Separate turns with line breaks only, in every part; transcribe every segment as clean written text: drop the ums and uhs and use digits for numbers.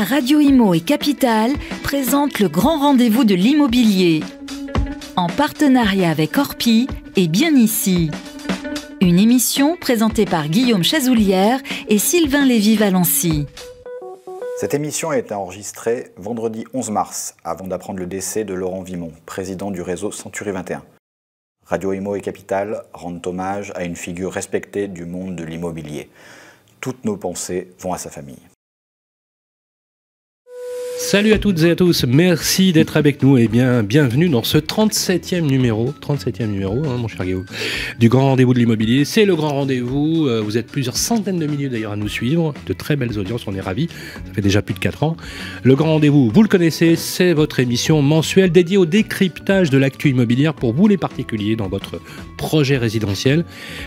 Radio Imo et Capital présentent le grand rendez-vous de l'immobilier. En partenariat avec Orpi et Bien Ici. Une émission présentée par Guillaume Chazoulière et Sylvain Lévy-Valency.
Cette émission a été enregistrée vendredi 11 mars, avant d'apprendre le décès de Laurent Vimont, président du réseau Century 21. Radio Imo et Capital rendent hommage à une figure respectée du monde de l'immobilier. Toutes nos pensées vont à sa famille.
Salut à toutes et à tous, merci d'être avec nous et bienvenue dans ce 37e numéro, mon cher Guillaume, du grand rendez-vous de l'immobilier. C'est le grand rendez-vous, vous êtes plusieurs centaines de milliers d'ailleurs à nous suivre, de très belles audiences, on est ravis, ça fait déjà plus de 4 ans. Le grand rendez-vous, vous le connaissez, c'est votre émission mensuelle dédiée au décryptage de l'actu immobilière pour vous les particuliers dans votre projet résidentiel,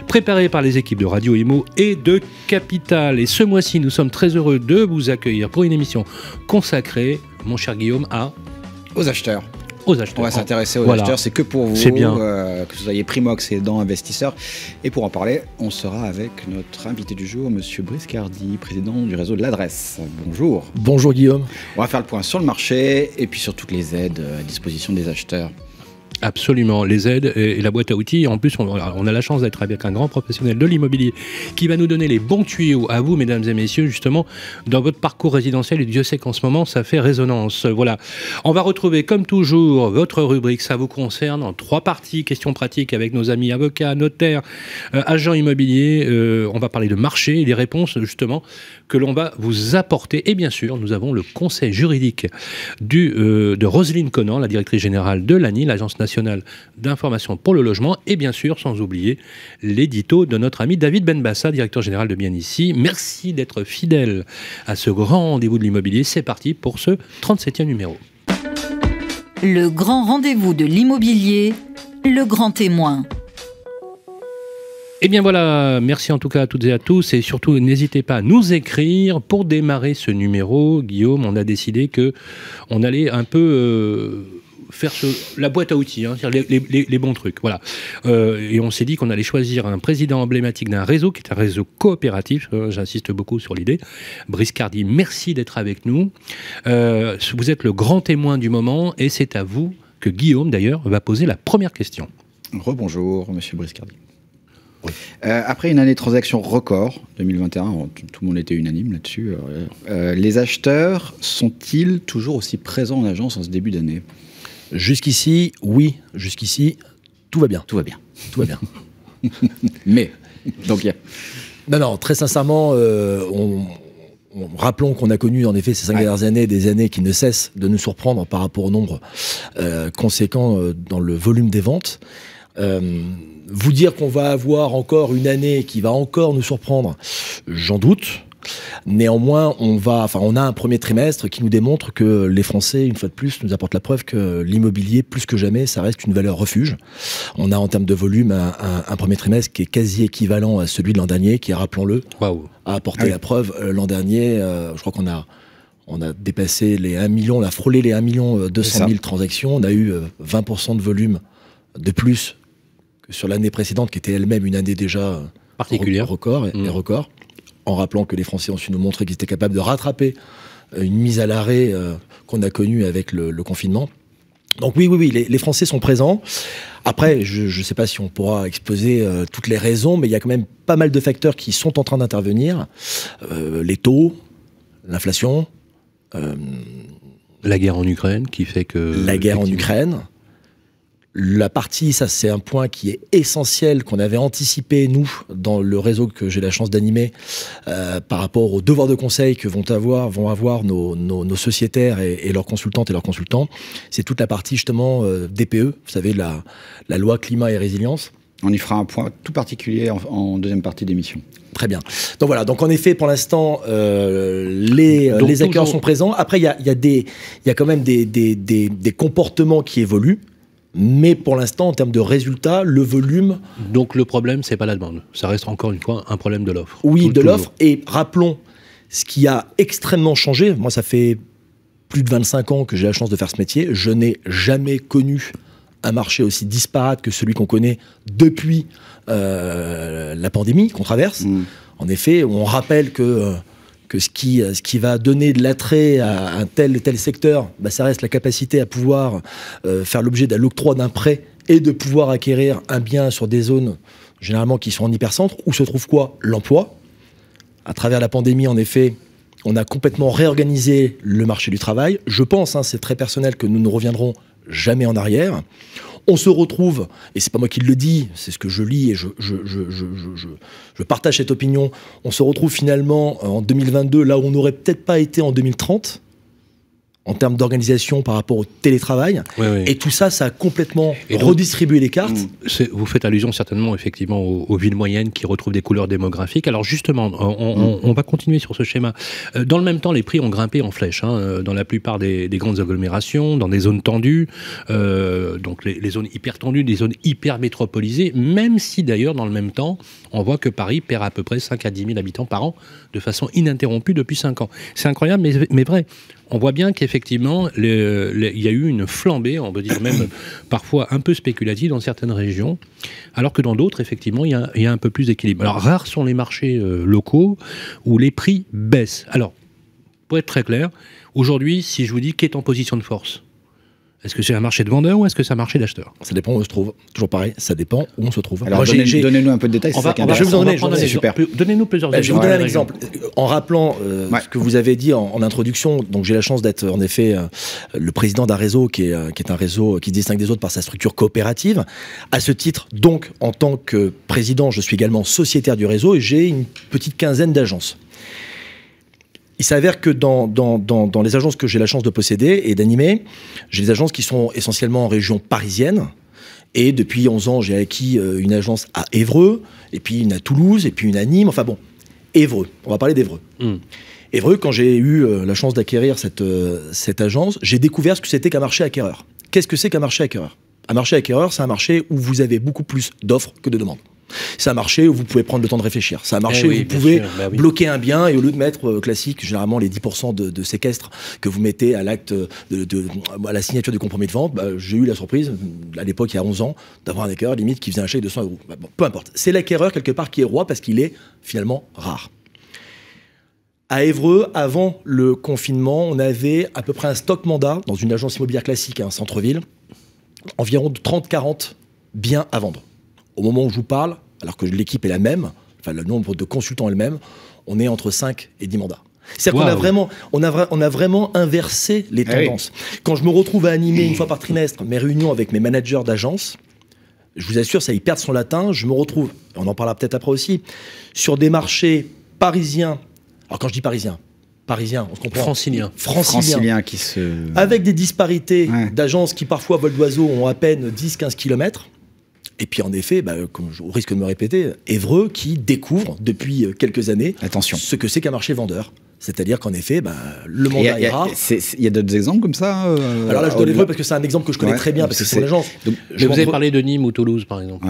préparé par les équipes de Radio Imo et de Capital. Et ce mois-ci, nous sommes très heureux de vous accueillir pour une émission consacrée, mon cher Guillaume,
aux acheteurs.
Aux acheteurs.
On va s'intéresser aux acheteurs, c'est que pour vous,
c'est bien.
Que vous soyez primo-accédants, investisseurs. Et pour en parler, on sera avec notre invité du jour, Monsieur Brice Cardy, président du réseau de l'Adresse. Bonjour.
Bonjour Guillaume.
On va faire le point sur le marché et puis sur toutes les aides à disposition des acheteurs.
Absolument, les aides et la boîte à outils. En plus, on a la chance d'être avec un grand professionnel de l'immobilier qui va nous donner les bons tuyaux à vous, mesdames et messieurs, justement, dans votre parcours résidentiel. Et Dieu sait qu'en ce moment, ça fait résonance. Voilà. On va retrouver, comme toujours, votre rubrique. Ça vous concerne en 3 parties. Questions pratiques avec nos amis avocats, notaires, agents immobiliers. On va parler de marché et des réponses, justement, que l'on va vous apporter. Et bien sûr, nous avons le conseil juridique de Roselyne Conan, la directrice générale de l'ANI, l'Agence nationale d'information pour le logement, et bien sûr, sans oublier l'édito de notre ami David Benbassa, directeur général de Bien Ici. Merci d'être fidèle à ce grand rendez-vous de l'immobilier. C'est parti pour ce 37e numéro.
Le grand rendez-vous de l'immobilier, le grand témoin.
Et bien voilà, merci en tout cas à toutes et à tous, et surtout n'hésitez pas à nous écrire. Pour démarrer ce numéro, Guillaume, on a décidé qu'on allait un peu faire la boîte à outils, les bons trucs, voilà. Et on s'est dit qu'on allait choisir un président emblématique d'un réseau qui est un réseau coopératif. J'insiste beaucoup sur l'idée. Brice Cardy, merci d'être avec nous. Vous êtes le grand témoin du moment, et c'est à vous que Guillaume, d'ailleurs, va poser la première question.
Rebonjour, Monsieur Brice Cardy. Oui. Après une année de transactions record, 2021, tout le monde était unanime là-dessus, les acheteurs sont-ils toujours aussi présents en agence en ce début d'année ?
Jusqu'ici, oui. Jusqu'ici, tout va bien.
Tout va bien.
Tout va bien.
Mais, donc il y a...
Non, très sincèrement, rappelons qu'on a connu en effet ces 5 dernières années des années qui ne cessent de nous surprendre par rapport au nombre conséquent dans le volume des ventes. Vous dire qu'on va avoir encore une année qui va encore nous surprendre, j'en doute. Néanmoins, on a un premier trimestre qui nous démontre que les Français, une fois de plus, nous apportent la preuve que l'immobilier, plus que jamais, ça reste une valeur refuge. On a en termes de volume un premier trimestre qui est quasi équivalent à celui de l'an dernier, qui, rappelons-le, a apporté la preuve. L'an dernier, je crois qu'on a dépassé les 1 million, on a frôlé les 1 200 000 transactions. On a eu 20% de volume de plus que sur l'année précédente, qui était elle-même une année déjà
particulière,
record et record. En rappelant que les Français ont su nous montrer qu'ils étaient capables de rattraper une mise à l'arrêt qu'on a connue avec le confinement. Donc oui, les Français sont présents. Après, je ne sais pas si on pourra exposer toutes les raisons, mais il y a quand même pas mal de facteurs qui sont en train d'intervenir. Les taux, l'inflation.
La guerre en Ukraine qui fait que...
La guerre en Ukraine. La partie, ça c'est un point qui est essentiel, qu'on avait anticipé, nous, dans le réseau que j'ai la chance d'animer, par rapport aux devoirs de conseil que vont avoir nos sociétaires et leurs consultantes et leurs consultants. C'est toute la partie, justement, DPE, vous savez, la loi climat et résilience.
On y fera un point tout particulier en deuxième partie d'émission.
Très bien. Donc voilà, donc en effet, pour l'instant, les acteurs sont présents. Après, il y a quand même des comportements qui évoluent. Mais pour l'instant, en termes de résultats, le volume...
Donc le problème, c'est pas la demande. Ça reste encore une fois un problème de l'offre.
Oui, de l'offre. Et rappelons, ce qui a extrêmement changé, moi ça fait plus de 25 ans que j'ai la chance de faire ce métier, je n'ai jamais connu un marché aussi disparate que celui qu'on connaît depuis la pandémie qu'on traverse. En effet, on rappelle que que ce qui va donner de l'attrait à un tel secteur, bah, ça reste la capacité à pouvoir faire l'objet de l'octroi d'un prêt et de pouvoir acquérir un bien sur des zones généralement qui sont en hypercentre, où se trouve quoi? L'emploi. À travers la pandémie, en effet, on a complètement réorganisé le marché du travail. Je pense, c'est très personnel, que nous ne reviendrons jamais en arrière. On se retrouve, et c'est pas moi qui le dis, c'est ce que je lis et je partage cette opinion, on se retrouve finalement en 2022 là où on n'aurait peut-être pas été en 2030 en termes d'organisation par rapport au télétravail.
Oui.
Et tout ça, ça a complètement redistribué les cartes.
Vous faites allusion certainement effectivement aux villes moyennes qui retrouvent des couleurs démographiques. Alors justement, on va continuer sur ce schéma. Dans le même temps, les prix ont grimpé en flèche dans la plupart des grandes agglomérations, dans des zones tendues, donc les zones hyper tendues, des zones hyper métropolisées, même si d'ailleurs dans le même temps, on voit que Paris perd à peu près 5 à 10 000 habitants par an de façon ininterrompue depuis 5 ans. C'est incroyable, mais vrai. On voit bien qu'effectivement, il y a eu une flambée, on peut dire même parfois un peu spéculative dans certaines régions, alors que dans d'autres, effectivement, il y a un peu plus d'équilibre. Alors, rares sont les marchés locaux où les prix baissent. Alors, pour être très clair, aujourd'hui, si je vous dis qu'est en position de force, est-ce que c'est un marché de vendeurs ou est-ce que c'est un marché d'acheteurs?
Ça dépend où on se trouve. Toujours pareil, ça dépend où on se trouve.
Alors, donnez-nous un peu de détails.
Je vais vous en donner.
C'est super.
Donnez-nous plusieurs exemples.
Je vais vous donner un exemple. En rappelant ce que vous avez dit en introduction, donc j'ai la chance d'être en effet le président d'un réseau qui est un réseau qui se distingue des autres par sa structure coopérative. À ce titre, donc, en tant que président, je suis également sociétaire du réseau et j'ai une petite quinzaine d'agences. Il s'avère que dans les agences que j'ai la chance de posséder et d'animer, j'ai des agences qui sont essentiellement en région parisienne. Et depuis 11 ans, j'ai acquis une agence à Évreux, et puis une à Toulouse, et puis une à Nîmes. Enfin bon, Évreux. On va parler d'Évreux. Évreux, quand j'ai eu la chance d'acquérir cette agence, j'ai découvert ce que c'était qu'un marché acquéreur. Qu'est-ce que c'est qu'un marché acquéreur? Un marché acquéreur, c'est un marché où vous avez beaucoup plus d'offres que de demandes. C'est un marché où vous pouvez prendre le temps de réfléchir. C'est un marché où vous pouvez bloquer un bien et au lieu de mettre classique, généralement les 10% de séquestre que vous mettez à l'acte à la signature du compromis de vente, j'ai eu la surprise, à l'époque il y a 11 ans, d'avoir un acquéreur limite qui faisait un chèque de 100 €. Bon, peu importe. C'est l'acquéreur quelque part qui est roi parce qu'il est finalement rare. À Évreux, avant le confinement, on avait à peu près un stock mandat dans une agence immobilière classique à un centre-ville, environ de 30-40 biens à vendre. Au moment où je vous parle, alors que l'équipe est la même, enfin le nombre de consultants est le même, on est entre 5 et 10 mandats. C'est-à-dire qu'on a vraiment inversé les tendances. Quand je me retrouve à animer une fois par trimestre mes réunions avec mes managers d'agence, je vous assure, ça y perd son latin, je me retrouve, on en parlera peut-être après aussi, sur des marchés parisiens. Alors quand je dis parisiens, on se comprend.
Franciliens
qui se...
Avec des disparités d'agences qui parfois, vol d'oiseau, ont à peine 10-15 km. Et puis en effet, au risque de me répéter, Évreux qui découvre depuis quelques années ce que c'est qu'un marché vendeur. C'est-à-dire qu'en effet, le mandat est rare.
Il y a d'autres exemples comme ça
Alors là, je donne Évreux parce que c'est un exemple que je connais très bien, parce que c'est mon agence.
Je vous ai parlé de Nîmes ou Toulouse, par exemple.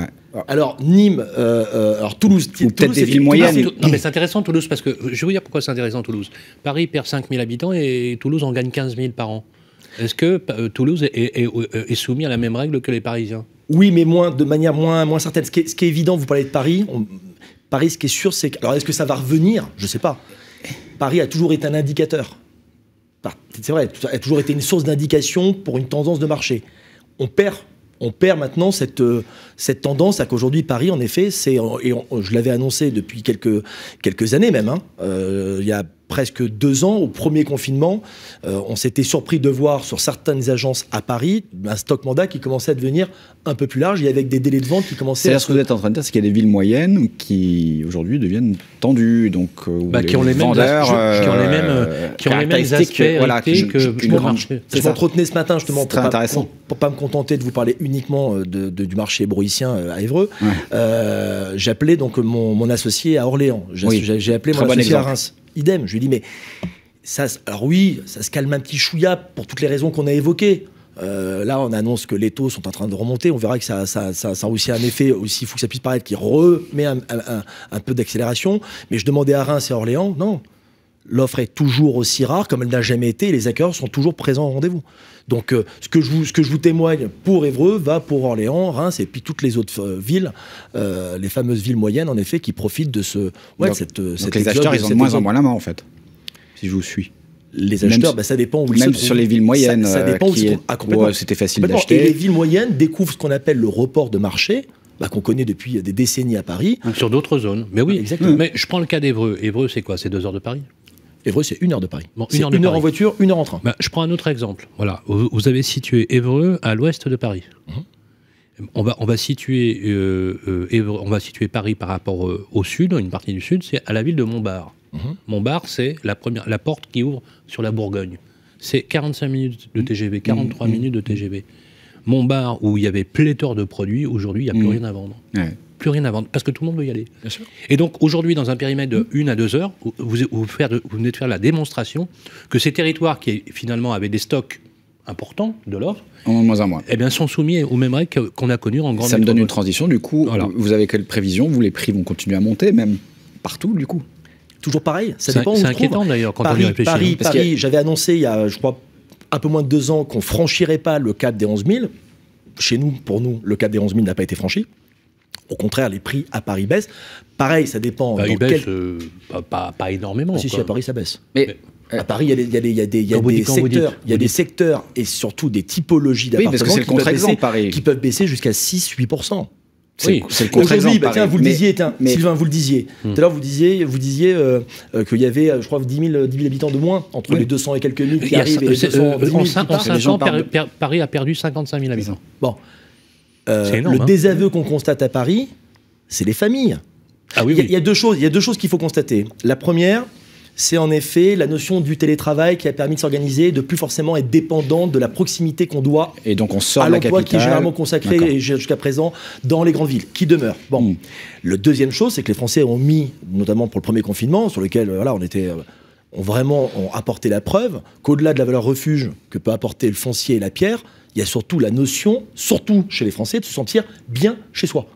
Alors Nîmes, alors Toulouse...
Ou peut-être des villes moyennes.
Non mais c'est intéressant Toulouse, parce que, je vais vous dire pourquoi c'est intéressant Toulouse. Paris perd 5 000 habitants et Toulouse en gagne 15 000 par an. Est-ce que Toulouse est soumis à la même règle que les Parisiens?
Oui, mais de manière moins certaine. Ce qui est évident, vous parlez de Paris. Paris, ce qui est sûr, c'est que... Alors, est-ce que ça va revenir? Je ne sais pas. Paris a toujours été un indicateur. C'est vrai, a toujours été une source d'indication pour une tendance de marché. On perd maintenant cette tendance à qu'aujourd'hui, Paris, en effet, je l'avais annoncé depuis quelques années même, il y a presque 2 ans, au premier confinement, on s'était surpris de voir sur certaines agences à Paris un stock mandat qui commençait à devenir un peu plus large et avec des délais de vente qui commençaient
ce que vous êtes en train de dire, c'est qu'il y a des villes moyennes qui aujourd'hui deviennent tendues, donc
qui ont les vendeurs qui ont les mêmes aspects que le marché.
Je m'entretenais ce matin justement
pour
pas me contenter de vous parler uniquement du marché broïcien à Évreux. J'appelais donc mon associé à Orléans. J'ai appelé mon associé à Reims. Idem, je lui dis mais alors oui, ça se calme un petit chouïa pour toutes les raisons qu'on a évoquées. Là, on annonce que les taux sont en train de remonter. On verra que ça a aussi un effet aussi fou que ça puisse paraître qui remet un peu d'accélération. Mais je demandais à Reims et à Orléans, non. L'offre est toujours aussi rare comme elle n'a jamais été. Et les acquéreurs sont toujours présents au rendez-vous. Donc, ce que je vous témoigne pour Évreux va pour Orléans, Reims et puis toutes les autres villes, les fameuses villes moyennes, en effet, qui profitent de cette
les acheteurs, ils ont de moins en moins la main, en fait. si je vous suis.
Les acheteurs, ça dépend où ils se
même
trouvent.
sur les villes moyennes,
ça dépend où ils se trouvent. Ah, complètement.
C'était facile
Complètement. Et les
d'acheter.
villes moyennes découvrent ce qu'on appelle le report de marché, qu'on connaît depuis des décennies à Paris.
Sur d'autres zones. Mais oui,
Exactement.
Mais je prends le cas d'Évreux. Évreux, c'est quoi? C'est 2 heures de Paris?
Évreux, c'est 1 heure de Paris.
Bon,
c'est
1 heure de
1 heure
Paris.
en voiture, 1 heure en train.
Je prends un autre exemple. Voilà. Vous avez situé Évreux à l'ouest de Paris. On va situer Évreux, on va situer Paris par rapport au sud, une partie du sud, c'est à la ville de Montbard. Montbard, c'est la porte qui ouvre sur la Bourgogne. C'est 45 minutes de TGV, 43 minutes de TGV. Montbard, où il y avait pléthore de produits, aujourd'hui, il n'y a plus rien à vendre.
Ouais.
Plus rien à vendre, parce que tout le monde veut y aller.
Bien sûr.
Et donc, aujourd'hui, dans un périmètre de 1 à 2 heures, vous venez de faire la démonstration que ces territoires qui, finalement, avaient des stocks importants de l'offre,
En moins en moins.
eh bien, sont soumis aux mêmes règles qu'on a connues en grande
Ça me donne une
métropole.
transition. Du coup,
Voilà.
vous avez quelle prévision? Vous, les prix vont continuer à monter, même partout, du coup?
Toujours pareil, ça
C'est
dépend où on se
inquiétant,
trouve.
d'ailleurs, quand on y réfléchit.
Paris,
Parce qu'il y a-
j'avais annoncé il y a, je crois, un peu moins de 2 ans qu'on franchirait pas le cap des 11 000. Chez nous, pour nous, le cap des 11 000 n'a pas été franchi. Au contraire, les prix à Paris baissent. Pareil, ça dépend.
Il
dans
baisse
quel-
pas énormément.
Si,
quoi.
à Paris, ça baisse.
Mais
À Paris, il y a des
Quand vous dites-
secteurs, il y a
vous
des
dites-
secteurs et surtout des typologies
Oui, parce que
d'appartements
c'est le contre-exemple, Paris.
qui peuvent baisser jusqu'à 6-8%.
Oui.
c'est le contre-exemple.
Aujourd'hui, tiens,
Paris.
vous le
Mais-
disiez,
mais-
Sylvain, vous le disiez. Tout à l'heure, vous disiez qu'il y avait, je crois, 10 000 habitants de moins entre
Oui.
les 200 et quelques mille
Il
qui
y a
arrivent et les 210 000
en
qui
5
partent.
Les gens
ans,
parlent
Paris a perdu 55 000 habitants.
Bon.
C'est énorme,
Le
hein.
désaveu qu'on constate à Paris, c'est les familles.
Ah oui,
Il y a deux choses qu'il faut constater. La première, c'est en effet la notion du télétravail qui a permis de s'organiser, de plus forcément être dépendant de la proximité qu'on doit
Et donc, on sort
à
de la
l'emploi
capitale.
qui est généralement consacré
D'accord.
et jusqu'à présent dans les grandes villes, qui demeure. Bon.
Mm.
Le deuxième chose, c'est que les Français ont mis, notamment pour le premier confinement, sur lequel ont vraiment apporté la preuve qu'au-delà de la valeur refuge que peut apporter le foncier et la pierre, il y a surtout la notion, surtout chez les Français, de se sentir bien chez soi.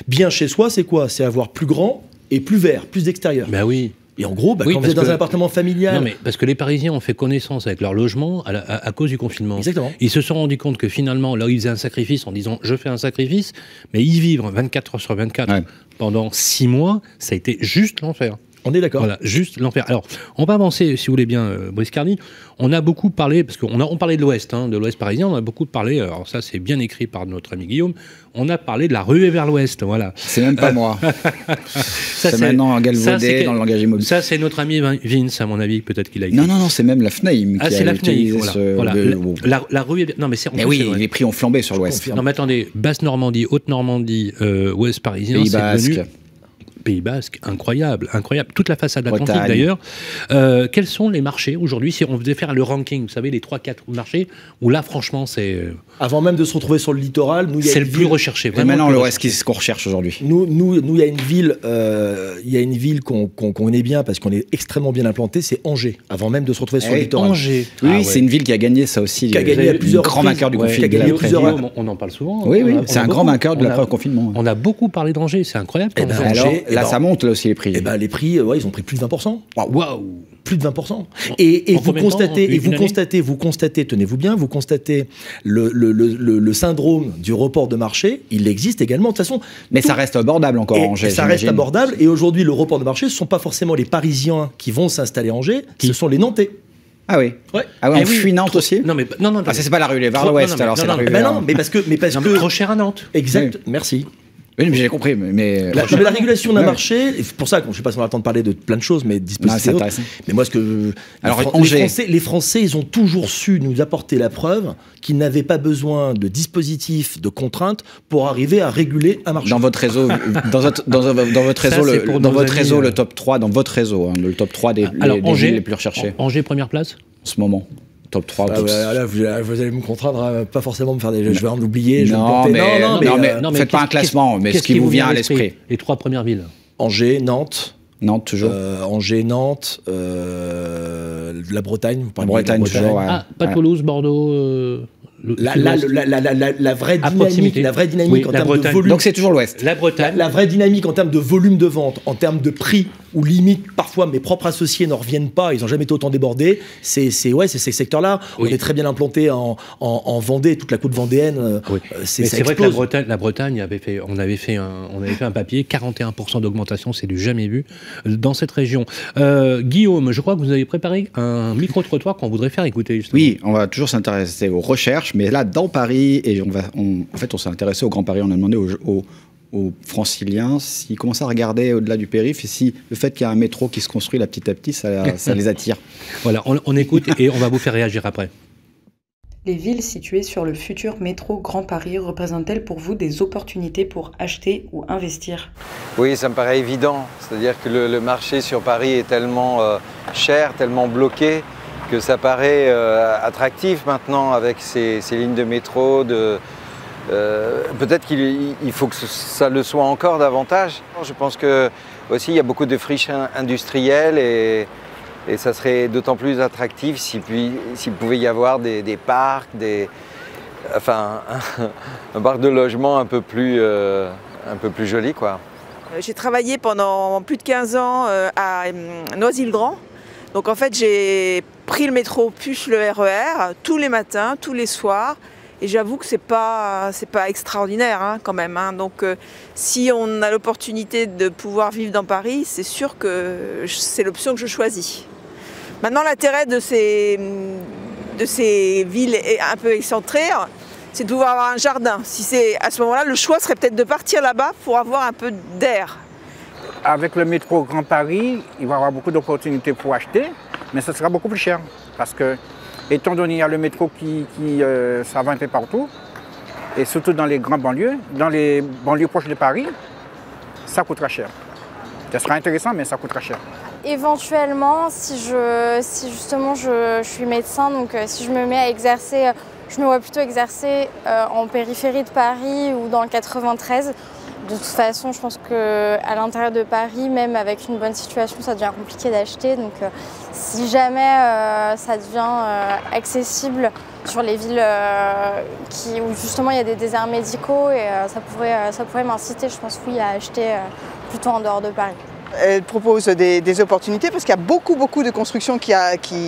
Bien chez soi, c'est quoi? C'est avoir plus grand et plus vert, plus d'extérieur.
Ben oui.
Et en gros,
Oui,
quand vous
parce
êtes dans
que-
un appartement familial...
Non, mais parce que les Parisiens ont fait connaissance avec leur logement à cause du confinement.
Exactement.
Ils se sont rendus compte que finalement, là, ils faisaient un sacrifice en disant je fais un sacrifice, mais y vivre 24 heures sur 24
Ouais.
pendant 6 mois, ça a été juste l'enfer.
On est d'accord.
Voilà, juste l'enfer. Alors, on va avancer, si vous voulez bien, Briscardi. On a beaucoup parlé, parce qu'on parlait de l'Ouest, de l'Ouest parisien, on a beaucoup parlé, alors ça c'est bien écrit par notre ami Guillaume, on a parlé de la ruée vers l'Ouest, voilà.
C'est même pas moi.
Ça,
C'est maintenant
ça,
galvaudé
c'est-
dans le langage immobilier.
Ça, c'est notre ami Vince, à mon avis, peut-être qu'il a écrit.
Non, c'est même la FNAIM
Ah,
qui
c'est
a
la FNAIM,
utilisé
voilà.
ce...
Voilà.
le-
La ruée vers... Non, mais c'est... en
Mais
plus,
oui,
c'est vrai.
les prix ont flambé sur l'Ouest.
confirme.
Non, mais attendez, Basse-Normandie, Haute-Normandie, Ouest parisien,
Pays
c'est
Basque.
devenu... Pays Basque, incroyable. Toute la façade atlantique
Bretagne.
d'ailleurs. Quels sont les marchés aujourd'hui, si on devait faire le ranking, vous savez, les 3-4 marchés, où là, franchement, c'est
Avant même de se retrouver sur le littoral, nous, il y a
le
une
plus
ville-
recherché.
Et
Vraiment
maintenant,
le plus
l'Ouest,
recherché.
qu'est-ce qu'on recherche aujourd'hui?
Nous, il y a une ville qu'on connaît bien parce qu'on est extrêmement bien implanté, c'est Angers. Avant même de se retrouver sur le
Eh,
littoral.
Angers.
Oui,
Ah ouais.
c'est une ville qui a gagné ça aussi.
Qui a gagné à plusieurs
grand
reprises.
vainqueur du
Ouais,
confinement.
qui a gagné plusieurs
Guillaume, on en parle souvent.
Oui,
On a-
c'est
on a
un grand
beaucoup-
vainqueur de
on a-
l'après-confinement.
On a beaucoup parlé d'Angers, c'est incroyable.
Eh ben,
comme
Angers,
ça.
Alors,
eh
là,
ben,
ça monte là aussi les prix.
Eh ben, les prix, ils ont pris plus de 20%.
Waouh.
Plus de 20%. Et
En
vous
combien de temps?
constatez,
Une année
vous constatez, tenez-vous bien, vous constatez le syndrome du report de marché, il existe également. De toute façon,
Mais
tout-
ça reste abordable encore,
et
Angers.
ça reste
j'imagine.
abordable. Et aujourd'hui, le report de marché, ce ne sont pas forcément les Parisiens qui vont s'installer à Angers, ce sont les Nantais.
Ah oui.
Ouais.
Ah oui,
Eh
on
oui,
fuit Nantes aussi.
Non, mais non.
Ah, c'est pas la rue vers
Trop-
l'ouest,
non, mais-
alors c'est la
non,
rue
mais
Ben
vers...
non, mais parce que,
Non, mais trop cher à Nantes.
exact.
Oui.
Merci.
Oui, mais j'ai compris, mais...
Non, mais la régulation d'un
Ouais.
marché, et c'est pour ça que je ne sais pas si on a le temps de parler de plein de choses, mais
Non,
dispositifs.
c'est
et autres.
intéressant.
Mais moi, ce que
Alors,
les
Angers.
les Français, ils ont toujours su nous apporter la preuve qu'ils n'avaient pas besoin de dispositifs, de contraintes pour arriver à réguler un marché.
Dans votre réseau, dans votre
Ça,
réseau,
c'est pour
dans
nos
votre
amis,
réseau, le top 3, dans votre réseau, le top 3 des villes les plus recherchées
Angers, première place.
en ce moment. Top 3.
Ah
top
ouais, là, vous allez me contraindre à pas forcément me faire des... Je vais en oublier. Je vais me
Non,
planter.
mais-
Non,
faites pas un
qu'est-ce-
classement, mais
qu'est-ce
ce qui vous vient à l'esprit.
Les 3 premières villes.
Angers, Nantes.
Nantes, toujours.
Angers, Nantes, la Bretagne. Vous parliez de la
Bretagne, toujours, ouais.
Ah, pas
Ouais.
Toulouse, Bordeaux.
La vraie
À
dynamique,
proximité.
la vraie dynamique
Oui,
en
la
termes de
Bretagne.
volume.
Donc c'est toujours l'Ouest.
La Bretagne.
La vraie dynamique en termes de volume de vente, en termes de prix, où limite, parfois, mes propres associés n'en reviennent pas, ils n'ont jamais été autant débordés, c'est ces secteurs-là.
Oui.
On est très bien implanté en Vendée, toute la côte vendéenne.
Oui.
C'est
vrai que la Bretagne on avait fait un papier, 41% d'augmentation, c'est du jamais vu dans cette région. Guillaume, je crois que vous avez préparé un micro-trottoir qu'on voudrait faire écouter. Justement.
Oui, on va toujours s'intéresser aux recherches, mais là, dans Paris, et en fait, on s'est intéressé au Grand Paris, on a demandé aux franciliens s'ils commencent à regarder au-delà du périph' et si le fait qu'il y a un métro qui se construit là petit à petit, ça les attire.
Voilà, on écoute et on va vous faire réagir après.
Les villes situées sur le futur métro Grand Paris représentent-elles pour vous des opportunités pour acheter ou investir?
Oui, ça me paraît évident. C'est-à-dire que le marché sur Paris est tellement cher, tellement bloqué, que ça paraît attractif maintenant avec ces lignes de métro. Peut-être qu'il faut que ça le soit encore davantage. Je pense que aussi il y a beaucoup de friches industrielles et ça serait d'autant plus attractif s'il pouvait y avoir des parcs, un parc de logement un peu plus joli, quoi.
J'ai travaillé pendant plus de 15 ans à Noisy-le-Grand. Donc en fait j'ai pris le métro plus le RER tous les matins, tous les soirs. Et j'avoue que c'est pas extraordinaire hein, quand même. Hein. Donc si on a l'opportunité de pouvoir vivre dans Paris, c'est sûr que c'est l'option que je choisis. Maintenant l'intérêt de ces villes un peu excentrées, c'est de pouvoir avoir un jardin. Si c'est à ce moment-là, le choix serait peut-être de partir là-bas pour avoir un peu d'air.
Avec le métro Grand Paris, il va y avoir beaucoup d'opportunités pour acheter, mais ce sera beaucoup plus cher. Parce que, étant donné qu'il y a le métro qui ça va un peu partout, et surtout dans les grandes banlieues, dans les banlieues proches de Paris, ça coûtera cher. Ça sera intéressant, mais ça coûtera cher.
Éventuellement, si justement je suis médecin, donc si je me mets à exercer, je me vois plutôt exercer en périphérie de Paris ou dans le 93. De toute façon, je pense qu'à l'intérieur de Paris, même avec une bonne situation, ça devient compliqué d'acheter. Donc si jamais ça devient accessible sur les villes où justement il y a des déserts médicaux, et ça pourrait m'inciter, je pense, oui, à acheter plutôt en dehors de Paris.
Elle propose des opportunités parce qu'il y a beaucoup de constructions qui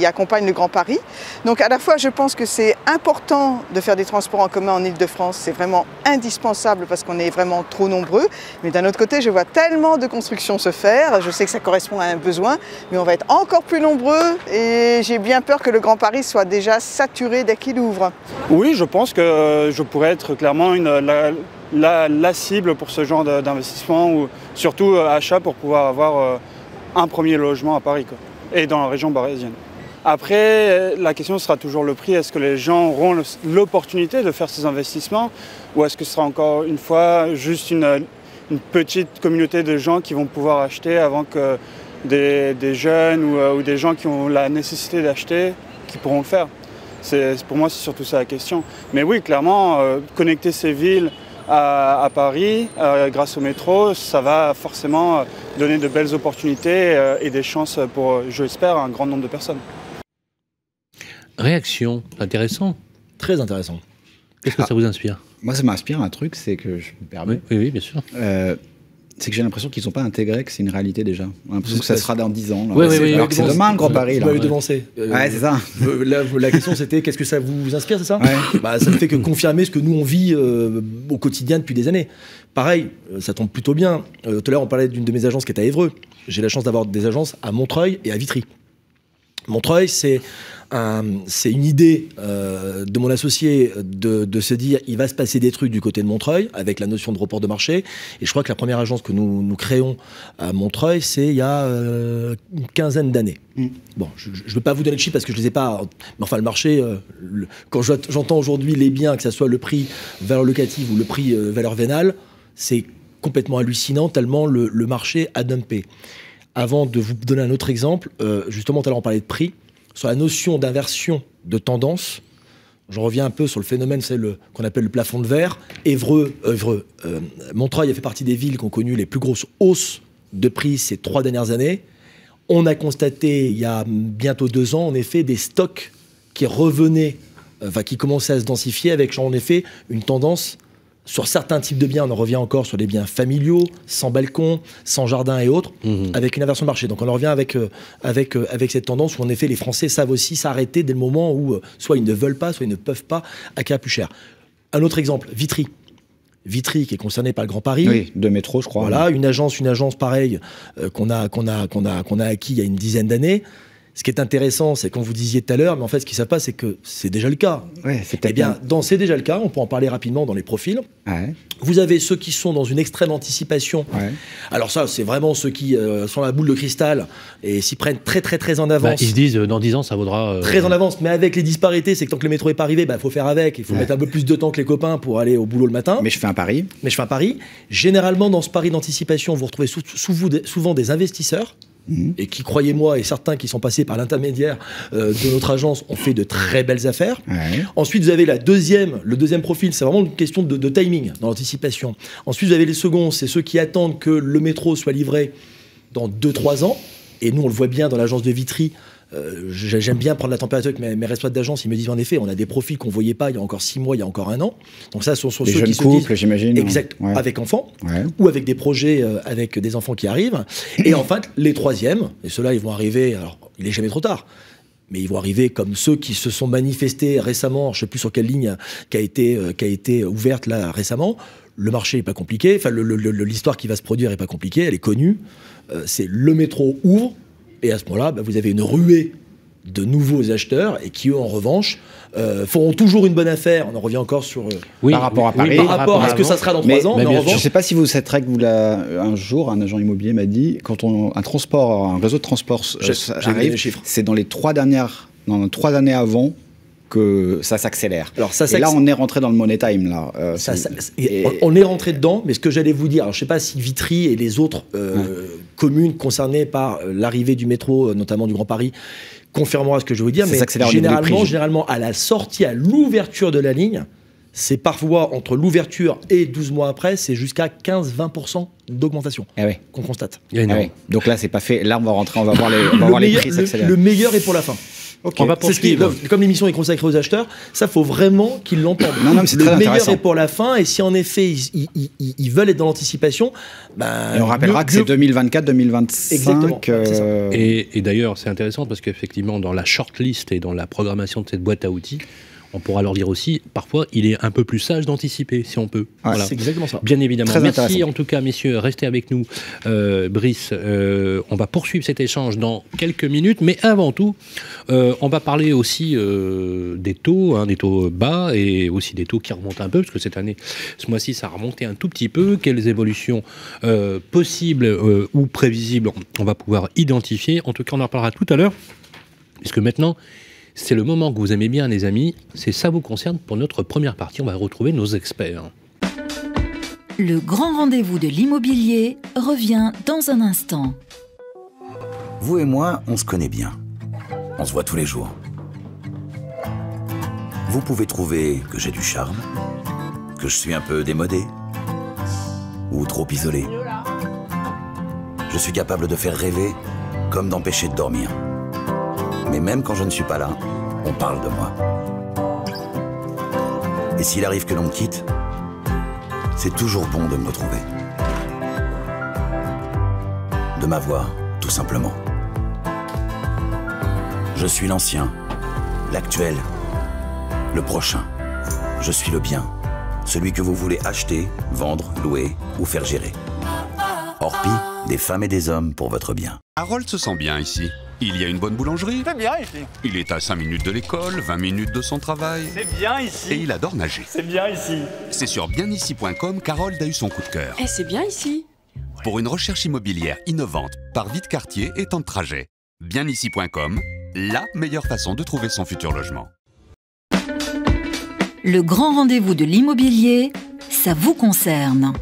accompagnent le Grand Paris. Donc à la fois je pense que c'est important de faire des transports en commun en Ile-de-France, c'est vraiment indispensable parce qu'on est vraiment trop nombreux. Mais d'un autre côté je vois tellement de constructions se faire, je sais que ça correspond à un besoin, mais on va être encore plus nombreux et j'ai bien peur que le Grand Paris soit déjà saturé dès qu'il ouvre.
Oui, je pense que je pourrais être clairement la cible pour ce genre d'investissement ou surtout achat pour pouvoir avoir un premier logement à Paris quoi, et dans la région parisienne. Après, la question sera toujours le prix. Est-ce que les gens auront l'opportunité de faire ces investissements ou est-ce que ce sera encore une fois juste une petite communauté de gens qui vont pouvoir acheter avant que des jeunes ou des gens qui ont la nécessité d'acheter qui pourront le faire. Pour moi, c'est surtout ça la question. Mais oui, clairement, connecter ces villes à Paris, grâce au métro, ça va forcément donner de belles opportunités et des chances pour, je l'espère, un grand nombre de personnes.
Réaction, intéressant.
Très intéressant.
Qu'est-ce que ça vous inspire?
Moi, ça m'inspire un truc, c'est que je me permets.
Oui, bien sûr.
C'est que j'ai l'impression qu'ils n'ont pas intégré que c'est une réalité déjà. J'ai l'impression que ça sera dans 10 ans. Là.
Oui,
alors que c'est demain le Grand Paris.
Vous m'avez devancé.
Ouais, c'est ça.
La question c'était qu'est-ce que ça vous inspire, c'est ça?
Ouais.
Ça ne fait que confirmer ce que nous on vit au quotidien depuis des années. Pareil, ça tombe plutôt bien. Tout à l'heure on parlait d'une de mes agences qui est à Évreux. J'ai la chance d'avoir des agences à Montreuil et à Vitry. Montreuil, c'est une idée de mon associé de se dire il va se passer des trucs du côté de Montreuil avec la notion de report de marché. Et je crois que la première agence que nous créons à Montreuil, c'est il y a une quinzaine d'années. Bon, je ne veux pas vous donner de chiffres parce que je ne les ai pas. Mais enfin, le marché, quand j'entends aujourd'hui les biens, que ce soit le prix valeur locative ou le prix valeur vénale, c'est complètement hallucinant tellement le marché a dumpé. Avant de vous donner un autre exemple, justement, tout à l'heure on parlait de prix. Sur la notion d'inversion de tendance, je reviens un peu sur le phénomène, c'est qu'on appelle le plafond de verre. Montreuil a fait partie des villes qui ont connu les plus grosses hausses de prix ces 3 dernières années. On a constaté, il y a bientôt 2 ans, en effet, des stocks qui revenaient, qui commençaient à se densifier avec, en effet, une tendance Sur certains types de biens, on en revient encore sur les biens familiaux, sans balcon, sans jardin et autres, avec une inversion de marché. Donc on en revient avec cette tendance où en effet les Français savent aussi s'arrêter dès le moment où soit ils ne veulent pas, soit ils ne peuvent pas acquérir plus cher. Un autre exemple, Vitry. Vitry qui est concerné par le Grand Paris.
Oui, de métro, je crois.
Voilà, une agence pareille qu'on a acquis il y a une dizaine d'années. Ce qui est intéressant, c'est quand vous disiez tout à l'heure, mais en fait, ce qu'ils ne savent pas, c'est que c'est déjà le cas.
Ouais,
eh bien, c'est déjà le cas, on peut en parler rapidement dans les profils.
Ouais.
Vous avez ceux qui sont dans une extrême anticipation.
Ouais.
Alors ça, c'est vraiment ceux qui sont la boule de cristal et s'y prennent très en avance.
Ils se disent, dans 10 ans, ça vaudra...
Très en avance, mais avec les disparités, c'est que tant que le métro n'est pas arrivé, il faut faire avec. Il faut mettre un peu plus de temps que les copains pour aller au boulot le matin.
Mais je fais un pari.
Généralement, dans ce pari d'anticipation, vous retrouvez souvent des investisseurs. Et qui, croyez-moi, et certains qui sont passés par l'intermédiaire de notre agence ont fait de très belles affaires. Ouais. Ensuite, vous avez le deuxième profil, c'est vraiment une question de timing dans l'anticipation. Ensuite, vous avez les seconds, c'est ceux qui attendent que le métro soit livré dans 2-3 ans. Et nous, on le voit bien dans l'agence de Vitry. J'aime bien prendre la température avec mes responsables d'agence. Ils me disent en effet, on a des profils qu'on ne voyait pas il y a encore 6 mois, il y a encore 1 an. Donc ça, ce sont
des
ceux
jeunes
qui
couples,
se disent,
j'imagine.
Exact, avec enfants, ou avec des projets avec des enfants qui arrivent. Et enfin, les troisièmes, et ceux-là, ils vont arriver, alors il n'est jamais trop tard, mais ils vont arriver comme ceux qui se sont manifestés récemment, je ne sais plus sur quelle ligne qui a été ouverte là récemment. Le marché n'est pas compliqué, enfin l'histoire qui va se produire n'est pas compliquée, elle est connue. C'est le métro ouvre, et à ce moment-là, vous avez une ruée de nouveaux acheteurs et qui, eux, en revanche, feront toujours une bonne affaire. On en revient encore sur...
par rapport à Paris.
Par rapport à ce que ça sera dans 3 ans.
Mais en revanche, je ne sais pas si cette règle, un jour, un agent immobilier m'a dit, quand un réseau de transport arrive, c'est dans les 3 années avant que ça s'accélère. Alors, et là, on est rentré dans le money time. Là.
On est rentré dedans, mais ce que j'allais vous dire, alors, je ne sais pas si Vitry et les autres communes concernées par l'arrivée du métro, notamment du Grand Paris, confirmera ce que je veux dire, mais généralement, à la sortie, à l'ouverture de la ligne, c'est parfois entre l'ouverture et 12 mois après, c'est jusqu'à 15-20% d'augmentation qu'on constate.
Donc là, c'est pas fait. Là, on va rentrer, on va voir les prix s'accélérer.
Le meilleur est pour la fin.
Okay.
Comme l'émission est consacrée aux acheteurs, ça faut vraiment qu'ils l'entendent. Le meilleur est pour la fin, et si en effet ils veulent être dans l'anticipation,
et on rappellera que c'est 2024-2025.
Exactement.
Et d'ailleurs, c'est intéressant parce qu'effectivement, dans la shortlist et dans la programmation de cette boîte à outils, on pourra leur dire aussi, parfois, il est un peu plus sage d'anticiper, si on peut.
Voilà. C'est exactement ça.
Bien évidemment. Merci en tout cas, messieurs. Restez avec nous. Brice, on va poursuivre cet échange dans quelques minutes. Mais avant tout, on va parler aussi des taux bas et aussi des taux qui remontent un peu, parce que cette année, ce mois-ci, ça a remonté un tout petit peu. Quelles évolutions possibles ou prévisibles on va pouvoir identifier. En tout cas, on en parlera tout à l'heure, puisque maintenant... C'est le moment que vous aimez bien, les amis. C'est Ça vous concerne. Pour notre première partie, on va retrouver nos experts.
Le grand rendez-vous de l'immobilier revient dans un instant.
Vous et moi, on se connaît bien. On se voit tous les jours. Vous pouvez trouver que j'ai du charme, que je suis un peu démodé, ou trop isolé. Je suis capable de faire rêver, comme d'empêcher de dormir. Mais même quand je ne suis pas là, on parle de moi. Et s'il arrive que l'on me quitte, c'est toujours bon de me retrouver. De m'avoir, tout simplement. Je suis l'ancien, l'actuel, le prochain. Je suis le bien, celui que vous voulez acheter, vendre, louer ou faire gérer. Orpi, des femmes et des hommes pour votre bien.
Harold se sent bien ici. Il y a une bonne boulangerie.
C'est bien ici.
Il est à 5 minutes de l'école, 20 minutes de son travail.
C'est bien ici.
Et il adore nager.
C'est bien ici.
C'est sur bienici.com qu'Harold a eu son coup de cœur.
Eh, c'est bien ici.
Pour une recherche immobilière innovante, par vie de quartier et temps de trajet. Bienici.com, la meilleure façon de trouver son futur logement.
Le grand rendez-vous de l'immobilier, ça vous concerne.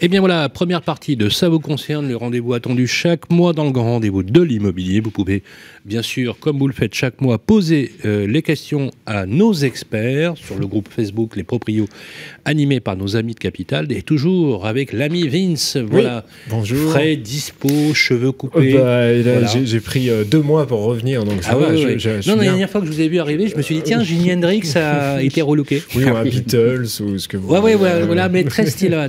Eh bien voilà, première partie de Ça vous concerne, le rendez-vous attendu chaque mois dans le grand rendez-vous de l'immobilier. Vous pouvez bien sûr, comme vous le faites chaque mois, poser les questions à nos experts sur le groupe Facebook Les Proprios, animé par nos amis de Capital, et toujours avec l'ami Vince. Voilà.
Oui, bonjour.
Frais, dispo, cheveux coupés.
Voilà. J'ai pris 2 mois pour revenir, donc ça va.
Ouais. Non, la dernière fois que je vous ai vu arriver, je me suis dit, tiens, Jimi Hendrix a été relooké.
Oui, ou un Beatles, ou ce que vous voulez.
Voilà, mais très stylé,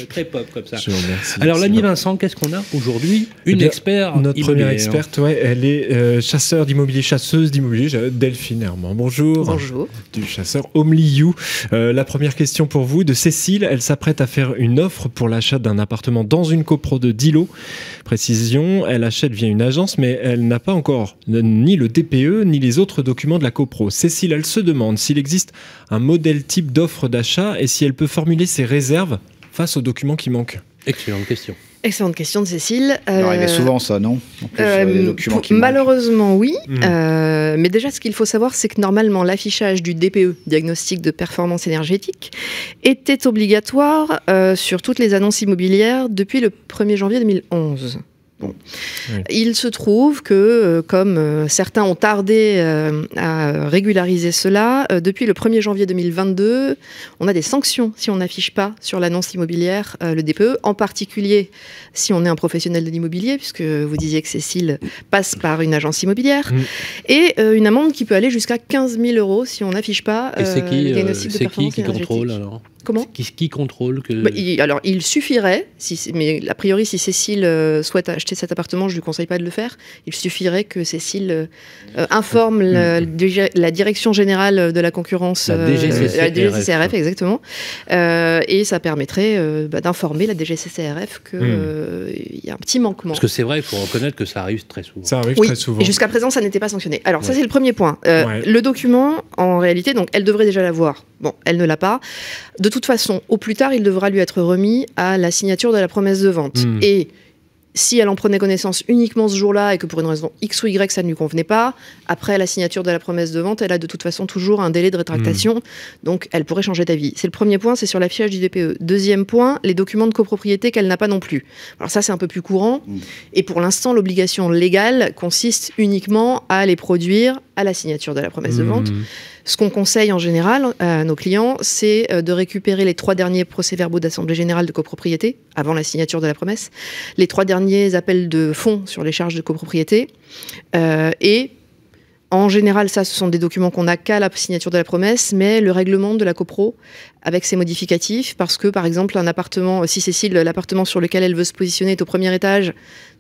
très pop comme ça.
Je vous remercie.
Alors, l'ami Vincent, qu'est-ce qu'on a aujourd'hui? Une experte.
Notre première experte, elle est chasseur d'immobilier, chasseuse d'immobilier, Delphine Herman. Bonjour.
Bonjour. Du
chasseur Omliou. La première question pour vous, de Cécile. Elle s'apprête à faire une offre pour l'achat d'un appartement dans une copro de 10 lots. Précision, elle achète via une agence, mais elle n'a pas encore ni le DPE, ni les autres documents de la copro. Cécile, elle se demande s'il existe un modèle type d'offre d'achat et si elle peut formuler ses réserves face aux documents qui manquent.
Excellente question.
Excellente question de Cécile.
Il arrive souvent ça, non? En plus, les documents qui
malheureusement, oui. Mais déjà, ce qu'il faut savoir, c'est que normalement, l'affichage du DPE, diagnostic de performance énergétique, était obligatoire sur toutes les annonces immobilières depuis le 1er janvier 2011. Bon. Oui. Il se trouve que, comme certains ont tardé à régulariser cela, depuis le 1er janvier 2022, on a des sanctions si on n'affiche pas sur l'annonce immobilière le DPE, en particulier si on est un professionnel de l'immobilier, puisque vous disiez que Cécile passe par une agence immobilière, et une amende qui peut aller jusqu'à 15 000 € si on n'affiche pas le diagnostic de performance énergétique.
C'est qui contrôle alors?
Comment ?
Qui contrôle que...
Alors, il suffirait, mais a priori, si Cécile souhaite acheter cet appartement, je ne lui conseille pas de le faire, il suffirait que Cécile informe la Direction Générale de la Concurrence,
la
DGCCRF, exactement, et ça permettrait d'informer la DGCCRF qu'il y a un petit manquement.
Parce que c'est vrai, il faut reconnaître que ça arrive très souvent.
Ça arrive très souvent.
Et jusqu'à présent, ça n'était pas sanctionné. Alors, ça, c'est le premier point. Le document, en réalité, donc, elle devrait déjà l'avoir. Bon, elle ne l'a pas. De toute façon, au plus tard, il devra lui être remis à la signature de la promesse de vente. Et si elle en prenait connaissance uniquement ce jour-là et que pour une raison X ou Y, ça ne lui convenait pas, après la signature de la promesse de vente, elle a de toute façon toujours un délai de rétractation, donc elle pourrait changer d'avis. C'est le premier point, c'est sur l'affichage du DPE. Deuxième point, les documents de copropriété qu'elle n'a pas non plus. Alors ça, c'est un peu plus courant, et pour l'instant, l'obligation légale consiste uniquement à les produire à la signature de la promesse de vente. Ce qu'on conseille en général à nos clients, c'est de récupérer les 3 derniers procès-verbaux d'assemblée générale de copropriété, avant la signature de la promesse, les 3 derniers appels de fonds sur les charges de copropriété, et en général, ça, ce sont des documents qu'on n'a qu'à la signature de la promesse, mais le règlement de la copro avec ses modificatifs, parce que, par exemple, un appartement, si Cécile, l'appartement sur lequel elle veut se positionner est au premier étage,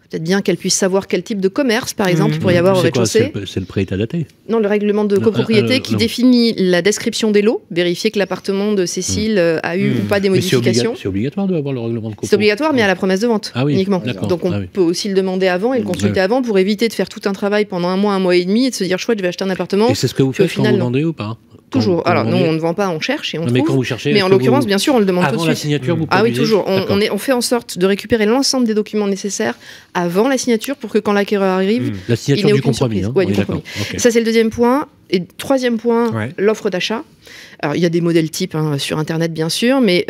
peut-être bien qu'elle puisse savoir quel type de commerce, par exemple, pour y avoir au rez-de-chaussée.
C'est le prêt état daté.
Non, le règlement de copropriété qui définit la description des lots, vérifier que l'appartement de Cécile a eu ou pas des modifications.
C'est obligatoire d'avoir le règlement de copropriété.
C'est obligatoire, mais à la promesse de vente uniquement. Donc on peut aussi le demander avant et le consulter avant pour éviter de faire tout un travail pendant 1 mois, 1 mois et demi et de se dire chouette, je vais acheter un appartement.
Et c'est ce que vous faites quand vous vendez ou pas?
Toujours. Alors, non, on ne vend pas, on cherche et on trouve.
Mais quand vous cherchez,
mais en l'occurrence, bien sûr, on le demande tout de suite.
Avant la signature, vous
Ah oui, toujours. On fait en sorte de récupérer l'ensemble des documents nécessaires avant la signature pour que quand l'acquéreur arrive,
la signature du compromis.
Oui, du compromis. Ça, c'est le deuxième point. Et troisième point, l'offre d'achat. Alors, il y a des modèles types sur Internet, bien sûr, mais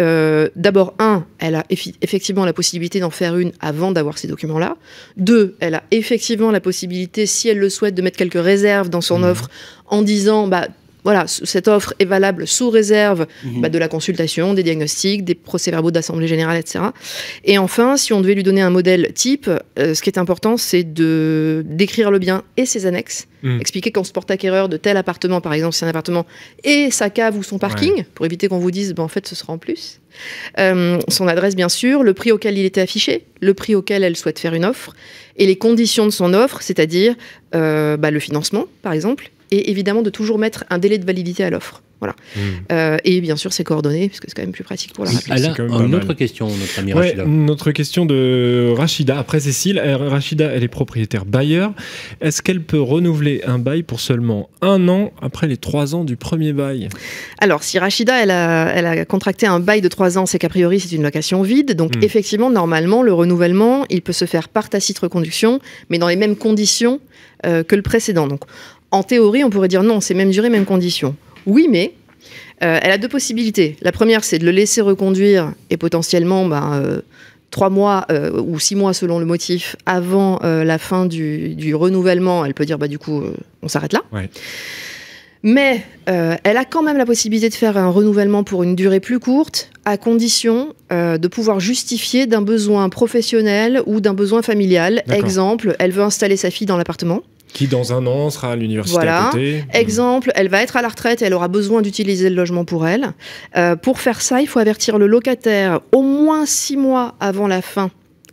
d'abord, elle a effectivement la possibilité d'en faire une avant d'avoir ces documents-là. 2, elle a effectivement la possibilité, si elle le souhaite, de mettre quelques réserves dans son offre en disant... Voilà, cette offre est valable sous réserve de la consultation, des diagnostics, des procès-verbaux d'assemblée générale, etc. Et enfin, si on devait lui donner un modèle type, ce qui est important, c'est de décrire le bien et ses annexes, expliquer qu'on se porte acquéreur de tel appartement, par exemple, si c'est un appartement, et sa cave ou son parking, pour éviter qu'on vous dise, en fait, ce sera en plus. Son adresse, bien sûr, le prix auquel il était affiché, le prix auquel elle souhaite faire une offre, et les conditions de son offre, c'est-à-dire le financement, par exemple, et évidemment de toujours mettre un délai de validité à l'offre. Voilà. Et bien sûr, ses coordonnées, puisque c'est quand même plus pratique pour la rappeler.
Une autre question, notre ami Rachida.
Une autre question de Rachida. Après Cécile, Rachida, elle est propriétaire bailleur. Est-ce qu'elle peut renouveler un bail pour seulement 1 an après les 3 ans du premier bail?
Alors, si Rachida, elle a contracté un bail de 3 ans, c'est qu'a priori, c'est une location vide. Donc, effectivement, normalement, le renouvellement, il peut se faire par tacite reconduction, mais dans les mêmes conditions que le précédent. Donc, en théorie, on pourrait dire non, c'est même durée, même condition. Oui, mais Elle a deux possibilités. La première, c'est de le laisser reconduire et potentiellement 3 mois ou 6 mois selon le motif avant la fin du renouvellement. Elle peut dire du coup on s'arrête là. Ouais. Mais elle a quand même la possibilité de faire un renouvellement pour une durée plus courte, à condition de pouvoir justifier d'un besoin professionnel ou d'un besoin familial. Exemple, elle veut installer sa fille dans l'appartement.
Qui dans un an sera à l'université à côté.
Exemple, elle va être à la retraite et elle aura besoin d'utiliser le logement pour elle. Pour faire ça, il faut avertir le locataire au moins 6 mois avant la fin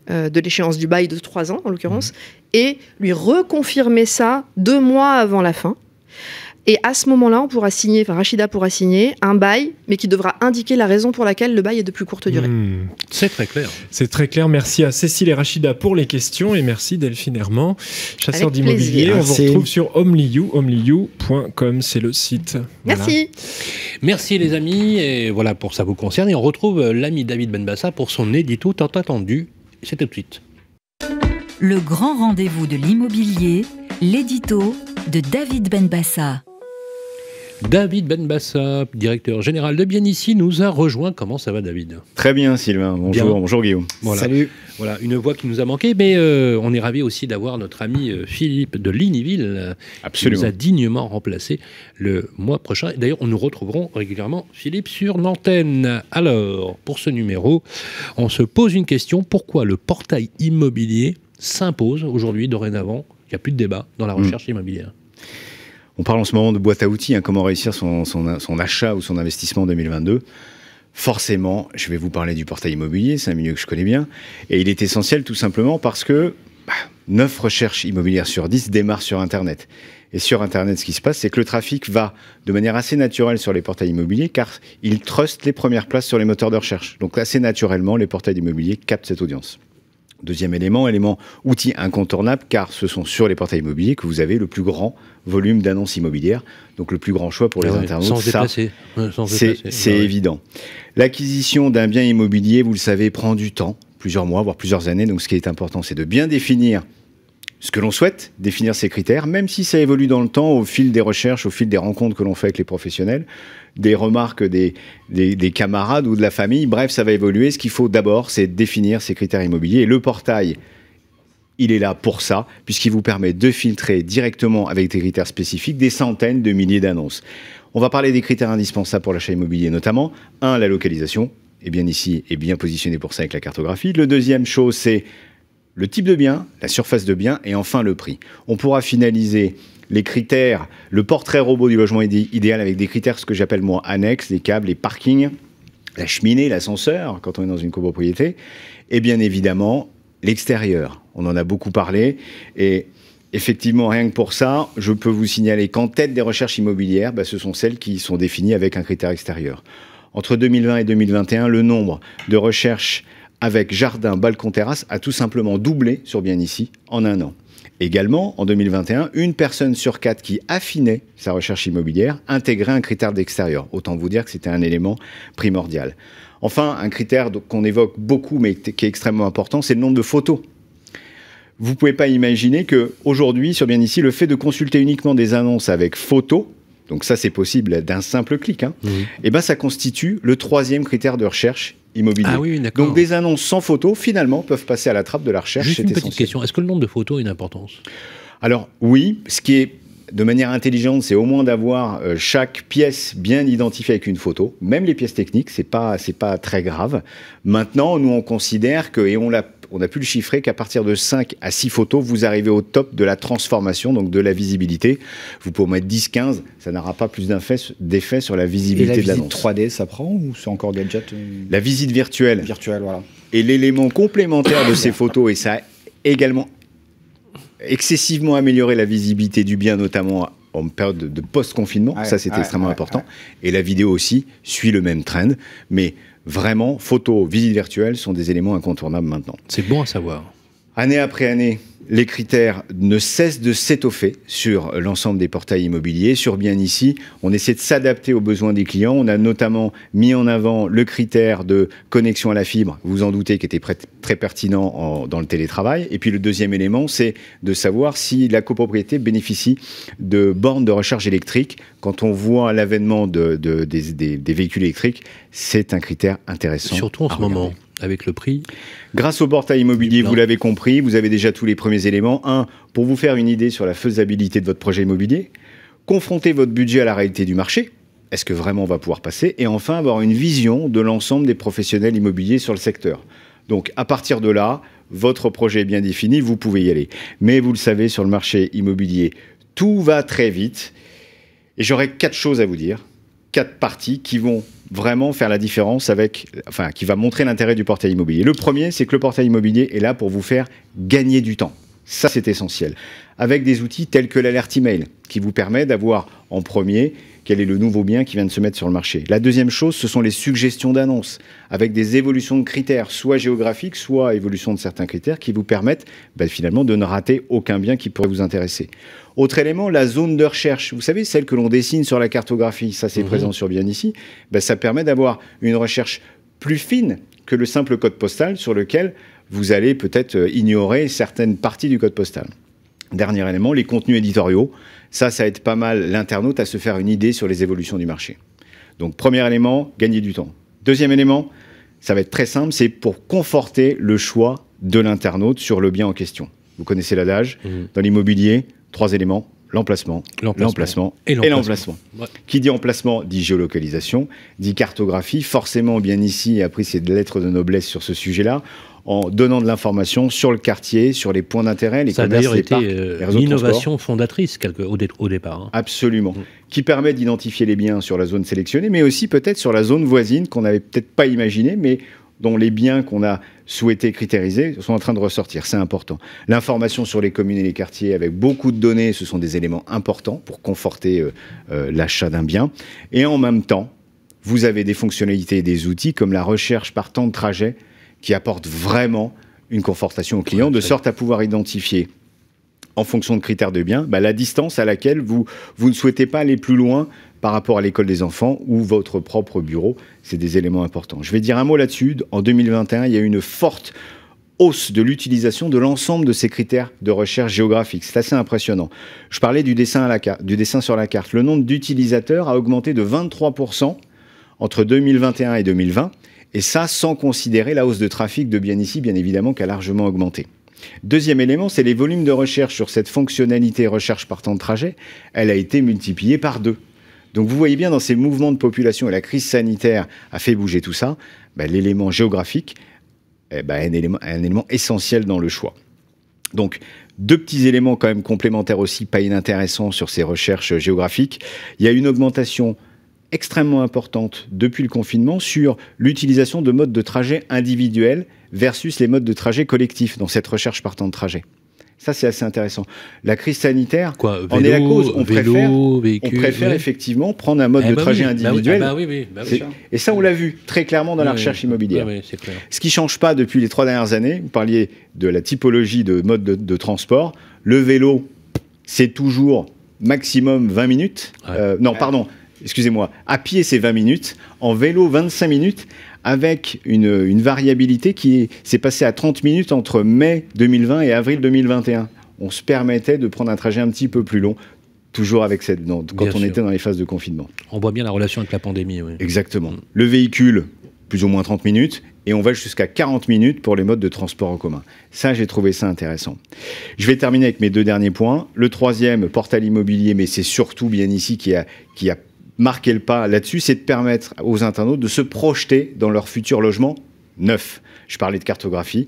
de l'échéance du bail de 3 ans en l'occurrence, et lui reconfirmer ça 2 mois avant la fin. Et à ce moment-là, on pourra signer, Rachida pourra signer un bail, mais qui devra indiquer la raison pour laquelle le bail est de plus courte durée.
C'est très clair.
C'est très clair. Merci à Cécile et Rachida pour les questions et merci Delphine Herman, chasseur d'immobilier. On vous retrouve sur homeliu.com, c'est le site.
Merci.
Voilà. Merci les amis, et voilà pour ça vous concerne. Et on retrouve l'ami David Benbassa pour son édito tant attendu. C'est tout de suite.
Le grand rendez-vous de l'immobilier, l'édito de David Benbassa.
David Benbassa, directeur général de Bien Ici, nous a rejoint. Comment ça va, David?
Très bien, Sylvain. Bonjour, bonjour Guillaume.
Voilà.
Salut.
Voilà, une voix qui nous a manqué, mais on est ravis aussi d'avoir notre ami Philippe de Lignyville, qui nous a dignement remplacé le mois prochain. D'ailleurs, nous retrouverons régulièrement Philippe sur l'antenne. Alors, pour ce numéro, on se pose une question. Pourquoi le portail immobilier s'impose aujourd'hui, dorénavant? Il n'y a plus de débat dans la recherche immobilière.
On parle en ce moment de boîte à outils, comment réussir son achat ou son investissement en 2022. Forcément, je vais vous parler du portail immobilier, c'est un milieu que je connais bien. Et il est essentiel tout simplement parce que 9 recherches immobilières sur 10 démarrent sur Internet. Et sur Internet, ce qui se passe, c'est que le trafic va de manière assez naturelle sur les portails immobiliers car ils trustent les premières places sur les moteurs de recherche. Donc assez naturellement, les portails immobiliers captent cette audience. Deuxième élément, outil incontournable, car ce sont sur les portails immobiliers que vous avez le plus grand volume d'annonces immobilières, donc le plus grand choix pour les internautes.
Sans se déplacer.
C'est évident. L'acquisition d'un bien immobilier, vous le savez, prend du temps, plusieurs mois, voire plusieurs années. Donc ce qui est important, c'est de bien définir ce que l'on souhaite, définir ses critères, même si ça évolue dans le temps, au fil des recherches, au fil des rencontres que l'on fait avec les professionnels, des remarques des camarades ou de la famille. Bref, ça va évoluer. Ce qu'il faut d'abord, c'est définir ces critères immobiliers. Et le portail, il est là pour ça, puisqu'il vous permet de filtrer directement avec des critères spécifiques des centaines de milliers d'annonces. On va parler des critères indispensables pour l'achat immobilier, notamment, la localisation. Et bien ici, est bien positionné pour ça avec la cartographie. Le deuxième chose, c'est le type de bien, la surface de bien, et enfin le prix. On pourra finaliser les critères, le portrait robot du logement idéal avec des critères, ce que j'appelle moi annexes, les câbles, les parkings, la cheminée, l'ascenseur, quand on est dans une copropriété, et bien évidemment l'extérieur. On en a beaucoup parlé, et effectivement, rien que pour ça, je peux vous signaler qu'en tête des recherches immobilières, ce sont celles qui sont définies avec un critère extérieur. Entre 2020 et 2021, le nombre de recherches avec jardin, balcon, terrasse a tout simplement doublé sur Bien Ici en un an. Également, en 2021, 1 personne sur 4 qui affinait sa recherche immobilière intégrait un critère d'extérieur. Autant vous dire que c'était un élément primordial. Enfin, un critère qu'on évoque beaucoup, mais qui est extrêmement important, c'est le nombre de photos. Vous ne pouvez pas imaginer qu'aujourd'hui, sur Bien Ici, le fait de consulter uniquement des annonces avec photos, donc ça c'est possible d'un simple clic, et ça constitue le 3e critère de recherche immobilier.
Ah oui, d'accord.
Donc des annonces sans photos, finalement, peuvent passer à la trappe de la recherche.
Juste une petite question, est-ce que le nombre de photos a une importance?
Alors oui, ce qui est de manière intelligente, c'est au moins d'avoir chaque pièce bien identifiée avec une photo, même les pièces techniques, c'est pas très grave. Maintenant, nous on considère que, et on a pu le chiffrer, qu'à partir de 5 à 6 photos, vous arrivez au top de la transformation, donc de la visibilité. Vous pouvez mettre 10-15, ça n'aura pas plus d'effet sur la visibilité de l'annonce.
Et la visite 3D, ça prend ou c'est encore gadget?
La visite virtuelle.
Virtuelle, voilà.
Et l'élément complémentaire de ces photos, et ça a également excessivement amélioré la visibilité du bien, notamment en période de post-confinement, ça c'est extrêmement important. Et la vidéo aussi suit le même trend, mais vraiment, photos, visites virtuelles sont des éléments incontournables maintenant.
C'est bon à savoir.
Année après année, les critères ne cessent de s'étoffer sur l'ensemble des portails immobiliers. Sur Bien Ici, on essaie de s'adapter aux besoins des clients. On a notamment mis en avant le critère de connexion à la fibre, vous vous en doutez, qui était très pertinent dans le télétravail. Et puis le deuxième élément, c'est de savoir si la copropriété bénéficie de bornes de recharge électrique. Quand on voit l'avènement des véhicules électriques, c'est un critère intéressant.
Surtout en ce moment. Avec le prix.
Grâce au portail immobilier, vous l'avez compris, vous avez déjà tous les premiers éléments. Un, pour vous faire une idée sur la faisabilité de votre projet immobilier. Confronter votre budget à la réalité du marché. Est-ce que vraiment on va pouvoir passer? Et enfin, avoir une vision de l'ensemble des professionnels immobiliers sur le secteur. Donc, à partir de là, votre projet est bien défini, vous pouvez y aller. Mais vous le savez, sur le marché immobilier, tout va très vite. Et j'aurais 4 choses à vous dire. 4 parties qui vont vraiment faire la différence qui va montrer l'intérêt du portail immobilier. Le premier, c'est que le portail immobilier est là pour vous faire gagner du temps. Ça, c'est essentiel. Avec des outils tels que l'alerte email, qui vous permet d'avoir en premier quel est le nouveau bien qui vient de se mettre sur le marché. La deuxième chose, ce sont les suggestions d'annonces, avec des évolutions de critères, soit géographiques, soit évolution de certains critères, qui vous permettent finalement de ne rater aucun bien qui pourrait vous intéresser. Autre élément, la zone de recherche. Vous savez, celle que l'on dessine sur la cartographie, ça c'est présent sur Bien Ici, ça permet d'avoir une recherche plus fine que le simple code postal sur lequel vous allez peut-être ignorer certaines parties du code postal. Dernier élément, les contenus éditoriaux. Ça aide pas mal l'internaute à se faire une idée sur les évolutions du marché. Donc, premier élément, gagner du temps. Deuxième élément, ça va être très simple, c'est pour conforter le choix de l'internaute sur le bien en question. Vous connaissez l'adage, dans l'immobilier, 3 éléments, l'emplacement et l'emplacement. Ouais. Qui dit emplacement dit géolocalisation, dit cartographie. Forcément, Bien Ici a pris ses lettres de noblesse sur ce sujet-là, en donnant de l'information sur le quartier, sur les points d'intérêt, les commerces, les parcs, les réseaux de transport.
L'innovation fondatrice au départ. Hein.
Absolument. Qui permet d'identifier les biens sur la zone sélectionnée, mais aussi peut-être sur la zone voisine qu'on n'avait peut-être pas imaginée, mais dont les biens qu'on a souhaité critériser sont en train de ressortir. C'est important. L'information sur les communes et les quartiers avec beaucoup de données, ce sont des éléments importants pour conforter l'achat d'un bien. Et en même temps, vous avez des fonctionnalités et des outils comme la recherche par temps de trajet qui apportent vraiment une confortation au client, de sorte à pouvoir identifier, en fonction de critères de bien, la distance à laquelle vous ne souhaitez pas aller plus loin par rapport à l'école des enfants ou votre propre bureau. C'est des éléments importants. Je vais dire un mot là-dessus. En 2021, il y a eu une forte hausse de l'utilisation de l'ensemble de ces critères de recherche géographique. C'est assez impressionnant. Je parlais du dessin sur la carte. Le nombre d'utilisateurs a augmenté de 23% entre 2021 et 2020. Et ça, sans considérer la hausse de trafic de Bien Ici, bien évidemment, qui a largement augmenté. Deuxième élément, c'est les volumes de recherche sur cette fonctionnalité recherche par temps de trajet. Elle a été multipliée par 2. Donc vous voyez bien dans ces mouvements de population, et la crise sanitaire a fait bouger tout ça, l'élément géographique est un élément essentiel dans le choix. Donc 2 petits éléments quand même complémentaires aussi, pas inintéressants sur ces recherches géographiques. Il y a une augmentation extrêmement importante depuis le confinement sur l'utilisation de modes de trajet individuels versus les modes de trajet collectifs dans cette recherche par temps de trajet. Ça, c'est assez intéressant. La crise sanitaire en est la cause. On préfère effectivement prendre un mode de trajet individuel. Et ça, on l'a vu très clairement dans la recherche immobilière.
C'est clair.
Ce qui ne change pas depuis les 3 dernières années, vous parliez de la typologie de mode de transport. Le vélo, c'est toujours maximum 20 minutes. Excusez-moi, à pied c'est 20 minutes, en vélo 25 minutes, avec une variabilité qui s'est passée à 30 minutes entre mai 2020 et avril 2021. On se permettait de prendre un trajet un petit peu plus long, toujours avec quand on était dans les phases de confinement.
On voit bien la relation avec la pandémie. Oui.
Exactement. Le véhicule, plus ou moins 30 minutes, et on va jusqu'à 40 minutes pour les modes de transport en commun. Ça, j'ai trouvé ça intéressant. Je vais terminer avec mes 2 derniers points. Le troisième, portail immobilier, mais c'est surtout Bien Ici qui a marquer le pas là-dessus, c'est de permettre aux internautes de se projeter dans leur futur logement neuf. Je parlais de cartographie,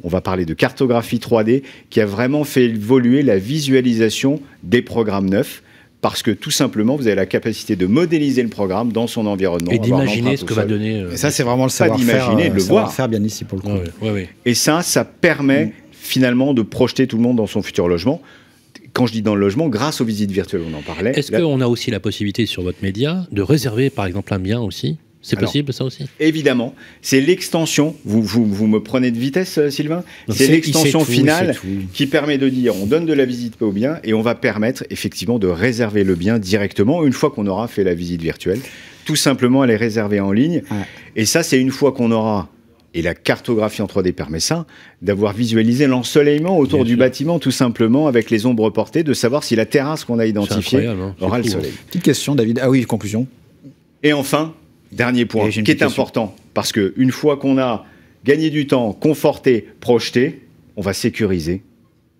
on va parler de cartographie 3D qui a vraiment fait évoluer la visualisation des programmes neufs parce que tout simplement, vous avez la capacité de modéliser le programme dans son environnement.
Et d'imaginer ce que va donner...
Et ça, c'est vraiment le savoir-faire,
de le voir.
Bien Ici pour le coup.
Et ça permet finalement de projeter tout le monde dans son futur logement. Quand je dis dans le logement, grâce aux visites virtuelles, on en parlait.
Est-ce qu'on a aussi la possibilité sur votre média de réserver par exemple un bien aussi C'est possible, ça aussi?
Évidemment. C'est l'extension. Vous me prenez de vitesse, Sylvain? C'est l'extension finale qui permet de dire on donne de la visite au bien et on va permettre effectivement de réserver le bien directement une fois qu'on aura fait la visite virtuelle. Tout simplement, elle est réservée en ligne. Ouais. Et ça, c'est une fois qu'on aura, et la cartographie en 3D permet ça, d'avoir visualisé l'ensoleillement autour du bâtiment, tout simplement, avec les ombres portées, de savoir si la terrasse qu'on a identifiée aura le soleil.
Petite question, David. Ah oui, conclusion.
Et enfin, dernier point, qui est important, parce qu'une fois qu'on a gagné du temps, conforté, projeté, on va sécuriser.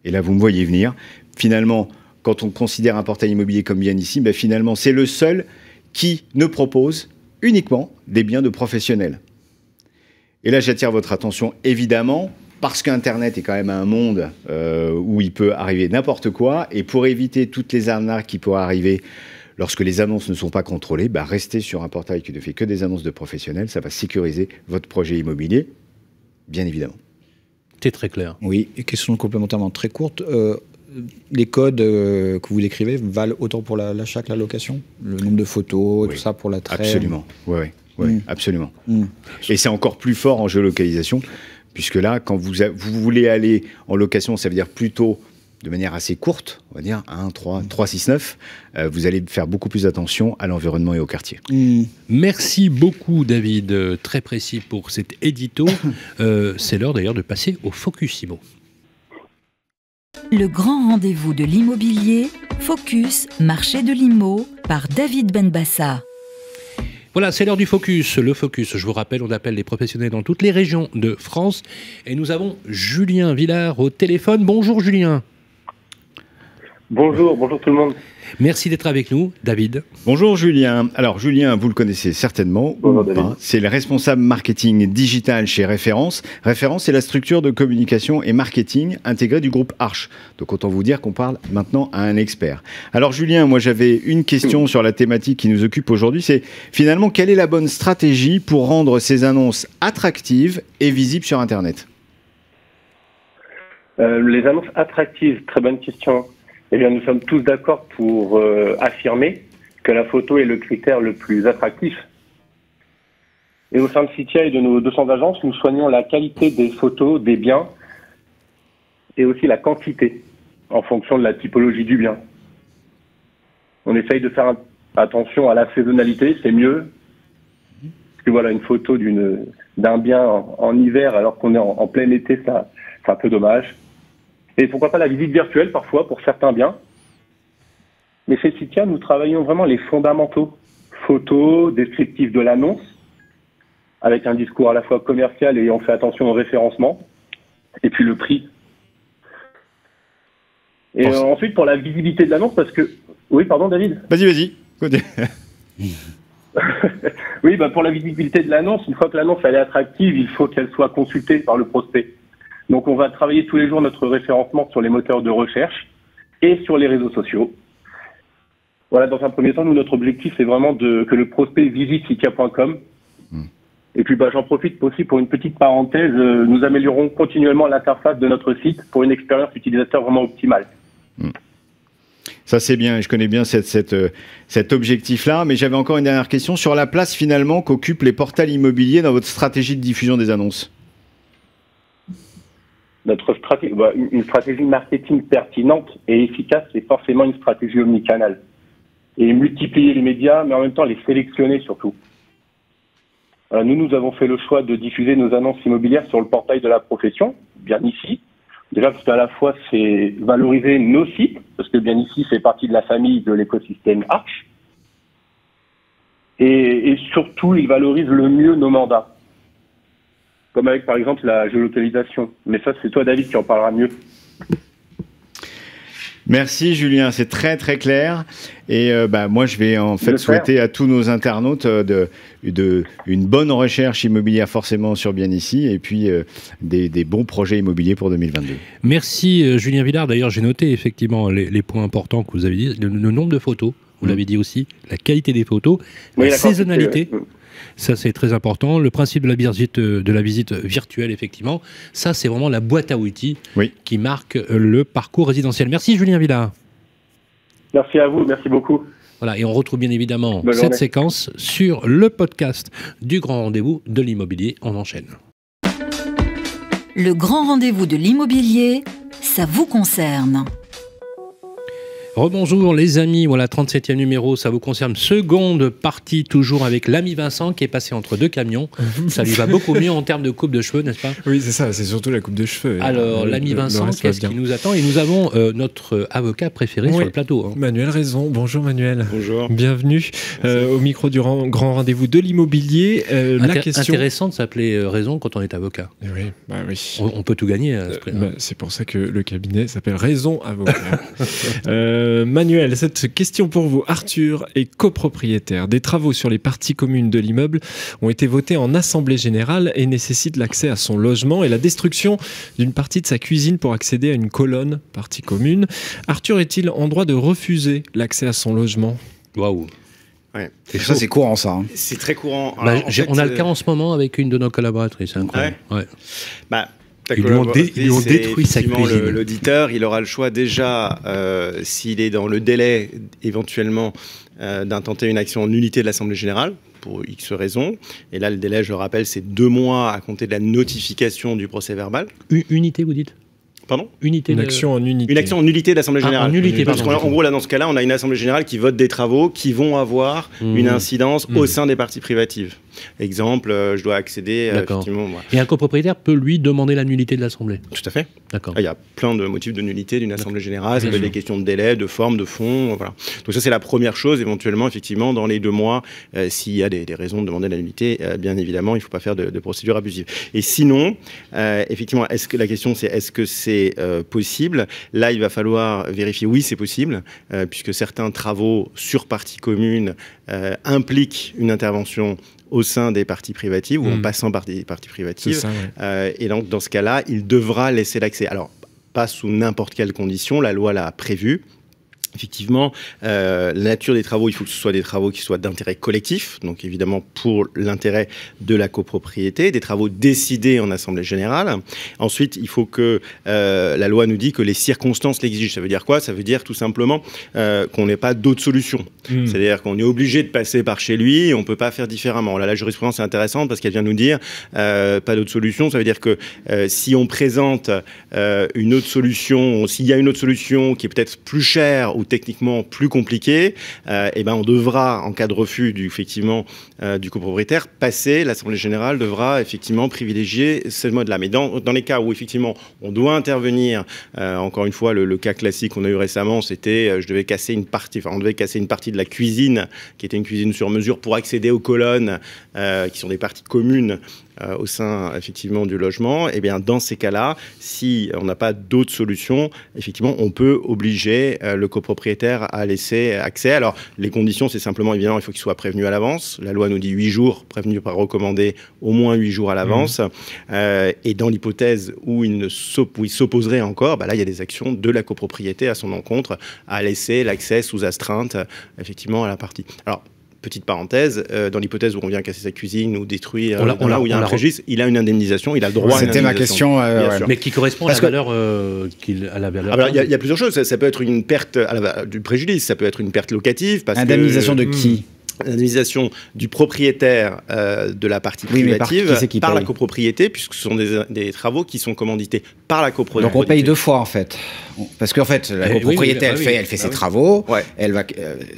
Et là, vous me voyez venir. Finalement, quand on considère un portail immobilier comme bien ici, ben finalement, c'est le seul qui ne propose uniquement des biens de professionnels. Et là, j'attire votre attention, évidemment, parce qu'Internet est quand même un monde où il peut arriver n'importe quoi. Et pour éviter toutes les arnaques qui pourraient arriver lorsque les annonces ne sont pas contrôlées, bah restez sur un portail qui ne fait que des annonces de professionnels. Ça va sécuriser votre projet immobilier, bien évidemment.
C'est très clair.
Oui, et question complémentairement très courte. Les codes que vous décrivez valent autant pour l'achat que la location? Le nombre de photos, et tout ça pour l'attrait?
Absolument, oui, absolument. Et c'est encore plus fort en géolocalisation, puisque là, quand vous voulez aller en location, ça veut dire plutôt de manière assez courte, on va dire 1, 3, 6, 9, vous allez faire beaucoup plus attention à l'environnement et au quartier.
Merci beaucoup, David, très précis pour cet édito. C'est l'heure d'ailleurs de passer au Focusimo.
Le grand rendez-vous de l'immobilier, Focus, marché de l'IMO, par David Benbassa.
Voilà, c'est l'heure du Focus. Le Focus, je vous rappelle, on appelle les professionnels dans toutes les régions de France. Et nous avons Julien Villard au téléphone. Bonjour Julien.
Bonjour tout le monde.
Merci d'être avec nous, David.
Bonjour Julien. Alors Julien, vous le connaissez certainement ou pas. C'est le responsable marketing digital chez Référence. Référence, c'est la structure de communication et marketing intégrée du groupe Arche. Donc autant vous dire qu'on parle maintenant à un expert. Alors Julien, moi j'avais une question sur la thématique qui nous occupe aujourd'hui. C'est finalement quelle est la bonne stratégie pour rendre ces annonces attractives et visibles sur Internet?
Les annonces attractives, très bonne question. Eh bien, nous sommes tous d'accord pour affirmer que la photo est le critère le plus attractif. Et au sein de Citia et de nos 200 agences, nous soignons la qualité des photos, des biens, et aussi la quantité, en fonction de la typologie du bien. On essaye de faire attention à la saisonnalité, c'est mieux. Parce que voilà, une photo d'un bien en hiver, alors qu'on est en plein été, c'est un peu dommage. Et pourquoi pas la visite virtuelle parfois pour certains biens. Mais chez Citia, nous travaillons vraiment les fondamentaux. Photos, descriptifs de l'annonce, avec un discours à la fois commercial et on fait attention au référencement. Et puis le prix. Et ensuite pour la visibilité de l'annonce, parce que... Oui, pardon David ?
Vas-y.
Oui, pour la visibilité de l'annonce, une fois que l'annonce elle est attractive, il faut qu'elle soit consultée par le prospect. Donc on va travailler tous les jours notre référencement sur les moteurs de recherche et sur les réseaux sociaux. Voilà, dans un premier temps, nous, notre objectif, c'est vraiment que le prospect visite citia.com. Et puis j'en profite aussi pour une petite parenthèse, nous améliorons continuellement l'interface de notre site pour une expérience utilisateur vraiment optimale.
Ça c'est bien, je connais bien cet objectif-là, mais j'avais encore une dernière question sur la place finalement qu'occupent les portails immobiliers dans votre stratégie de diffusion des annonces.
Notre stratégie, une stratégie marketing pertinente et efficace, c'est forcément une stratégie omnicanale. Et multiplier les médias, mais en même temps les sélectionner surtout. Nous avons fait le choix de diffuser nos annonces immobilières sur le portail de la profession, bien ici. Déjà parce qu'à la fois c'est valoriser nos sites, parce que bien ici fait partie de la famille de l'écosystème Arche. Et surtout, il valorise le mieux nos mandats. Comme avec, par exemple, la géolocalisation. Mais ça, c'est toi, David, qui en parlera mieux.
Merci, Julien. C'est très, très clair. Et moi, je vais en fait souhaiter à tous nos internautes une bonne recherche immobilière forcément sur Bien Ici et puis des bons projets immobiliers pour 2022.
Merci, Julien Villard. D'ailleurs, j'ai noté effectivement les points importants que vous avez dit. Le nombre de photos, vous l'avez dit aussi, la qualité des photos, la saisonnalité. Ça, c'est très important. Le principe de la visite virtuelle, effectivement, ça, c'est vraiment la boîte à outils qui marque le parcours résidentiel. Merci, Julien Villard.
Merci à vous, merci beaucoup.
Voilà, et on retrouve bien évidemment cette séquence sur le podcast du Grand Rendez-vous de l'immobilier. On enchaîne.
Le Grand Rendez-vous de l'immobilier, ça vous concerne.
Rebonjour les amis, voilà 37e numéro, ça vous concerne. Seconde partie, toujours avec l'ami Vincent qui est passé entre deux camions. Ça lui va beaucoup mieux en termes de coupe de cheveux, n'est-ce pas?
Oui, c'est ça, c'est surtout la coupe de cheveux.
Alors, l'ami Vincent, qu'est-ce qui nous attend? Et nous avons notre avocat préféré sur le plateau. Hein.
Manuel Raison. Bonjour Manuel.
Bonjour.
Bienvenue au micro du Grand Rendez-vous de l'immobilier. La question...
Intéressant de s'appeler Raison quand on est avocat.
Oui, bah oui.
On peut tout gagner à ce prix-là.
C'est pour ça que le cabinet s'appelle Raison Avocat. Manuel, cette question pour vous. Arthur est copropriétaire. Des travaux sur les parties communes de l'immeuble ont été votés en assemblée générale et nécessitent l'accès à son logement et la destruction d'une partie de sa cuisine pour accéder à une colonne partie commune. Arthur est-il en droit de refuser l'accès à son logement?
Waouh.
Ouais. Ça, c'est courant, ça. Hein.
C'est très courant.
Alors, on a le cas en ce moment avec une de nos collaboratrices. C'est incroyable. Ouais.
Ils lui ont détruit sa cuisine. L'auditeur, il aura le choix déjà, s'il est dans le délai éventuellement d'intenter une action en nullité de l'Assemblée Générale, pour X raisons. Et là, le délai, je le rappelle, c'est 2 mois à compter de la notification du procès verbal.
Unité, vous dites?
Pardon?
Une action en unité.
Une action en nullité de l'Assemblée Générale.
En nullité,
parce qu'en gros, là, dans ce cas-là, on a une Assemblée Générale qui vote des travaux qui vont avoir une incidence au sein des parties privatives. Exemple, je dois accéder effectivement. Voilà.
Et un copropriétaire peut lui demander la nullité de l'Assemblée.
Tout à fait.
D'accord.
Il y a plein de motifs de nullité d'une Assemblée Générale. Ça peut être des questions de délai, de forme, de fond. Voilà. Donc ça, c'est la première chose. Éventuellement, effectivement, dans les 2 mois, s'il y a des raisons de demander la nullité, bien évidemment, il ne faut pas faire de procédure abusive. Et sinon, effectivement, la question c'est est-ce que c'est possible? Là, il va falloir vérifier. Oui, c'est possible, puisque certains travaux sur partie commune impliquent une intervention au sein des parties privatives ou en passant par des parties privatives.
Ça, ouais.
Et donc, dans ce cas-là, il devra laisser l'accès. Alors, pas sous n'importe quelle condition, la loi l'a prévu. Effectivement, la nature des travaux, il faut que ce soit des travaux qui soient d'intérêt collectif, donc évidemment pour l'intérêt de la copropriété, des travaux décidés en Assemblée Générale. Ensuite, il faut que la loi nous dit que les circonstances l'exigent. Ça veut dire quoi? Ça veut dire tout simplement qu'on n'ait pas d'autre solution. C'est-à-dire qu'on est obligé de passer par chez lui et on ne peut pas faire différemment. Là, la jurisprudence est intéressante parce qu'elle vient nous dire pas d'autre solution. Ça veut dire que si on présente une autre solution, s'il y a une autre solution qui est peut-être plus chère ou techniquement plus compliqué, et ben on devra, en cas de refus du copropriétaire, l'Assemblée Générale devra effectivement privilégier ce mode-là. Mais dans les cas où effectivement on doit intervenir, encore une fois, le cas classique qu'on a eu récemment, c'était on devait casser une partie de la cuisine, qui était une cuisine sur mesure, pour accéder aux colonnes, qui sont des parties communes au sein effectivement du logement. Et bien dans ces cas-là, si on n'a pas d'autre solution, effectivement on peut obliger le copropriétaire à laisser accès. Alors les conditions, c'est simplement évidemment il faut qu'il soit prévenu à l'avance. La loi nous dit 8 jours, prévenu par recommandé au moins 8 jours à l'avance. Et dans l'hypothèse où il s'opposerait encore, là il y a des actions de la copropriété à son encontre à laisser l'accès sous astreinte effectivement à la partie. Alors petite parenthèse, dans l'hypothèse où on vient casser sa cuisine ou détruire, où il y a un préjudice, il a une indemnisation, il a le droit à une indemnisation.
C'était ma question.
Mais qui correspond à la valeur
Alors, il y a plusieurs choses. Ça peut être une perte du préjudice, ça peut être une perte locative.
Indemnisation de qui?
L'indemnisation du propriétaire de la partie privative par la copropriété, puisque ce sont des travaux qui sont commandités par la copropriété.
Donc on paye 2 fois en fait. Parce qu'en fait, la copropriété, elle fait ses travaux,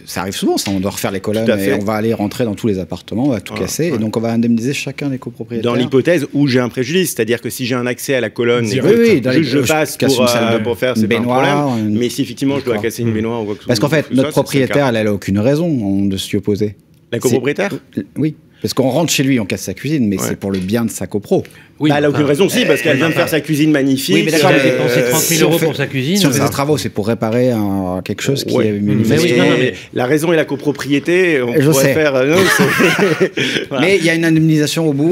ça arrive souvent, ça, on doit refaire les colonnes et on va aller rentrer dans tous les appartements, on va tout casser, et donc on va indemniser chacun des copropriétaires.
Dans l'hypothèse où j'ai un préjudice, c'est-à-dire que si j'ai un accès à la colonne, je passe pour faire, c'est pas un problème. Mais si effectivement je dois casser une baignoire ou quoi que ce soit.
Parce qu'en fait, notre propriétaire, elle n'a aucune raison de s'y opposer.
La copropriétaire?
Oui. Parce qu'on rentre chez lui, on casse sa cuisine, mais c'est pour le bien de sa copro.
Oui, elle n'a aucune raison, si, parce qu'elle vient de faire sa cuisine magnifique.
Oui, mais d'accord,
elle a dépensé 30 000 € pour sa cuisine.
Si on fait des travaux, c'est pour réparer quelque chose qui est
mais la raison et la copropriété, on pourrait faire...
Mais il y a une indemnisation au bout.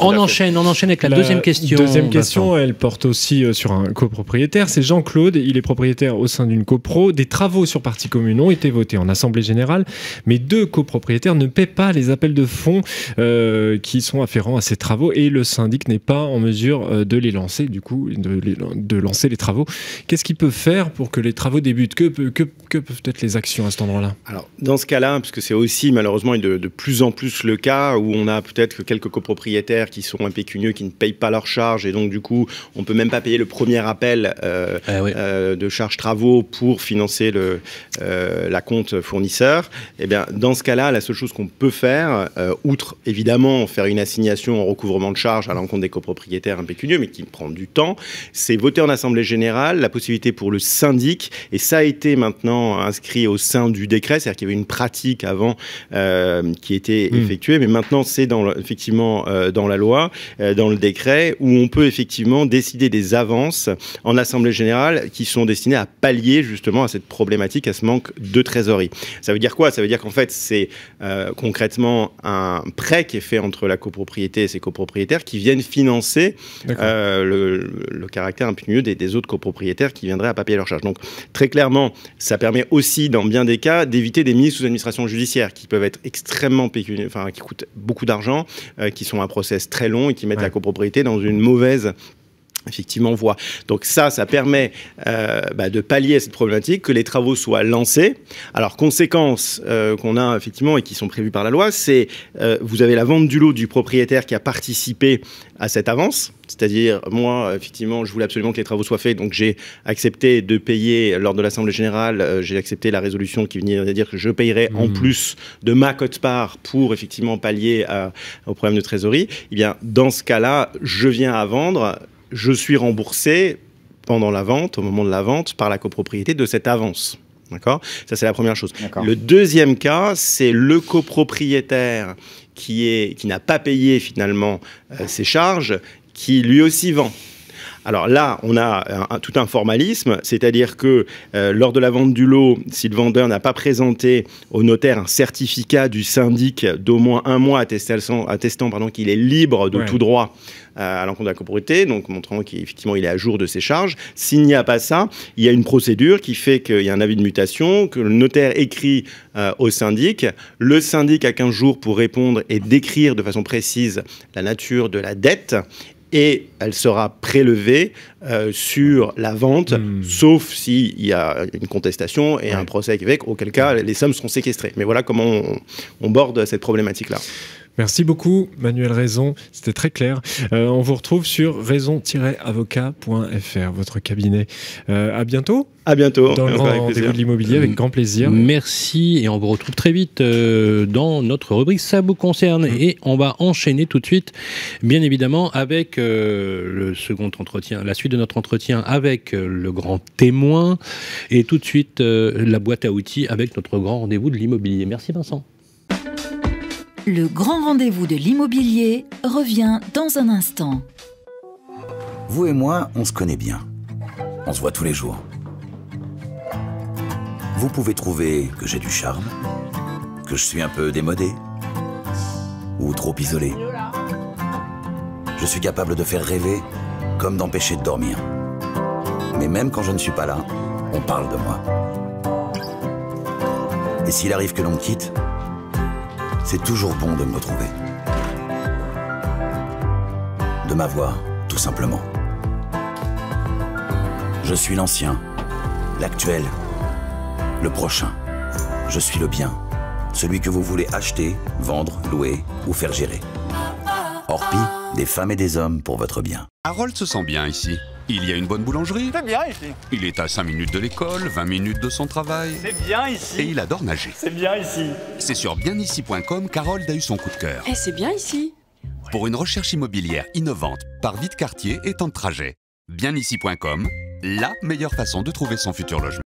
On enchaîne avec la deuxième question.
Deuxième question, elle porte aussi sur un copropriétaire. C'est Jean-Claude, il est propriétaire au sein d'une copro. Des travaux sur partie commune ont été votés en Assemblée Générale, mais 2 copropriétaires ne paient pas les appels de fonds qui sont afférents à ces travaux et le syndic n'est pas en mesure de les lancer, du coup, de lancer les travaux. Qu'est-ce qu'il peut faire pour que les travaux débutent? Que peuvent être les actions à cet endroit-là?
Alors, dans ce cas-là, parce que c'est aussi malheureusement de plus en plus le cas où on a peut-être quelques copropriétaires qui sont impécunieux, qui ne payent pas leurs charges et donc du coup, on peut même pas payer le premier appel de charges travaux pour financer la compte fournisseur. Eh bien, dans ce cas-là, la seule chose qu'on peut faire, outre évidemment faire une assignation en recouvrement de charges à l'encontre des copropriétaires impécunieux, mais qui prend du temps, c'est voter en assemblée générale la possibilité pour le syndic, et ça a été maintenant inscrit au sein du décret, c'est-à-dire qu'il y avait une pratique avant qui était effectuée, mais maintenant c'est effectivement dans la loi, dans le décret, où on peut effectivement décider des avances en assemblée générale qui sont destinées à pallier justement à cette problématique, à ce manque de trésorerie. Ça veut dire quoi? Ça veut dire qu'en fait c'est concrètement un prêt qui est fait entre la copropriété et ses copropriétaires qui viennent financer le caractère impécunieux des autres copropriétaires qui viendraient à pas payer leurs charges. Donc très clairement, ça permet aussi dans bien des cas d'éviter des mises sous administration judiciaire qui peuvent être extrêmement pécuniaires, enfin qui coûtent beaucoup d'argent, qui sont un process très long et qui mettent la copropriété dans une mauvaise effectivement voie. Donc ça permet de pallier à cette problématique, que les travaux soient lancés. Alors conséquences qu'on a effectivement et qui sont prévues par la loi, c'est vous avez la vente du lot du propriétaire qui a participé à cette avance. C'est-à-dire, moi, effectivement, je voulais absolument que les travaux soient faits, donc j'ai accepté de payer, lors de l'Assemblée Générale, j'ai accepté la résolution qui venait de dire que je payerais en plus de ma quote-part pour, effectivement, pallier au problème de trésorerie. Eh bien, dans ce cas-là, je viens à vendre, je suis remboursé pendant la vente, au moment de la vente, par la copropriété de cette avance. D'accord ? Ça, c'est la première chose. Le deuxième cas, c'est le copropriétaire qui n'a pas payé, finalement, ses charges, qui lui aussi vend. Alors là, on a tout un formalisme, c'est-à-dire que lors de la vente du lot, si le vendeur n'a pas présenté au notaire un certificat du syndic d'au moins 1 mois attestant qu'il est libre de tout droit à l'encontre de la copropriété, donc montrant qu'effectivement il est à jour de ses charges. S'il n'y a pas ça, il y a une procédure qui fait qu'il y a un avis de mutation, que le notaire écrit au syndic. Le syndic a 15 jours pour répondre et décrire de façon précise la nature de la dette. Et elle sera prélevée sur la vente, sauf s'il y a une contestation et un procès avec, auquel cas les sommes seront séquestrées. Mais voilà comment on borde cette problématique-là.
Merci beaucoup, Manuel Raison. C'était très clair. On vous retrouve sur raison-avocat.fr, votre cabinet. À bientôt. À bientôt. Dans le grand rendez-vous de l'immobilier, avec grand plaisir.
Merci, et on vous retrouve très vite dans notre rubrique Ça vous concerne. Et on va enchaîner tout de suite, bien évidemment, avec le second entretien, la suite de notre entretien avec le grand témoin. Et tout de suite, la boîte à outils avec notre grand rendez-vous de l'immobilier. Merci, Vincent.
Le grand rendez-vous de l'immobilier revient dans un instant.
Vous et moi, on se connaît bien. On se voit tous les jours. Vous pouvez trouver que j'ai du charme, que je suis un peu démodé, ou trop isolé. Je suis capable de faire rêver, comme d'empêcher de dormir. Mais même quand je ne suis pas là, on parle de moi. Et s'il arrive que l'on me quitte, c'est toujours bon de me retrouver. De m'avoir, tout simplement. Je suis l'ancien, l'actuel, le prochain. Je suis le bien, celui que vous voulez acheter, vendre, louer ou faire gérer. Orpi, des femmes et des hommes pour votre bien.
Harold se sent bien ici. Il y a une bonne boulangerie.
C'est bien ici.
Il est à 5 minutes de l'école, 20 minutes de son travail.
C'est bien ici.
Et il adore nager.
C'est bien ici.
C'est sur bienici.com qu'Harold a eu son coup de cœur.
Eh, c'est bien ici.
Pour une recherche immobilière innovante, par vie de quartier et temps de trajet. Bienici.com, la meilleure façon de trouver son futur logement.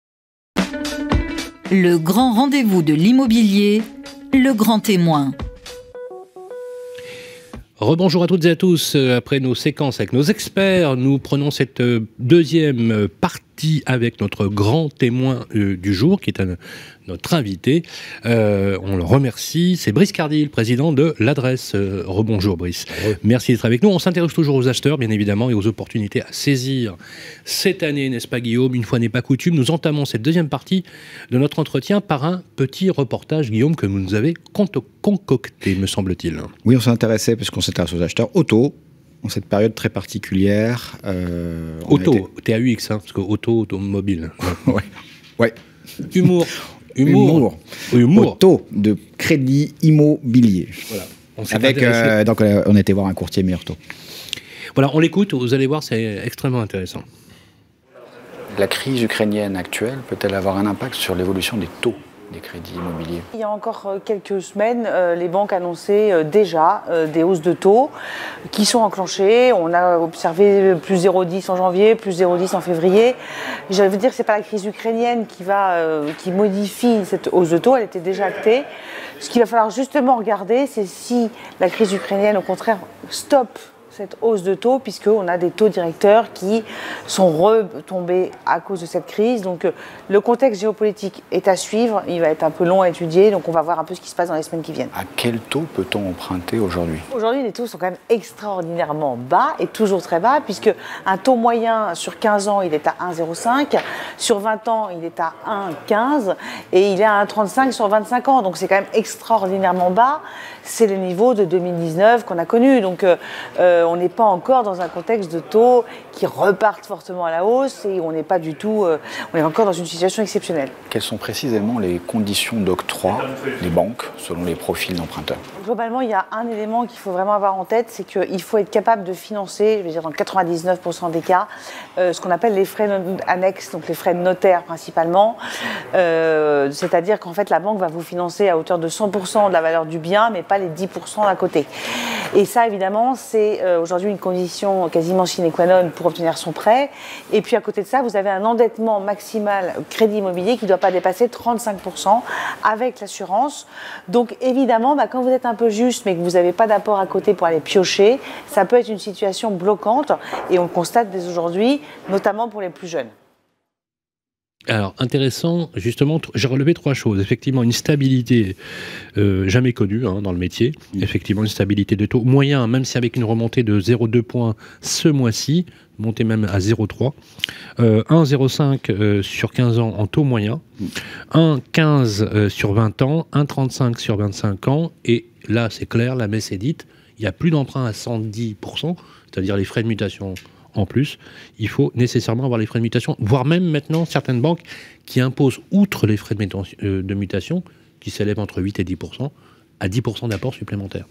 Le grand rendez-vous de l'immobilier, le grand témoin.
Rebonjour à toutes et à tous. Après nos séquences avec nos experts, nous prenons cette deuxième partie dit avec notre grand témoin du jour, qui est notre invité. On le remercie. C'est Brice Cardy, le président de l'Adresse. Rebonjour Brice. Merci d'être avec nous. On s'intéresse toujours aux acheteurs, bien évidemment, et aux opportunités à saisir cette année, n'est-ce pas Guillaume? Une fois n'est pas coutume, nous entamons cette deuxième partie de notre entretien par un petit reportage, Guillaume, que vous nous avez concocté, me semble-t-il.
Oui, on s'est intéressé, parce qu'on s'intéresse aux acheteurs auto, en cette période très particulière.
Auto, TAUX, hein, parce que automobile.
Ouais.
Humour.
Auto de crédit immobilier.
Voilà.
Donc on a été voir un courtier Myrto.
Voilà, on l'écoute, vous allez voir, c'est extrêmement intéressant.
La crise ukrainienne actuelle peut-elle avoir un impact sur l'évolution des taux des crédits immobiliers?
Il y a encore quelques semaines, les banques annonçaient déjà des hausses de taux qui sont enclenchées. On a observé plus 0,10 en janvier, plus 0,10 en février. Je veux dire que ce n'est pas la crise ukrainienne qui modifie cette hausse de taux, elle était déjà actée. Ce qu'il va falloir justement regarder, c'est si la crise ukrainienne, au contraire, stoppe cette hausse de taux, puisqu'on a des taux directeurs qui sont retombés à cause de cette crise. Donc le contexte géopolitique est à suivre, il va être un peu long à étudier, donc on va voir un peu ce qui se passe dans les semaines qui viennent.
À quel taux peut-on emprunter aujourd'hui?
Aujourd'hui, les taux sont quand même extraordinairement bas, et toujours très bas, puisque un taux moyen sur 15 ans, il est à 1,05, sur 20 ans, il est à 1,15, et il est à 1,35 sur 25 ans, donc c'est quand même extraordinairement bas. C'est le niveau de 2019 qu'on a connu, donc on n'est pas encore dans un contexte de taux qui repartent fortement à la hausse, et on n'est pas du tout, on est encore dans une situation exceptionnelle.
Quelles sont précisément les conditions d'octroi des banques selon les profils d'emprunteurs?
Globalement, il y a un élément qu'il faut vraiment avoir en tête, c'est qu'il faut être capable de financer, je veux dire dans 99% des cas, ce qu'on appelle les frais annexes, donc les frais de notaire principalement. C'est-à-dire qu'en fait, la banque va vous financer à hauteur de 100% de la valeur du bien, mais pas les 10% à côté. Et ça, évidemment, c'est aujourd'hui une condition quasiment sine qua non pour obtenir son prêt. Et puis à côté de ça, vous avez un endettement maximal crédit immobilier qui ne doit pas dépasser 35% avec l'assurance. Donc évidemment, quand vous êtes un peu juste, mais que vous n'avez pas d'apport à côté pour aller piocher, ça peut être une situation bloquante. Et on le constate dès aujourd'hui, notamment pour les plus jeunes.
Alors, intéressant, justement, j'ai relevé trois choses. Effectivement, une stabilité jamais connue dans le métier. Effectivement, une stabilité de taux moyen, même si avec une remontée de 0,2 points ce mois-ci, montée même à 0,3. 1,05 sur 15 ans en taux moyen. 1,15 sur 20 ans. 1,35 sur 25 ans. Et là, c'est clair, la messe est dite. Il n'y a plus d'emprunt à 110%, c'est-à-dire les frais de mutation en plus, il faut nécessairement avoir les frais de mutation, voire même maintenant certaines banques qui imposent, outre les frais de mutation, qui s'élèvent entre 8 et 10%, à 10% d'apport supplémentaire.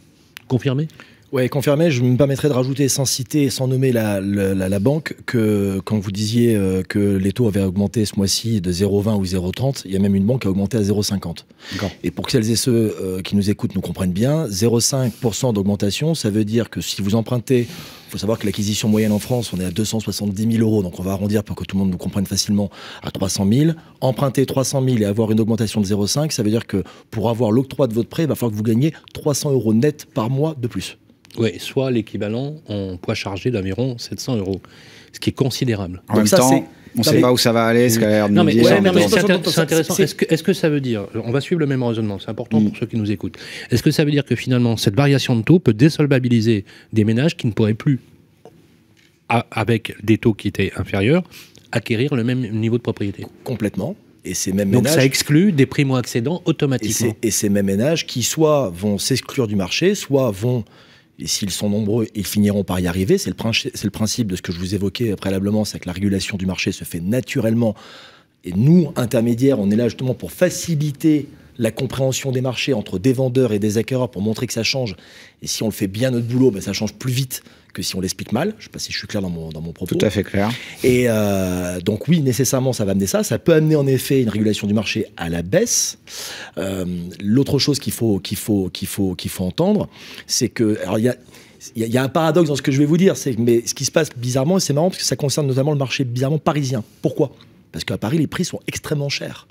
Confirmé ?
Oui, confirmé. Je me permettrais de rajouter, sans citer, sans nommer la banque, que quand vous disiez que les taux avaient augmenté ce mois-ci de 0,20 ou 0,30, il y a même une banque qui a augmenté à 0,50. Et pour que celles et ceux qui nous écoutent nous comprennent bien, 0,5% d'augmentation, ça veut dire que si vous empruntez, il faut savoir que l'acquisition moyenne en France, on est à 270 000 euros, donc on va arrondir pour que tout le monde nous comprenne facilement à 300 000. Emprunter 300 000 et avoir une augmentation de 0,5, ça veut dire que pour avoir l'octroi de votre prêt, il va falloir que vous gagniez 300 euros net par mois de plus.
Oui, soit l'équivalent en poids chargé d'environ 700 euros, ce qui est considérable.
En même temps, on ne sait pas où ça va aller, ce qu'a l'air de nous dire.
C'est intéressant. Est-ce que ça veut dire, on va suivre le même raisonnement, c'est important pour ceux qui nous écoutent, est-ce que ça veut dire que finalement cette variation de taux peut désolvabiliser des ménages qui ne pourraient plus, avec des taux qui étaient inférieurs, acquérir le même niveau de propriété?
Complètement. Et ces mêmes
Donc
ménages,
ça exclut des primo-accédants automatiquement.
Et ces mêmes ménages qui soit vont s'exclure du marché, soit vont... Et s'ils sont nombreux, ils finiront par y arriver. C'est le principe de ce que je vous évoquais préalablement, c'est que la régulation du marché se fait naturellement. Et nous, intermédiaires, on est là justement pour faciliter la compréhension des marchés entre des vendeurs et des acquéreurs pour montrer que ça change. Et si on le fait bien notre boulot, ça change plus vite que si on l'explique mal. Je ne sais pas si je suis clair dans mon propos.
Tout à fait clair.
Et donc oui, nécessairement, ça va amener ça. Ça peut amener en effet une régulation du marché à la baisse. L'autre chose qu'il faut entendre, c'est que... Alors il y a un paradoxe dans ce que je vais vous dire, mais ce qui se passe bizarrement, et c'est marrant parce que ça concerne notamment le marché bizarrement parisien. Pourquoi ? Parce qu'à Paris, les prix sont extrêmement chers.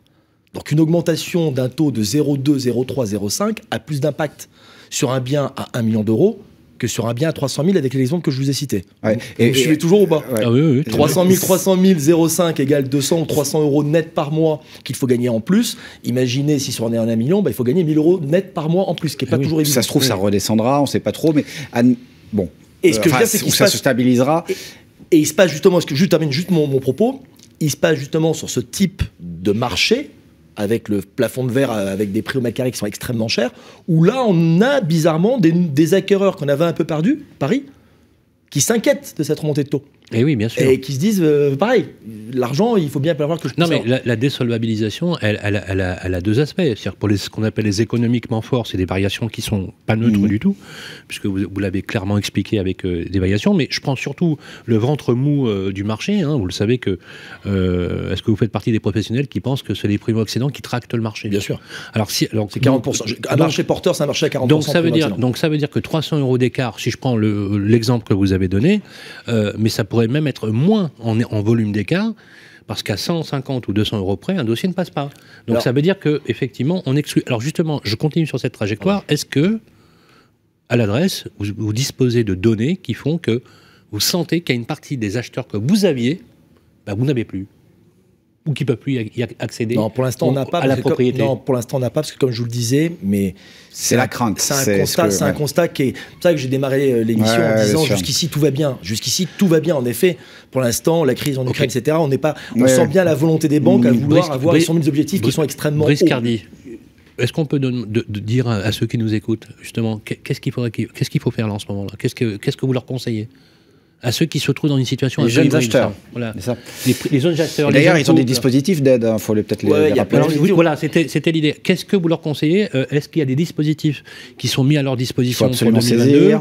Donc une augmentation d'un taux de 0,2, 0,3, 0,5 a plus d'impact sur un bien à 1 million d'euros que sur un bien à 300 000 avec l'exemple que je vous ai cité.
Ouais.
Et je suis toujours au bas.
Ah oui,
300 000, 0,5 égale 200 ou 300 euros net par mois qu'il faut gagner en plus. Imaginez si on est en 1 million, il faut gagner 1 000 euros net par mois en plus, ce qui n'est pas toujours évident.
Ça se trouve, ça redescendra, on ne sait pas trop, mais bon.
Et ce que je veux dire, c'est qu'il
se stabilisera.
Et il se passe justement, je termine juste mon propos, il se passe justement sur ce type de marché, avec le plafond de verre, avec des prix au mètre carré qui sont extrêmement chers, où là, on a bizarrement des acquéreurs qu'on avait un peu perdus, Paris, qui s'inquiètent de cette remontée de taux.
Et oui, bien sûr.
Et qui se disent, pareil, l'argent, il faut bien prévoir que je puisse...
Non, mais la désolvabilisation, elle a deux aspects. C'est-à-dire pour ce qu'on appelle les économiquement forts, c'est des variations qui sont pas neutres du tout, puisque vous l'avez clairement expliqué avec des variations, mais je prends surtout le ventre mou du marché. Vous le savez que... est-ce que vous faites partie des professionnels qui pensent que c'est les primo-accédants qui tractent le marché?
Bien sûr.
Alors, c'est
40%. Un marché porteur, c'est un marché à 40%.
Donc ça veut dire que 300 euros d'écart, si je prends l'exemple que vous avez donné, mais ça pourrait même être moins en volume d'écart, parce qu'à 150 ou 200 euros près, un dossier ne passe pas. Donc alors, ça veut dire qu'effectivement, on exclut... Alors justement, je continue sur cette trajectoire. Est-ce que, à l'adresse, vous disposez de données qui font que vous sentez qu'il y a une partie des acheteurs que vous aviez, vous n'avez plus, ou qui ne peuvent plus y accéder?
Non, pour l'instant, on n'a pas.
À la propriété.
Non, pour l'instant, on n'a pas, parce que comme je vous le disais, mais...
C'est la crainte.
C'est un constat qui est... C'est pour ça que j'ai démarré l'émission en disant jusqu'ici tout va bien. Jusqu'ici tout va bien. En effet, pour l'instant, la crise en Ukraine, etc., on sent bien la volonté des banques à vouloir avoir... Ils sont mis des objectifs qui sont extrêmement hauts.
Briscardi, est-ce qu'on peut dire à ceux qui nous écoutent, justement, qu'est-ce qu'il faut faire là en ce moment-là? Qu'est-ce que vous leur conseillez à ceux qui se trouvent dans une situation...
Les jeunes acheteurs.
Voilà. Les jeunes acheteurs.
D'ailleurs, ils ont des dispositifs d'aide, il faut peut-être les rappeler.
Voilà, c'était l'idée. Qu'est-ce que vous leur conseillez? Est-ce qu'il y a des dispositifs qui sont mis à leur disposition pour 2022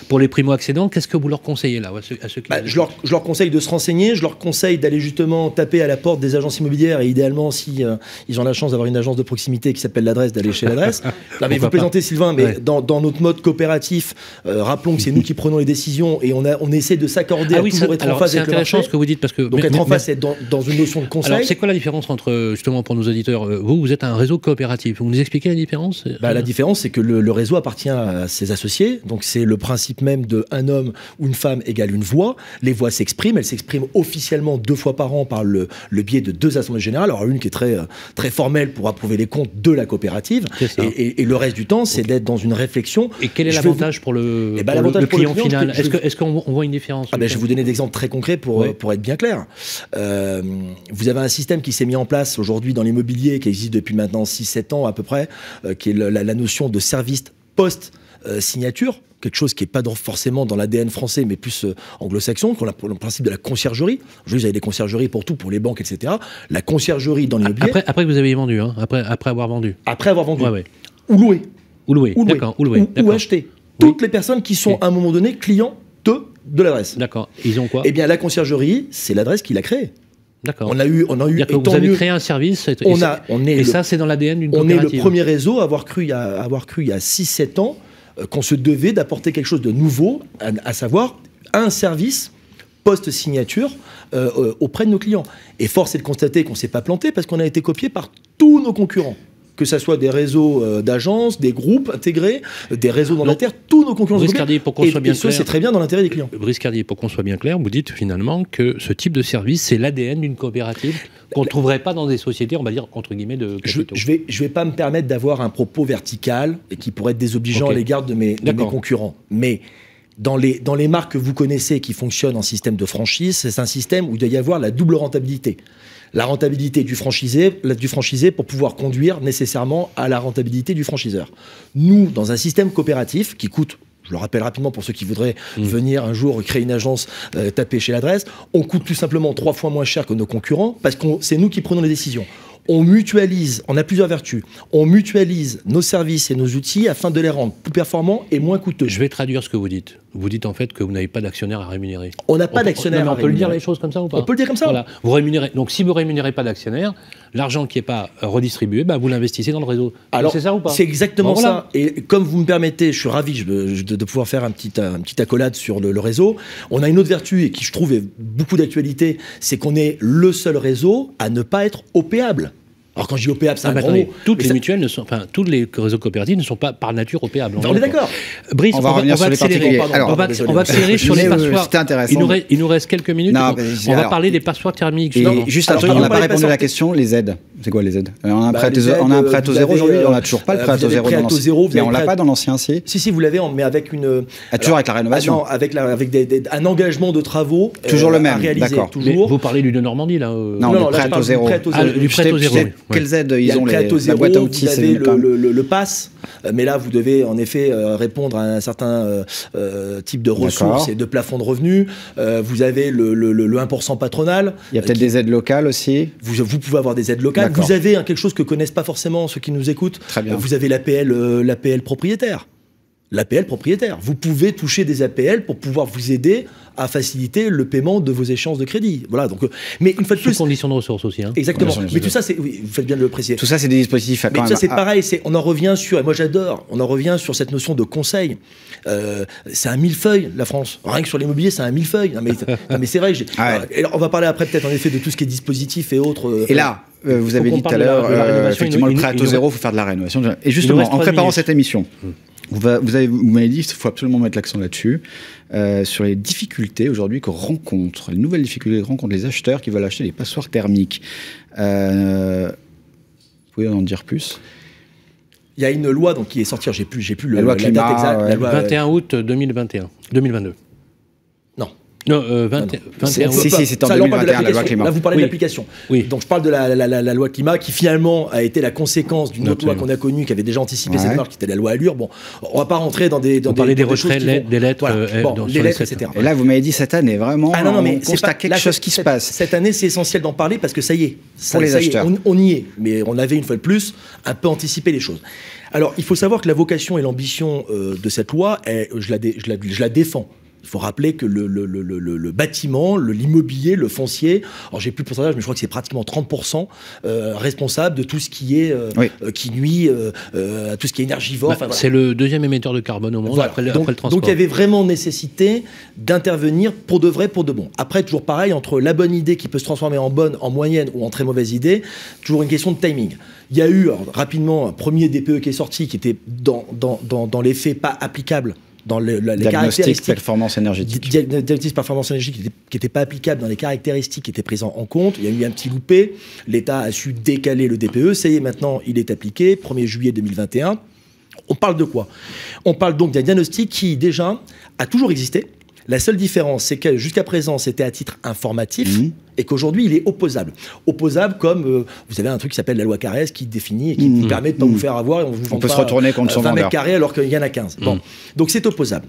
pour les primo-accédants? Qu'est-ce que vous leur conseillez là, à ceux qui...
je leur conseille de se renseigner, je leur conseille d'aller justement taper à la porte des agences immobilières, et idéalement, si ils ont la chance d'avoir une agence de proximité qui s'appelle l'adresse, d'aller chez l'adresse. Non, mais vous plaisantez, Sylvain, mais dans notre mode coopératif, rappelons que c'est nous qui prenons les décisions, et on essaie de s'accorder à toujours être en phase avec le marché.
C'est intéressant ce que vous dites, parce que...
Donc être en phase, c'est dans une notion de conseil.
Alors c'est quoi la différence entre, justement pour nos auditeurs, vous êtes un réseau coopératif, vous nous expliquez la différence?
La différence, c'est que le réseau appartient à ses associés, donc c'est le principe même de un homme ou une femme égale une voix. Les voix s'expriment, elles s'expriment officiellement 2 fois par an par le biais de 2 assemblées générales, alors une qui est très formelle pour approuver les comptes de la coopérative, et le reste du temps, c'est d'être dans une réflection.
Et quel est l'avantage pour le client final? Est-ce qu'on voit une différence?
Je vais vous donner des exemples très concrets pour être bien clair. Vous avez un système qui s'est mis en place aujourd'hui dans l'immobilier, qui existe depuis maintenant 6-7 ans à peu près, qui est la notion de service post-signature, quelque chose qui n'est pas forcément dans l'ADN français, mais plus anglo-saxon, qu'on a le principe de la conciergerie. Aujourd'hui, vous avez des conciergeries pour tout, pour les banques, etc. La conciergerie dans l'immobilier...
Après que vous avez vendu, après avoir vendu.
Après avoir vendu. Ou loué.
Ou loué, d'accord.
Ou acheté. Toutes les personnes qui sont, à un moment donné, clients de l'adresse.
D'accord. Ils ont quoi?
Eh bien, la conciergerie, c'est l'adresse qui l'a créée.
D'accord.
On a eu.
Vous avez créé un service. Ça, c'est dans l'ADN d'une coopérative.
On est le premier réseau à avoir cru il y a 6-7 ans qu'on se devait d'apporter quelque chose de nouveau, à savoir un service post-signature auprès de nos clients. Et force est de constater qu'on ne s'est pas planté parce qu'on a été copié par tous nos concurrents. Que ce soit des réseaux d'agences, des groupes intégrés, des réseaux mandataires, tous nos concurrents.
Briscardi, pour qu'on soit bien clair,
c'est très bien dans l'intérêt des clients.
Briscardi, pour qu'on soit bien clair, vous dites finalement que ce type de service, c'est l'ADN d'une coopérative qu'on ne trouverait pas dans des sociétés, on va dire, entre guillemets, de capitaux.
Je vais pas me permettre d'avoir un propos vertical et qui pourrait être désobligeant à l'égard de mes concurrents. Mais dans les marques que vous connaissez qui fonctionnent en système de franchise, c'est un système où il doit y avoir la double rentabilité. La rentabilité du franchisé pour pouvoir conduire nécessairement à la rentabilité du franchiseur. Nous, dans un système coopératif qui coûte, je le rappelle rapidement pour ceux qui voudraient venir un jour créer une agence, taper chez l'adresse, on coûte tout simplement 3 fois moins cher que nos concurrents parce que c'est nous qui prenons les décisions. On mutualise, on a plusieurs vertus, on mutualise nos services et nos outils afin de les rendre plus performants et moins coûteux.
Je vais traduire ce que vous dites. Vous dites en fait que vous n'avez pas d'actionnaire à rémunérer.
On n'a pas d'actionnaire à rémunérer.
On peut le dire les choses comme ça ou pas?
On peut le dire comme ça.
Voilà. Vous rémunérez. Donc si vous ne rémunérez pas d'actionnaire, l'argent qui n'est pas redistribué, vous l'investissez dans le réseau.
Alors,
c'est ça ou pas?
C'est exactement ça. Et comme vous me permettez, je suis ravi de pouvoir faire un petit accolade sur le réseau. On a une autre vertu et qui je trouve est beaucoup d'actualité, c'est qu'on est le seul réseau à ne pas être opéable. Alors quand je dis opéable, c'est un grand
attendez,
mot.
toutes les mutuelles ne sont, enfin, tous les réseaux coopératifs ne sont pas par nature opéables.
On est d'accord.
Brice, on va accélérer. On va accélérer sur les passoires.
C'était intéressant.
Il nous reste quelques minutes. On va parler des passoires thermiques.
Et juste un truc, on n'a pas répondu à la question, les aides. C'est quoi les aides? On a un prêt au zéro aujourd'hui, on n'a toujours pas le prêt au zéro dans l'ancien. Mais on l'a pas dans l'ancien, si.
Si, vous l'avez, mais avec une.
Toujours avec la rénovation.
Non, avec un engagement de travaux.
Toujours le même, d'accord.
Vous parlez du de Normandie là?
Non, le prêt au zéro.
Du prêt au zéro.
Quelles aides ils ont,
la boîte à outils, vous avez le pass, mais là vous devez en effet répondre à un certain type de ressources et de plafond de revenus. Vous avez le 1% patronal.
Il y a peut-être des aides locales aussi.
Vous pouvez avoir des aides locales. Vous avez quelque chose que connaissent pas forcément ceux qui nous écoutent.
Très bien.
Vous avez l'APL propriétaire. L'APL propriétaire. Vous pouvez toucher des APL pour pouvoir vous aider à faciliter le paiement de vos échéances de crédit. Voilà. Donc, mais une fois de plus,
sous conditions de ressources aussi. Hein.
Exactement. Mais tout ça, oui, vous faites bien de le préciser.
Tout ça, c'est des dispositifs.
Mais tout ça, c'est pareil. On en revient sur. Et moi, j'adore. On en revient sur cette notion de conseil. C'est un millefeuille, la France. Rien que sur l'immobilier, c'est un millefeuille. Non, mais c'est vrai. On va parler après peut-être en effet de tout ce qui est dispositif et autres.
Et là, vous avez dit tout à l'heure, effectivement, le prêt à taux zéro, il faut faire de la rénovation. Et justement, en préparant cette émission. Vous m'avez dit qu'il faut absolument mettre l'accent là-dessus, sur les difficultés aujourd'hui que rencontrent, les nouvelles difficultés que rencontrent les acheteurs qui veulent acheter des passoires thermiques. Vous pouvez en dire plus?
Il y a une loi donc, qui est sortie, j'ai plus
la loi climat,
date exacte. La loi,
21 août 2022. Non, 21
Si, c'est en 2021, la loi climat.
Là, vous parlez de l'application.
Oui.
Donc, je parle de la loi climat qui, finalement, a été la conséquence d'une autre loi qu'on a connue, qui avait déjà anticipé cette démarche, qui était la loi Allure. Bon, on ne va pas rentrer dans des...
On parlait des retraits, des lettres,
des lettres, etc.
Et là, vous m'avez dit, cette année, vraiment, on constate quelque chose qui se passe.
Cette année, c'est essentiel d'en parler parce que ça y est.
Pour les acheteurs.
On y est. Mais on avait, une fois de plus, un peu anticipé les choses. Alors, il faut savoir que la vocation et l'ambition de cette loi, je la défends. Il faut rappeler que le bâtiment, l'immobilier, le foncier, alors j'ai plus le pourcentage, mais je crois que c'est pratiquement 30% responsable de tout ce qui est qui nuit à tout ce qui est énergivore.
C'est le deuxième émetteur de carbone au monde après le transport.
Donc il y avait vraiment nécessité d'intervenir pour de vrai, pour de bon. Après, toujours pareil, entre la bonne idée qui peut se transformer en bonne, en moyenne ou en très mauvaise idée, toujours une question de timing. Il y a eu rapidement un premier DPE qui est sorti, qui était dans les faits pas applicable dans les
diagnostic performance énergétique.
Diagnostic performance énergétique qui n'était pas applicable dans les caractéristiques qui étaient prises en compte. Il y a eu un petit loupé. L'État a su décaler le DPE. Ça y est, maintenant, il est appliqué, 1er juillet 2021. On parle de quoi? On parle donc d'un diagnostic qui, déjà, a toujours existé. La seule différence, c'est que jusqu'à présent, c'était à titre informatif et qu'aujourd'hui, il est opposable. Opposable comme, vous avez un truc qui s'appelle la loi Carrez qui définit et qui vous permet de ne pas vous faire avoir et
on peut se retourner contre son
20
vendeur.
mètres carrés alors qu'il y en a 15. Bon. Donc c'est opposable.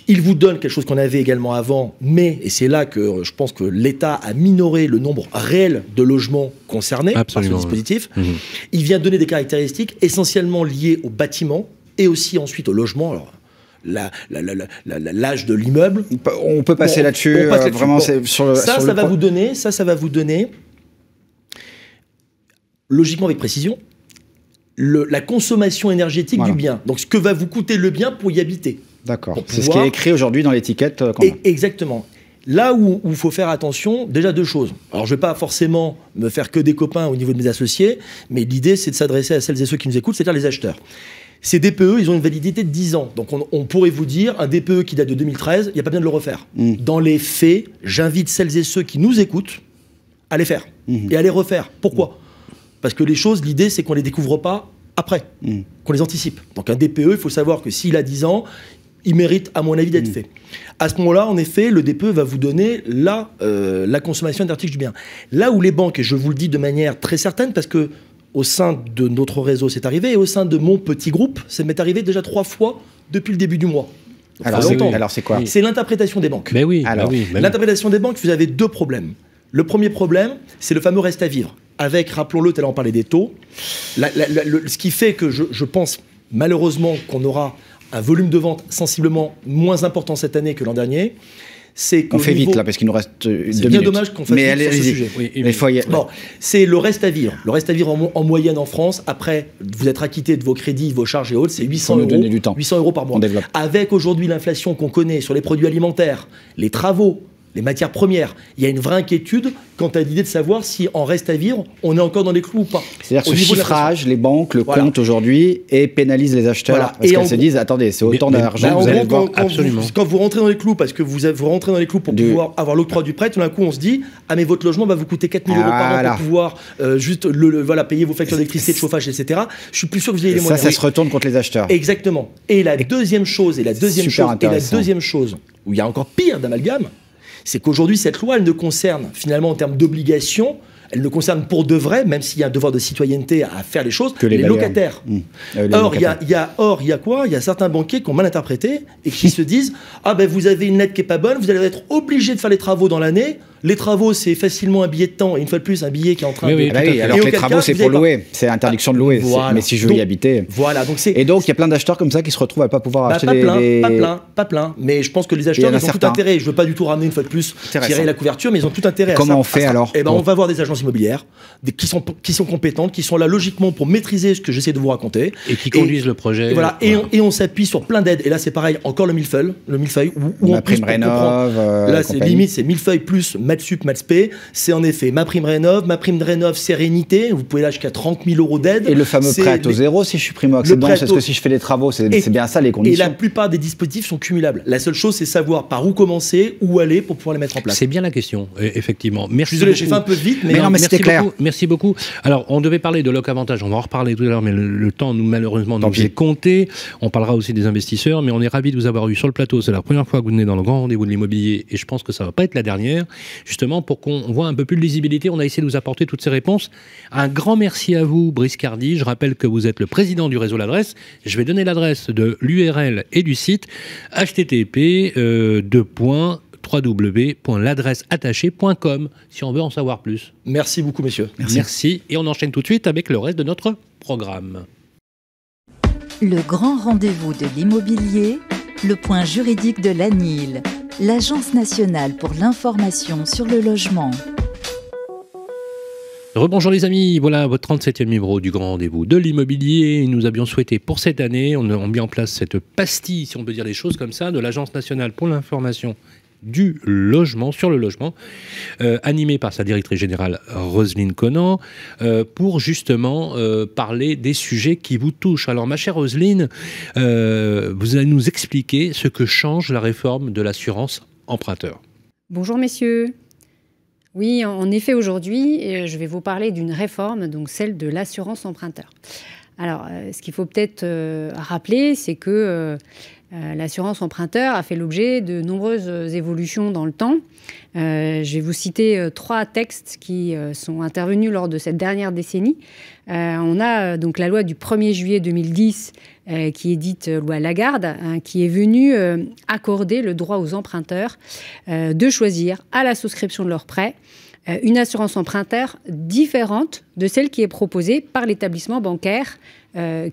Il vous donne quelque chose qu'on avait également avant, mais, et c'est là que je pense que l'État a minoré le nombre réel de logements concernés par ce dispositif. Il vient donner des caractéristiques essentiellement liées au bâtiment et aussi ensuite au logement. Alors, l'âge de l'immeuble.
On peut passer là-dessus. Vraiment,
ça va vous donner, logiquement avec précision, la consommation énergétique du bien. Donc, ce que va vous coûter le bien pour y habiter.
D'accord. C'est ce qui est écrit aujourd'hui dans l'étiquette.
Exactement. Là où il faut faire attention, déjà deux choses. Alors, je ne vais pas forcément me faire que des copains au niveau de mes associés, mais l'idée, c'est de s'adresser à celles et ceux qui nous écoutent, c'est-à-dire les acheteurs. Ces DPE, ils ont une validité de 10 ans. Donc on pourrait vous dire, un DPE qui date de 2013, il n'y a pas besoin de le refaire. Dans les faits, j'invite celles et ceux qui nous écoutent à les faire et à les refaire. Pourquoi? Parce que les choses, l'idée, c'est qu'on ne les découvre pas après, qu'on les anticipe. Donc un DPE, il faut savoir que s'il a 10 ans, il mérite, à mon avis, d'être fait. À ce moment-là, en effet, le DPE va vous donner la consommation énergétique du bien. Là où les banques, et je vous le dis de manière très certaine, parce que au sein de notre réseau, c'est arrivé, et au sein de mon petit groupe, ça m'est arrivé déjà 3 fois depuis le début du mois.
Alors c'est quoi?
C'est l'interprétation des banques.
Mais oui.
L'interprétation des banques, vous avez 2 problèmes. Le premier problème, c'est le fameux reste à vivre. Avec, rappelons-le, tout à l'heure on parlait des taux. Ce qui fait que je pense malheureusement qu'on aura un volume de vente sensiblement moins important cette année que l'an dernier.
On fait vite là parce qu'il nous reste 2 minutes.
C'est bien dommage qu'on fasse vite sur ce sujet. Bon, c'est le reste à vivre. Le reste à vivre en moyenne en France, après vous être acquitté de vos crédits, vos charges et autres, c'est 800 euros. 800 euros par mois. Avec aujourd'hui l'inflation qu'on connaît sur les produits alimentaires, les travaux, les matières premières. Il y a une vraie inquiétude quant à l'idée de savoir si en reste à vivre, on est encore dans les clous ou pas.
C'est-à-dire que ce chiffrage, les banques le comptent aujourd'hui et pénalisent les acheteurs parce qu'elles se disent, attendez, c'est autant d'argent que vous allez voir.
Quand vous rentrez dans les clous, parce que vous rentrez dans les clous pour pouvoir avoir l'octroi du prêt, tout d'un coup on se dit, ah mais votre logement va vous coûter 4 000 € par an pour pouvoir juste payer vos factures d'électricité, de chauffage, etc. Je suis plus sûr que vous ayez les moyens.
Ça se retourne contre les acheteurs.
Exactement. Et la deuxième chose, où il y a encore pire d'amalgame, c'est qu'aujourd'hui, cette loi, elle ne concerne, finalement, en termes d'obligations, elle ne concerne pour de vrai, même s'il y a un devoir de citoyenneté à faire les choses, que les locataires. Or, il y a quoi ? Il y a certains banquiers qui ont mal interprété et qui se disent « Ah ben, vous avez une lettre qui n'est pas bonne, vous allez être obligé de faire les travaux dans l'année. Les travaux, c'est facilement un billet de temps, et une fois de plus, un billet qui est en train de... »
alors que les travaux, c'est pour louer. C'est interdiction de louer.
Voilà.
Mais si je veux y habiter...
Voilà.
Et donc, il y a plein d'acheteurs comme ça qui se retrouvent à ne pas pouvoir acheter
Pas plein. Mais je pense que les acheteurs, ils ont tout intérêt. Je ne veux pas du tout ramener, une fois de plus, tirer la couverture, mais ils ont tout intérêt à ça.
Comment on fait alors ?
Eh ben, on va voir des agences immobilières qui sont compétentes, qui sont là logiquement pour maîtriser ce que j'essaie de vous raconter.
Et qui conduisent le projet.
Et on s'appuie sur plein d'aides. Et là, c'est pareil, encore le millefeuille.
Ma prime rénov.
Là, c'est limite, c'est millefeuille plus Matsup, Matspé. C'est en effet ma prime rénov, sérénité. Vous pouvez là jusqu'à 30 000 € d'aide.
Et le fameux prêt à taux zéro si je suis primo-accédant, c'est ce que si je fais les travaux, c'est bien ça les conditions.
Et la plupart des dispositifs sont cumulables. La seule chose, c'est savoir par où commencer, où aller pour pouvoir les mettre en place.
C'est bien la question, effectivement. Merci.
Désolé, j'ai fait un peu vite, mais
c'était clair.
Merci beaucoup. Alors, on devait parler de Loc Avantage, on va en reparler tout à l'heure, mais le temps, malheureusement, nous est compté. On parlera aussi des investisseurs, mais on est ravis de vous avoir eu sur le plateau. C'est la première fois que vous venez dans le grand rendez-vous de l'immobilier, et je pense que ça ne va pas être la dernière, justement, pour qu'on voit un peu plus de lisibilité. On a essayé de vous apporter toutes ces réponses. Un grand merci à vous, Brice Cardi. Je rappelle que vous êtes le président du réseau L'Adresse. Je vais donner l'adresse de l'URL et du site http://www.l'adresseattachée.com si on veut en savoir plus.
Merci beaucoup, messieurs.
Merci. Et on enchaîne tout de suite avec le reste de notre programme.
Le grand rendez-vous de l'immobilier, le point juridique de l'ANIL, l'Agence nationale pour l'information sur le logement.
Rebonjour les amis, voilà votre 37e numéro du grand rendez-vous de l'immobilier. Nous avions souhaité pour cette année, on a mis en place cette pastille, si on peut dire les choses comme ça, de l'Agence nationale pour l'information du logement, sur le logement, animée par sa directrice générale Roselyne Conan, pour justement parler des sujets qui vous touchent. Alors ma chère Roselyne, vous allez nous expliquer ce que change la réforme de l'assurance emprunteur.
Bonjour messieurs. Oui, en effet, aujourd'hui, je vais vous parler d'une réforme, donc celle de l'assurance emprunteur. Alors, ce qu'il faut peut-être rappeler, c'est que l'assurance emprunteur a fait l'objet de nombreuses évolutions dans le temps. Je vais vous citer 3 textes qui sont intervenus lors de cette dernière décennie. On a donc la loi du 1er juillet 2010, qui est dite loi Lagarde, qui est venue accorder le droit aux emprunteurs de choisir à la souscription de leur prêt une assurance emprunteur différente de celle qui est proposée par l'établissement bancaire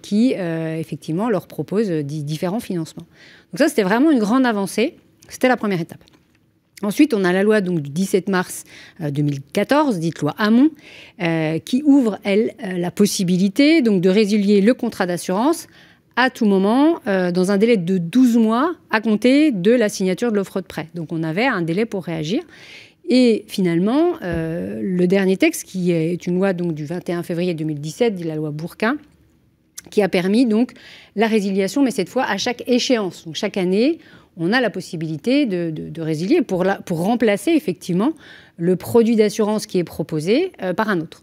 qui, effectivement, leur propose différents financements. Donc ça, c'était vraiment une grande avancée. C'était la première étape. Ensuite, on a la loi donc, du 17 mars 2014, dite loi Hamon, qui ouvre, elle, la possibilité donc, de résilier le contrat d'assurance à tout moment, dans un délai de 12 mois à compter de la signature de l'offre de prêt. Donc on avait un délai pour réagir. Et finalement, le dernier texte, qui est une loi donc, du 21 février 2017, dit la loi Bourquin, qui a permis donc la résiliation, mais cette fois à chaque échéance. Donc chaque année, on a la possibilité de résilier pour remplacer effectivement le produit d'assurance qui est proposé par un autre.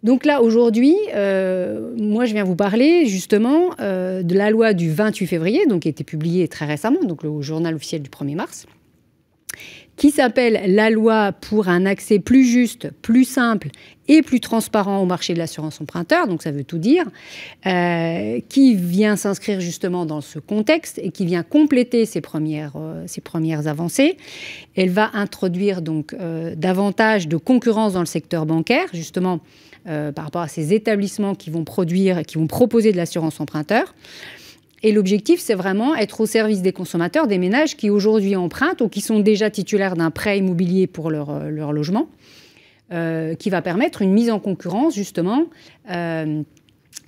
Donc là, aujourd'hui, moi, je viens vous parler justement de la loi du 28 février, donc qui a été publiée très récemment, donc le journal officiel du 1er mars, qui s'appelle la loi pour un accès plus juste, plus simple et plus transparent au marché de l'assurance emprunteur, donc ça veut tout dire, qui vient s'inscrire justement dans ce contexte et qui vient compléter ces premières avancées. Elle va introduire donc davantage de concurrence dans le secteur bancaire, justement par rapport à ces établissements qui vont proposer de l'assurance emprunteur. Et l'objectif, c'est vraiment être au service des consommateurs, des ménages qui aujourd'hui empruntent ou qui sont déjà titulaires d'un prêt immobilier pour leur logement, qui va permettre une mise en concurrence, justement,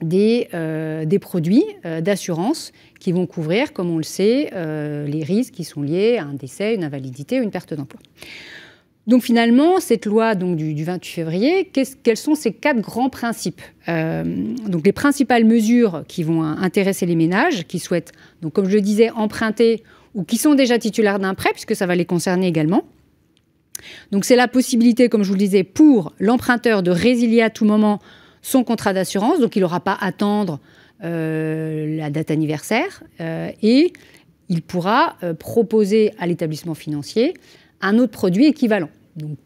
des produits d'assurance qui vont couvrir, comme on le sait, les risques qui sont liés à un décès, une invalidité ou une perte d'emploi. Donc finalement, cette loi donc, du 28 février, quels sont ces 4 grands principes? Donc les principales mesures qui vont intéresser les ménages qui souhaitent, donc, comme je le disais, emprunter ou qui sont déjà titulaires d'un prêt, puisque ça va les concerner également. Donc c'est la possibilité, comme je vous le disais, pour l'emprunteur de résilier à tout moment son contrat d'assurance, donc il n'aura pas à attendre la date anniversaire, et il pourra proposer à l'établissement financier un autre produit équivalent, donc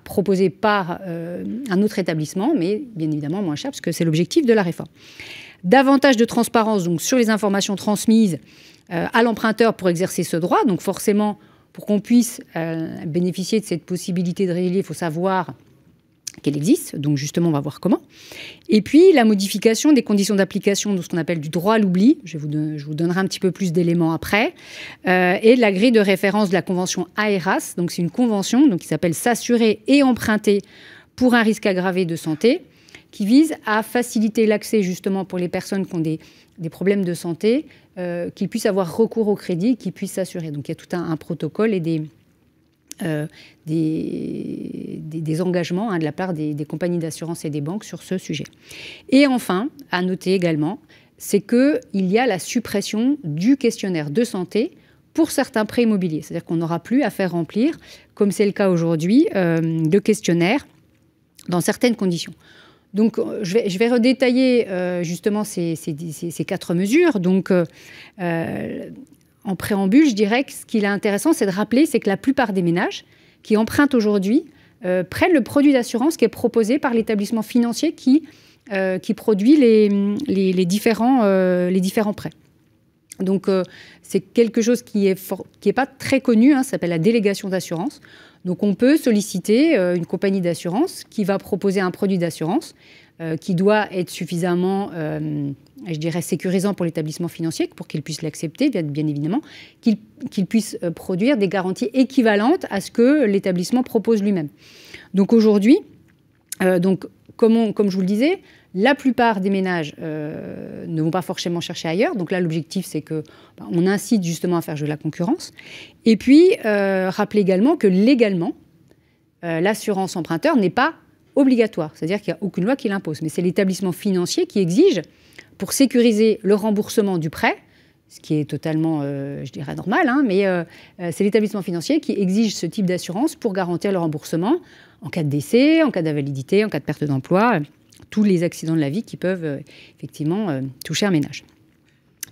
proposé par un autre établissement, mais bien évidemment moins cher, parce que c'est l'objectif de la réforme. Davantage de transparence donc, sur les informations transmises à l'emprunteur pour exercer ce droit, donc forcément, pour qu'on puisse bénéficier de cette possibilité de résilier, il faut savoir qu'elle existe, donc justement on va voir comment. Et puis la modification des conditions d'application de ce qu'on appelle du droit à l'oubli, je vous donnerai un petit peu plus d'éléments après, et de la grille de référence de la convention AERAS, donc c'est une convention donc, qui s'appelle s'assurer et emprunter pour un risque aggravé de santé, qui vise à faciliter l'accès justement pour les personnes qui ont des problèmes de santé, qu'ils puissent avoir recours au crédit, qu'ils puissent s'assurer. Donc il y a tout un protocole et des engagements de la part des compagnies d'assurance et des banques sur ce sujet. Et enfin, à noter également, c'est qu'il y a la suppression du questionnaire de santé pour certains prêts immobiliers. C'est-à-dire qu'on n'aura plus à faire remplir, comme c'est le cas aujourd'hui, de questionnaires dans certaines conditions. Donc, je vais redétailler justement ces 4 mesures. Donc, en préambule, je dirais que ce qui est intéressant, c'est de rappeler, c'est que la plupart des ménages qui empruntent aujourd'hui prennent le produit d'assurance qui est proposé par l'établissement financier qui produit les différents prêts. Donc, c'est quelque chose qui est pas très connu, ça s'appelle la délégation d'assurance. Donc, on peut solliciter une compagnie d'assurance qui va proposer un produit d'assurance qui doit être suffisamment, je dirais, sécurisant pour l'établissement financier pour qu'il puisse l'accepter, bien évidemment, qu'il puisse produire des garanties équivalentes à ce que l'établissement propose lui-même. Donc, aujourd'hui, comme je vous le disais, la plupart des ménages ne vont pas forcément chercher ailleurs. Donc là, l'objectif, c'est qu'on incite justement à faire jouer la concurrence. Et puis, rappelez également que légalement, l'assurance emprunteur n'est pas obligatoire. C'est-à-dire qu'il n'y a aucune loi qui l'impose. Mais c'est l'établissement financier qui exige, pour sécuriser le remboursement du prêt, ce qui est totalement, je dirais, normal, mais c'est l'établissement financier qui exige ce type d'assurance pour garantir le remboursement en cas de décès, en cas d'invalidité, en cas de perte d'emploi, tous les accidents de la vie qui peuvent effectivement toucher un ménage.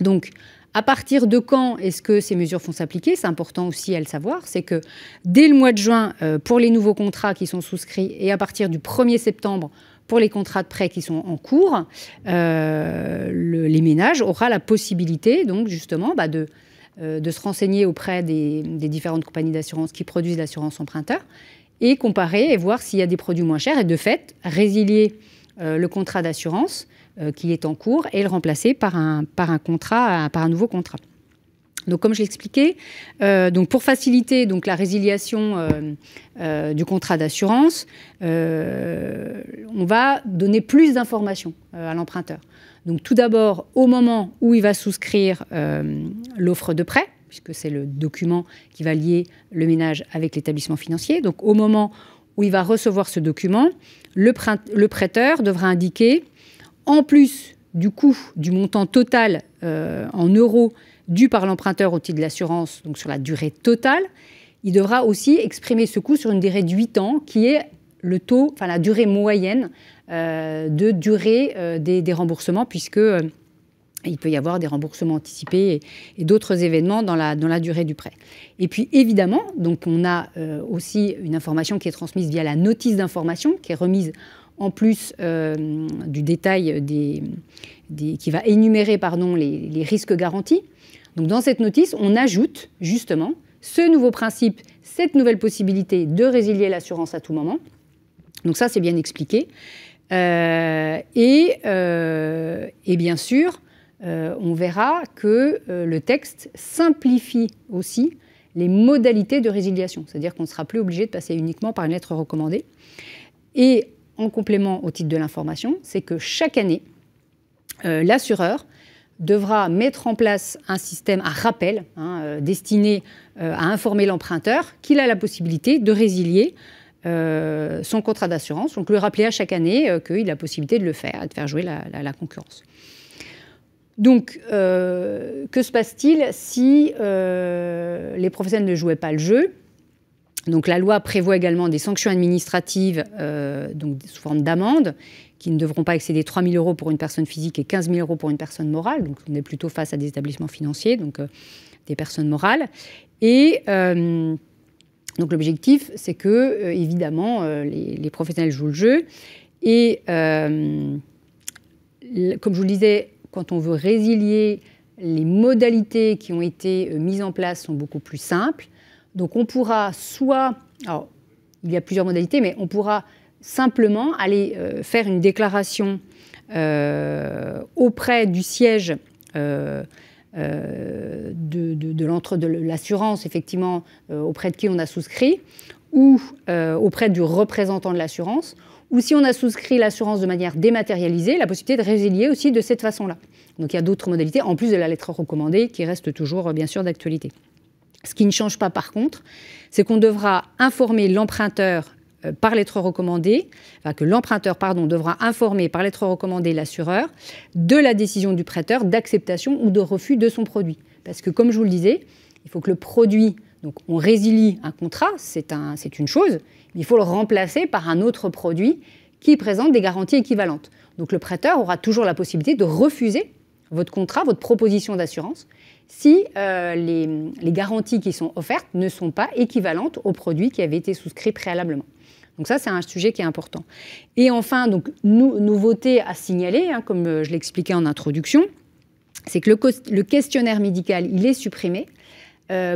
Donc, à partir de quand est-ce que ces mesures vont s'appliquer? C'est important aussi à le savoir. C'est que dès le mois de juin, pour les nouveaux contrats qui sont souscrits, et à partir du 1er septembre, pour les contrats de prêt qui sont en cours, les ménages auront la possibilité, donc justement, de se renseigner auprès des différentes compagnies d'assurance qui produisent l'assurance emprunteur et comparer et voir s'il y a des produits moins chers et de fait résilier le contrat d'assurance qui est en cours et le remplacer par un nouveau contrat. Donc, comme je l'expliquais, donc pour faciliter donc la résiliation du contrat d'assurance, on va donner plus d'informations à l'emprunteur. Donc, tout d'abord, au moment où il va souscrire l'offre de prêt, puisque c'est le document qui va lier le ménage avec l'établissement financier. Donc, au moment où il va recevoir ce document, le prêteur devra indiquer, en plus du coût du montant total en euros dû par l'emprunteur au titre de l'assurance, donc sur la durée totale, il devra aussi exprimer ce coût sur une durée de 8 ans, qui est le taux, enfin la durée moyenne de durée des remboursements, puisque il peut y avoir des remboursements anticipés et d'autres événements dans la durée du prêt. Et puis évidemment, donc on a aussi une information qui est transmise via la notice d'information, qui est remise en plus du détail qui va énumérer les risques garantis. Donc dans cette notice, on ajoute justement ce nouveau principe, cette nouvelle possibilité de résilier l'assurance à tout moment. Donc ça, c'est bien expliqué. Et bien sûr, on verra que le texte simplifie aussi les modalités de résiliation. C'est-à-dire qu'on ne sera plus obligé de passer uniquement par une lettre recommandée. Et en complément au titre de l'information, c'est que chaque année, l'assureur devra mettre en place un système, un rappel, destiné à informer l'emprunteur qu'il a la possibilité de résilier son contrat d'assurance, donc lui rappeler à chaque année qu'il a la possibilité de le faire et de faire jouer la concurrence. Donc, que se passe-t-il si les professionnels ne jouaient pas le jeu? Donc, la loi prévoit également des sanctions administratives donc sous forme d'amende qui ne devront pas excéder 3 000 € pour une personne physique et 15 000 € pour une personne morale. Donc, on est plutôt face à des établissements financiers, donc des personnes morales. Et donc, l'objectif, c'est que, évidemment, les professionnels jouent le jeu. Et comme je vous le disais, quand on veut résilier, les modalités qui ont été mises en place sont beaucoup plus simples. Donc, on pourra soit... Alors, il y a plusieurs modalités, mais on pourra simplement aller faire une déclaration auprès du siège de l'assurance, effectivement, auprès de qui on a souscrit, ou auprès du représentant de l'assurance, ou si on a souscrit l'assurance de manière dématérialisée, la possibilité de résilier aussi de cette façon-là. Donc il y a d'autres modalités, en plus de la lettre recommandée, qui reste toujours, bien sûr, d'actualité. Ce qui ne change pas, par contre, c'est qu'on devra informer l'emprunteur par lettre recommandée, enfin que l'emprunteur, devra informer par lettre recommandée l'assureur de la décision du prêteur d'acceptation ou de refus de son produit. Parce que, comme je vous le disais, il faut que le produit, donc on résilie un contrat, c'est une chose, mais il faut le remplacer par un autre produit qui présente des garanties équivalentes. Donc le prêteur aura toujours la possibilité de refuser votre contrat, votre proposition d'assurance, si les garanties qui sont offertes ne sont pas équivalentes au produit qui avait été souscrit préalablement. Donc ça, c'est un sujet qui est important. Et enfin, donc, nouveauté à signaler, comme je l'expliquais en introduction, c'est que le questionnaire médical, il est supprimé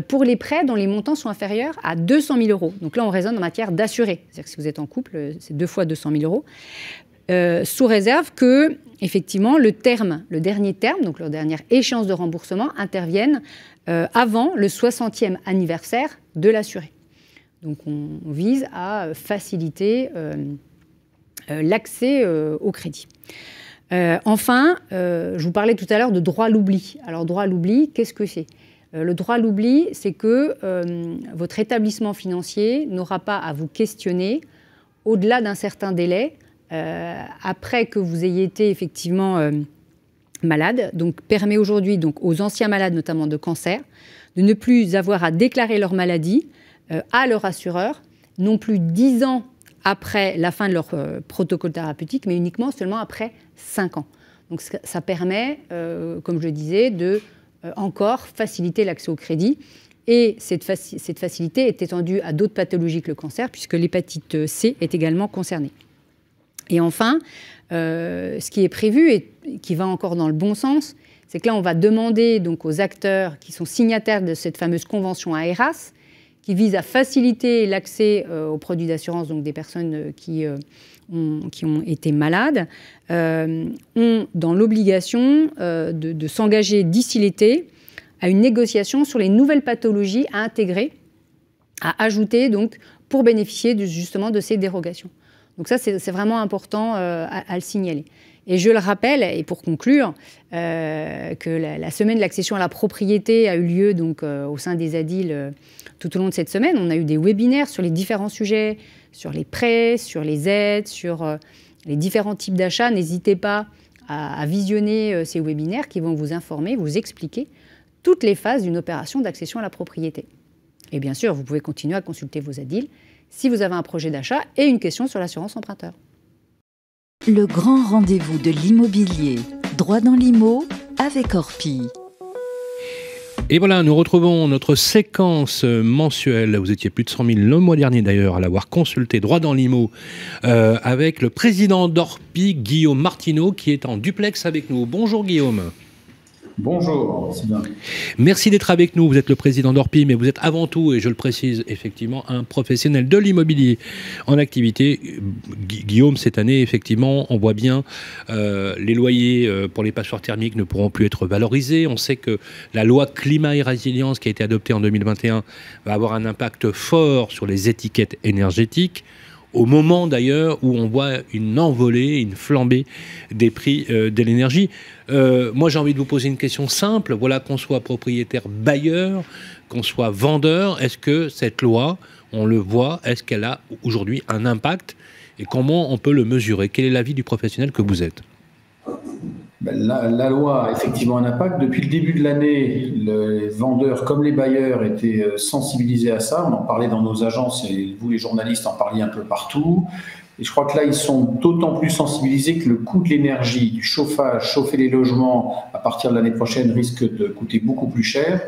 pour les prêts dont les montants sont inférieurs à 200 000 €. Donc là, on raisonne en matière d'assuré. C'est-à-dire que si vous êtes en couple, c'est 2 fois 200 000 €, sous réserve que, effectivement, le dernier terme, donc leur dernière échéance de remboursement, intervienne avant le 60e anniversaire de l'assuré. Donc on vise à faciliter l'accès au crédit. Enfin, je vous parlais tout à l'heure de droit à l'oubli. Alors, droit à l'oubli, qu'est-ce que c'est ? Le droit à l'oubli, c'est que votre établissement financier n'aura pas à vous questionner au-delà d'un certain délai, après que vous ayez été effectivement malade. Donc, permet aujourd'hui donc, aux anciens malades, notamment de cancer, de ne plus avoir à déclarer leur maladie à leur assureur, non plus 10 ans après la fin de leur protocole thérapeutique, mais uniquement seulement après 5 ans. Donc ça permet, comme je le disais, de encore faciliter l'accès au crédit. Et cette facilité est étendue à d'autres pathologies que le cancer, puisque l'hépatite C est également concernée. Et enfin, ce qui est prévu et qui va encore dans le bon sens, c'est que là, on va demander donc, aux acteurs qui sont signataires de cette fameuse convention AERAS, qui vise à faciliter l'accès aux produits d'assurance, donc des personnes qui ont été malades, ont dans l'obligation de s'engager d'ici l'été à une négociation sur les nouvelles pathologies à intégrer, à ajouter donc, pour bénéficier justement de ces dérogations. Donc ça, c'est vraiment important à le signaler. Et je le rappelle, et pour conclure, que la semaine de l'accession à la propriété a eu lieu donc, au sein des ADIL tout au long de cette semaine. On a eu des webinaires sur les différents sujets, sur les prêts, sur les aides, sur les différents types d'achats. N'hésitez pas à visionner ces webinaires qui vont vous informer, vous expliquer toutes les phases d'une opération d'accession à la propriété. Et bien sûr, vous pouvez continuer à consulter vos ADIL si vous avez un projet d'achat et une question sur l'assurance emprunteur.
Le grand rendez-vous de l'immobilier, droit dans l'IMO, avec Orpi.
Et voilà, nous retrouvons notre séquence mensuelle. Vous étiez plus de 100 000 le mois dernier d'ailleurs à l'avoir consulté, droit dans l'IMO, avec le président d'Orpi, Guillaume Martineau, qui est en duplex avec nous. Bonjour Guillaume.
Bonjour, Sylvain.
Merci d'être avec nous. Vous êtes le président d'Orpi, mais vous êtes avant tout, et je le précise effectivement, un professionnel de l'immobilier en activité. Guillaume, cette année, effectivement, on voit bien les loyers pour les passoires thermiques ne pourront plus être valorisés. On sait que la loi climat et résilience qui a été adoptée en 2021 va avoir un impact fort sur les étiquettes énergétiques. au moment d'ailleurs où on voit une envolée, une flambée des prix de l'énergie. Moi, j'ai envie de vous poser une question simple. Voilà, qu'on soit propriétaire bailleur, qu'on soit vendeur, est-ce que cette loi, on le voit, est-ce qu'elle a aujourd'hui un impact et comment on peut le mesurer? Quel est l'avis du professionnel que vous êtes?
La loi a effectivement un impact. Depuis le début de l'année, les vendeurs comme les bailleurs étaient sensibilisés à ça. On en parlait dans nos agences et vous, les journalistes, en parliez un peu partout. Et je crois que là, ils sont d'autant plus sensibilisés que le coût de l'énergie, du chauffage, chauffer les logements à partir de l'année prochaine risque de coûter beaucoup plus cher.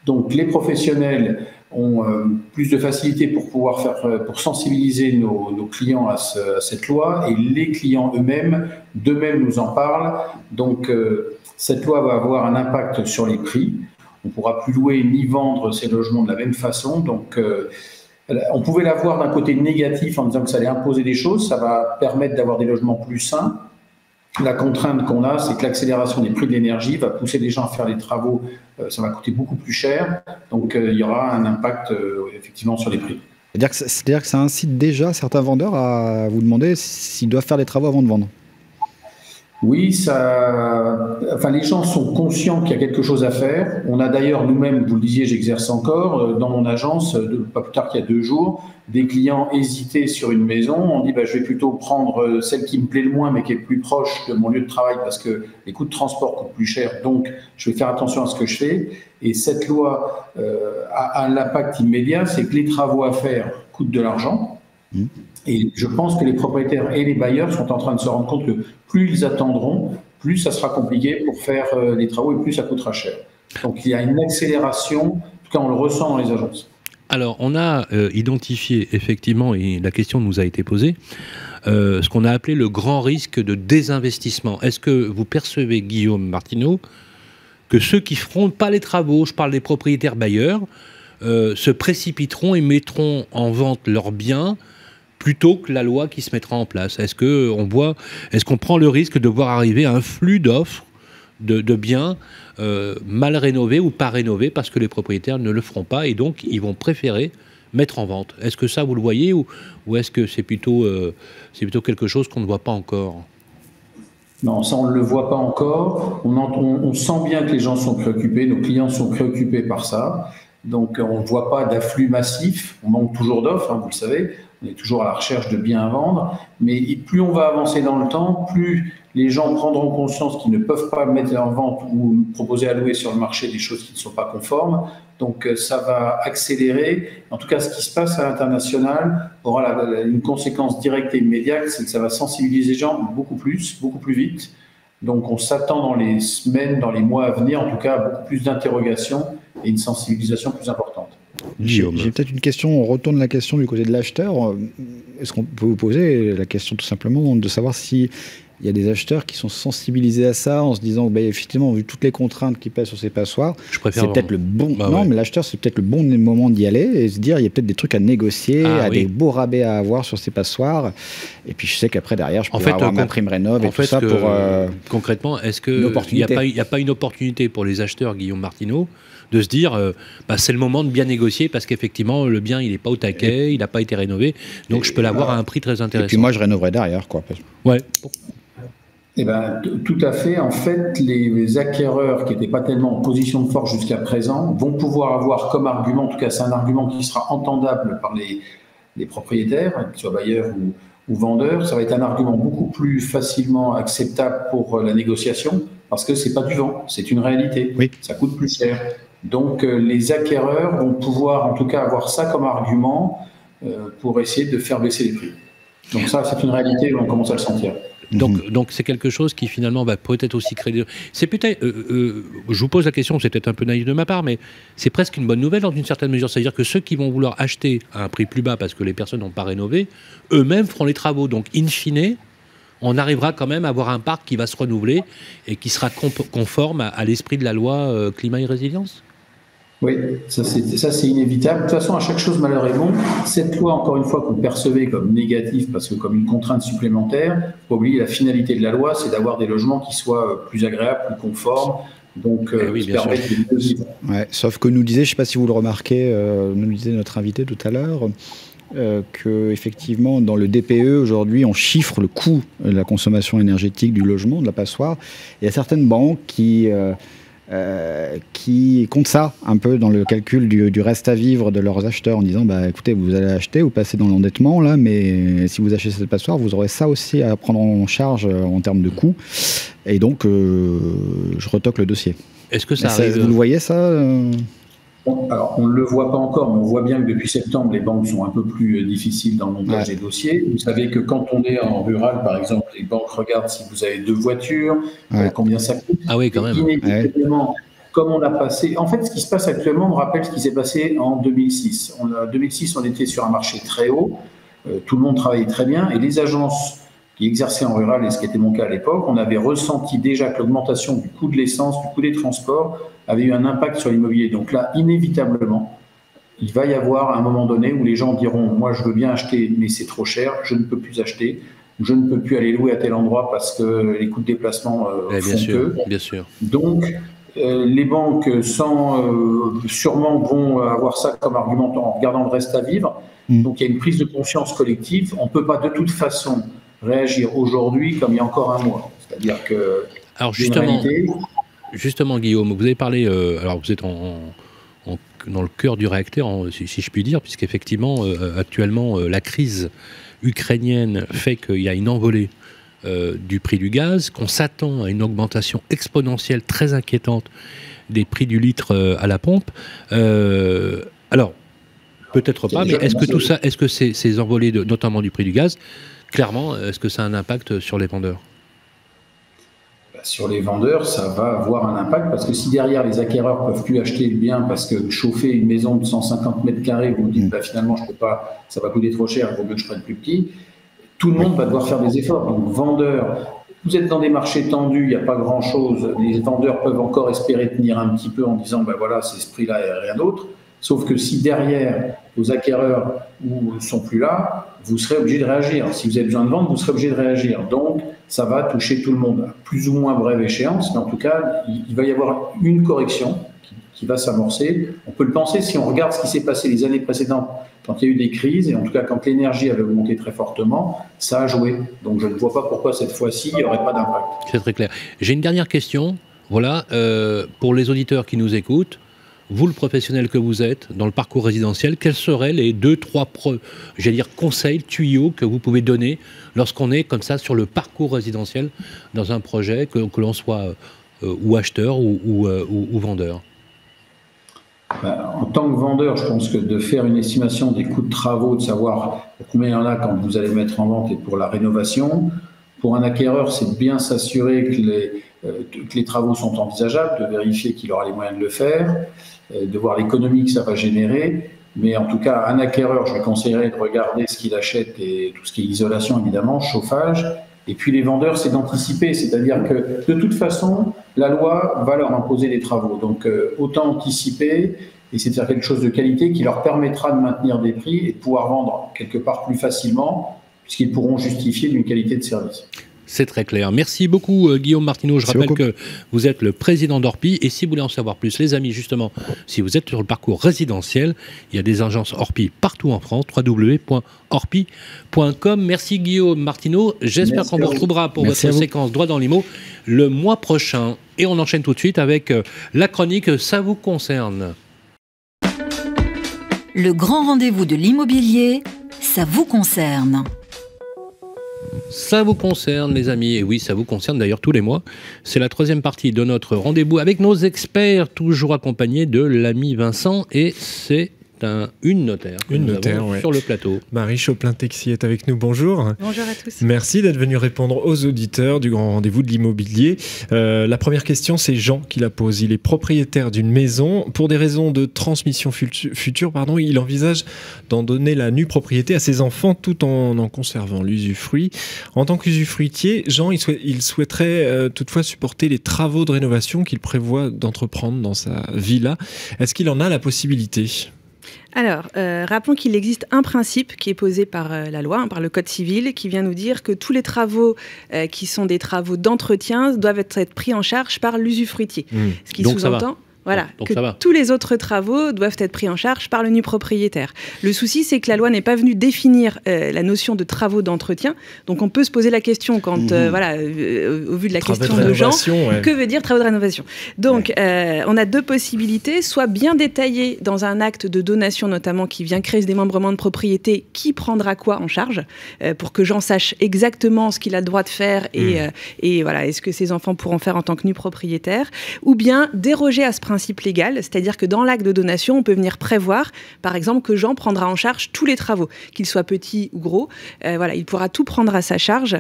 Donc les professionnels ont plus de facilité pour sensibiliser nos clients à cette loi, et les clients eux-mêmes, d'eux-mêmes nous en parlent. Donc cette loi va avoir un impact sur les prix. On ne pourra plus louer ni vendre ces logements de la même façon. Donc on pouvait la voir d'un côté négatif en disant que ça allait imposer des choses, ça va permettre d'avoir des logements plus sains. La contrainte qu'on a, c'est que l'accélération des prix de l'énergie va pousser les gens à faire des travaux, ça va coûter beaucoup plus cher, donc il y aura un impact effectivement sur les prix.
C'est-à-dire que ça incite déjà certains vendeurs à vous demander s'ils doivent faire des travaux avant de vendre?
Oui, les gens sont conscients qu'il y a quelque chose à faire. On a d'ailleurs nous-mêmes, vous le disiez, j'exerce encore, dans mon agence, pas plus tard qu'il y a 2 jours, des clients hésitaient sur une maison. On dit je vais plutôt prendre celle qui me plaît le moins mais qui est plus proche de mon lieu de travail parce que les coûts de transport coûtent plus cher, donc je vais faire attention à ce que je fais. Et cette loi a un impact immédiat, c'est que les travaux à faire coûtent de l'argent. Et je pense que les propriétaires et les bailleurs sont en train de se rendre compte que plus ils attendront, plus ça sera compliqué pour faire les travaux et plus ça coûtera cher. Donc il y a une accélération, en tout cas on le ressent dans les agences.
Alors on a identifié effectivement, et la question nous a été posée, ce qu'on a appelé le grand risque de désinvestissement. Est-ce que vous percevez, Guillaume Martineau, que ceux qui ne feront pas les travaux, je parle des propriétaires bailleurs, se précipiteront et mettront en vente leurs biens plutôt que la loi qui se mettra en place? Est-ce qu'on prend le risque de voir arriver un flux d'offres de biens mal rénovés ou pas rénovés parce que les propriétaires ne le feront pas et donc ils vont préférer mettre en vente? Est-ce que ça vous le voyez ou est-ce que c'est plutôt quelque chose qu'on ne voit pas encore?
Non, ça on ne le voit pas encore. On sent bien que les gens sont préoccupés, nos clients sont préoccupés par ça. Donc on ne voit pas d'afflux massif, on manque toujours d'offres, vous le savez, on est toujours à la recherche de biens à vendre, mais plus on va avancer dans le temps, plus les gens prendront conscience qu'ils ne peuvent pas mettre en vente ou proposer à louer sur le marché des choses qui ne sont pas conformes. Donc ça va accélérer. En tout cas, ce qui se passe à l'international aura une conséquence directe et immédiate, c'est que ça va sensibiliser les gens beaucoup plus vite. Donc on s'attend dans les semaines, dans les mois à venir, en tout cas, à beaucoup plus d'interrogations et une sensibilisation plus importante.
J'ai peut-être une question, on retourne la question du côté de l'acheteur. Est-ce qu'on peut vous poser la question tout simplement de savoir si il y a des acheteurs qui sont sensibilisés à ça en se disant effectivement, vu toutes les contraintes qui pèsent sur ces passoires, c'est peut-être le bon. Mais l'acheteur, c'est peut-être le bon moment d'y aller et se dire il y a peut-être des trucs à négocier, des beaux rabais à avoir sur ces passoires. Et puis je sais qu'après derrière, je pourrais avoir ma prime rénov et tout ça pour.
Concrètement, est-ce qu'il n'y a pas une opportunité pour les acheteurs, Guillaume Martineau, de se dire c'est le moment de bien négocier parce qu'effectivement le bien il n'est pas au taquet, il n'a pas été rénové, donc je peux l'avoir à un prix très intéressant.
Et puis moi je rénoverai derrière quoi.
Ouais.
Eh ben, tout à fait. En fait, les acquéreurs qui n'étaient pas tellement en position de force jusqu'à présent vont pouvoir avoir comme argument, en tout cas c'est un argument qui sera entendable par les propriétaires, qu'ils soient bailleurs ou vendeurs, ça va être un argument beaucoup plus facilement acceptable pour la négociation parce que c'est pas du vent, c'est une réalité. Oui. Ça coûte plus cher. Donc les acquéreurs vont pouvoir en tout cas avoir ça comme argument pour essayer de faire baisser les prix. Donc ça, c'est une réalité et on commence à le sentir.
Donc c'est quelque chose qui finalement va peut-être aussi créer... C'est peut-être... je vous pose la question, c'est peut-être un peu naïf de ma part, mais c'est presque une bonne nouvelle dans une certaine mesure. C'est-à-dire que ceux qui vont vouloir acheter à un prix plus bas parce que les personnes n'ont pas rénové, eux-mêmes feront les travaux. Donc in fine, on arrivera quand même à avoir un parc qui va se renouveler et qui sera conforme à l'esprit de la loi climat et résilience.
Oui, ça c'est inévitable. De toute façon, à chaque chose malheur est bon. Cette loi, encore une fois, qu'on percevait comme négative parce que comme une contrainte supplémentaire, faut pas oublier la finalité de la loi, c'est d'avoir des logements qui soient plus agréables, plus conformes. Donc, permettre de mieux vivre.
Ouais, sauf que nous disait, je ne sais pas si vous le remarquez, nous disait notre invité tout à l'heure, que effectivement dans le DPE aujourd'hui on chiffre le coût de la consommation énergétique du logement, de la passoire. Il y a certaines banques qui comptent ça un peu dans le calcul du reste à vivre de leurs acheteurs en disant écoutez, vous allez acheter, vous passez dans l'endettement là, mais si vous achetez cette passoire, vous aurez ça aussi à prendre en charge en termes de coûts. Et donc je retoque le dossier.
Est-ce que ça arrive?
Vous le voyez ça
Alors, on ne le voit pas encore, mais on voit bien que depuis septembre, les banques sont un peu plus difficiles dans le montage des dossiers. Vous savez que quand on est en rural, par exemple, les banques regardent si vous avez 2 voitures, combien ça coûte.
Ah oui, quand même.
Inévitablement, comme on a passé... En fait, ce qui se passe actuellement me rappelle ce qui s'est passé en 2006. En 2006, on était sur un marché très haut, tout le monde travaillait très bien, et les agences qui exerçaient en rural, et ce qui était mon cas à l'époque, on avait ressenti déjà que l'augmentation du coût de l'essence, du coût des transports, avait eu un impact sur l'immobilier. Donc là, inévitablement, il va y avoir un moment donné où les gens diront « moi, je veux bien acheter, mais c'est trop cher, je ne peux plus acheter, je ne peux plus aller louer à tel endroit parce que les coûts de déplacement font que… »
Bien sûr.
Donc, les banques sûrement vont avoir ça comme argument en regardant le reste à vivre. Donc, il y a une prise de conscience collective. On ne peut pas de toute façon réagir aujourd'hui comme il y a encore un mois. C'est-à-dire que…
Alors justement, Guillaume, vous avez parlé, alors vous êtes dans le cœur du réacteur, si je puis dire, puisqu'effectivement, actuellement, la crise ukrainienne fait qu'il y a une envolée du prix du gaz, qu'on s'attend à une augmentation exponentielle très inquiétante des prix du litre à la pompe. Alors, peut-être pas, mais est-ce que tout ça, est-ce que ces envolées, notamment du prix du gaz, clairement, est-ce que ça a un impact sur les vendeurs ?
Sur les vendeurs, ça va avoir un impact parce que si derrière les acquéreurs ne peuvent plus acheter le bien parce que chauffer une maison de 150 mètres carrés, vous vous dites finalement je peux pas, ça va coûter trop cher, il vaut mieux que je prenne plus petit, tout le monde va devoir faire des efforts. Donc vendeurs, vous êtes dans des marchés tendus, il n'y a pas grand-chose, les vendeurs peuvent encore espérer tenir un petit peu en disant voilà c'est ce prix-là et rien d'autre. Sauf que si derrière vos acquéreurs ne sont plus là, vous serez obligé de réagir. Si vous avez besoin de vendre, vous serez obligé de réagir. Donc, ça va toucher tout le monde, à plus ou moins brève échéance, mais en tout cas, il va y avoir une correction qui va s'amorcer. On peut le penser si on regarde ce qui s'est passé les années précédentes, quand il y a eu des crises, et en tout cas quand l'énergie avait augmenté très fortement, ça a joué. Donc, je ne vois pas pourquoi cette fois-ci, il n'y aurait pas d'impact.
C'est très clair. J'ai une dernière question. Voilà, pour les auditeurs qui nous écoutent, vous, le professionnel que vous êtes, dans le parcours résidentiel, quels seraient les 2-3 conseils, tuyaux que vous pouvez donner lorsqu'on est comme ça sur le parcours résidentiel dans un projet, que l'on soit ou acheteur ou vendeur?
En tant que vendeur, je pense que de faire une estimation des coûts de travaux, de savoir combien il y en a quand vous allez mettre en vente et pour la rénovation. Pour un acquéreur, c'est de bien s'assurer que les travaux sont envisageables, de vérifier qu'il aura les moyens de le faire, de voir l'économie que ça va générer. Mais en tout cas, un acquéreur, je lui conseillerais de regarder ce qu'il achète et tout ce qui est isolation, évidemment, chauffage. Et puis les vendeurs, c'est d'anticiper, c'est-à-dire que de toute façon, la loi va leur imposer des travaux. Donc autant anticiper, essayer de faire quelque chose de qualité qui leur permettra de maintenir des prix et de pouvoir vendre quelque part plus facilement, puisqu'ils pourront justifier d'une qualité de service.
C'est très clair. Merci beaucoup Guillaume Martineau. Je rappelle que vous êtes le président d'Orpi. Et si vous voulez en savoir plus, les amis, justement, si vous êtes sur le parcours résidentiel, il y a des agences Orpi partout en France, www.orpi.com. Merci Guillaume Martineau. J'espère qu'on vous retrouvera pour votre séquence Droit dans l'IMO le mois prochain. Et on enchaîne tout de suite avec la chronique Ça vous concerne.
Le grand rendez-vous de l'immobilier, ça vous concerne.
Ça vous concerne les amis, et oui ça vous concerne d'ailleurs tous les mois. C'est la 3e partie de notre rendez-vous avec nos experts, toujours accompagnés de l'ami Vincent, et c'est une notaire sur le plateau.
Marie Choplin-Texier est avec nous, bonjour.
Bonjour à tous.
Merci d'être venu répondre aux auditeurs du grand rendez-vous de l'immobilier. La première question, c'est Jean qui la pose. Il est propriétaire d'une maison. Pour des raisons de transmission future, il envisage d'en donner la nue propriété à ses enfants tout en conservant l'usufruit. En tant qu'usufruitier, Jean, il souhaiterait toutefois supporter les travaux de rénovation qu'il prévoit d'entreprendre dans sa villa. Est-ce qu'il en a la possibilité ?
Alors, rappelons qu'il existe un principe qui est posé par la loi, par le Code civil, qui vient nous dire que tous les travaux qui sont des travaux d'entretien doivent être pris en charge par l'usufruitier. Ce qui sous-entend... Voilà,
donc
que
ça va.
tous les autres travaux doivent être pris en charge par le nu propriétaire. Le souci, c'est que la loi n'est pas venue définir la notion de travaux d'entretien. Donc on peut se poser la question quand, au vu de la question de Jean, que veut dire travaux de rénovation? Donc on a deux possibilités, soit bien détaillé dans un acte de donation notamment qui vient créer ce démembrement de propriété, qui prendra quoi en charge, pour que Jean sache exactement ce qu'il a le droit de faire et voilà, est-ce que ses enfants pourront faire en tant que nu propriétaire, ou bien déroger à ce principe légal, c'est-à-dire que dans l'acte de donation, on peut venir prévoir, par exemple, que Jean prendra en charge tous les travaux, qu'ils soient petits ou gros. Voilà, il pourra tout prendre à sa charge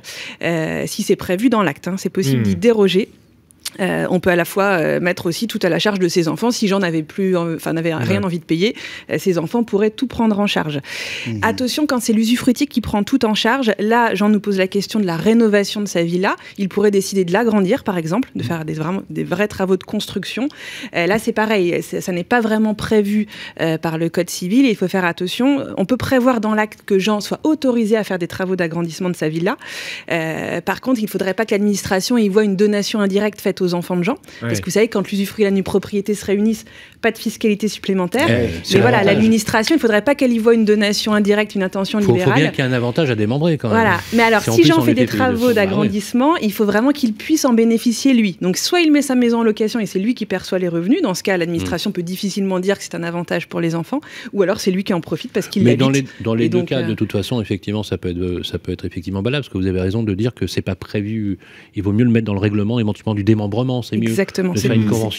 si c'est prévu dans l'acte. C'est possible d'y déroger. On peut à la fois mettre aussi tout à la charge de ses enfants. Si Jean n'avait rien envie de payer, ses enfants pourraient tout prendre en charge. Attention, quand c'est l'usufruitier qui prend tout en charge, là, Jean nous pose la question de la rénovation de sa villa. Il pourrait décider de l'agrandir, par exemple, de faire des vrais travaux de construction. Là, c'est pareil, ça n'est pas vraiment prévu par le Code civil et il faut faire attention. On peut prévoir dans l'acte que Jean soit autorisé à faire des travaux d'agrandissement de sa villa. Par contre, il ne faudrait pas que l'administration y voit une donation indirecte faite aux enfants de Jean, parce que vous savez, quand l'usufruit et la nue propriété se réunissent, pas de fiscalité supplémentaire. Mais voilà, l'administration, il ne faudrait pas qu'elle y voit une donation indirecte, une intention libérale.
Il faut bien qu'il y ait un avantage à démembrer quand même.
Voilà, mais alors si Jean fait des travaux d'agrandissement, il faut vraiment qu'il puisse en bénéficier lui. Donc soit il met sa maison en location et c'est lui qui perçoit les revenus, dans ce cas l'administration peut difficilement dire que c'est un avantage pour les enfants, ou alors c'est lui qui en profite parce qu'il l'habite.
Mais dans les deux cas, de toute façon, effectivement, ça peut être effectivement valable, parce que vous avez raison de dire que c'est pas prévu, il vaut mieux le mettre dans le règlement éventuellement du démembrement. C'est mieux.
Exactement,
c'est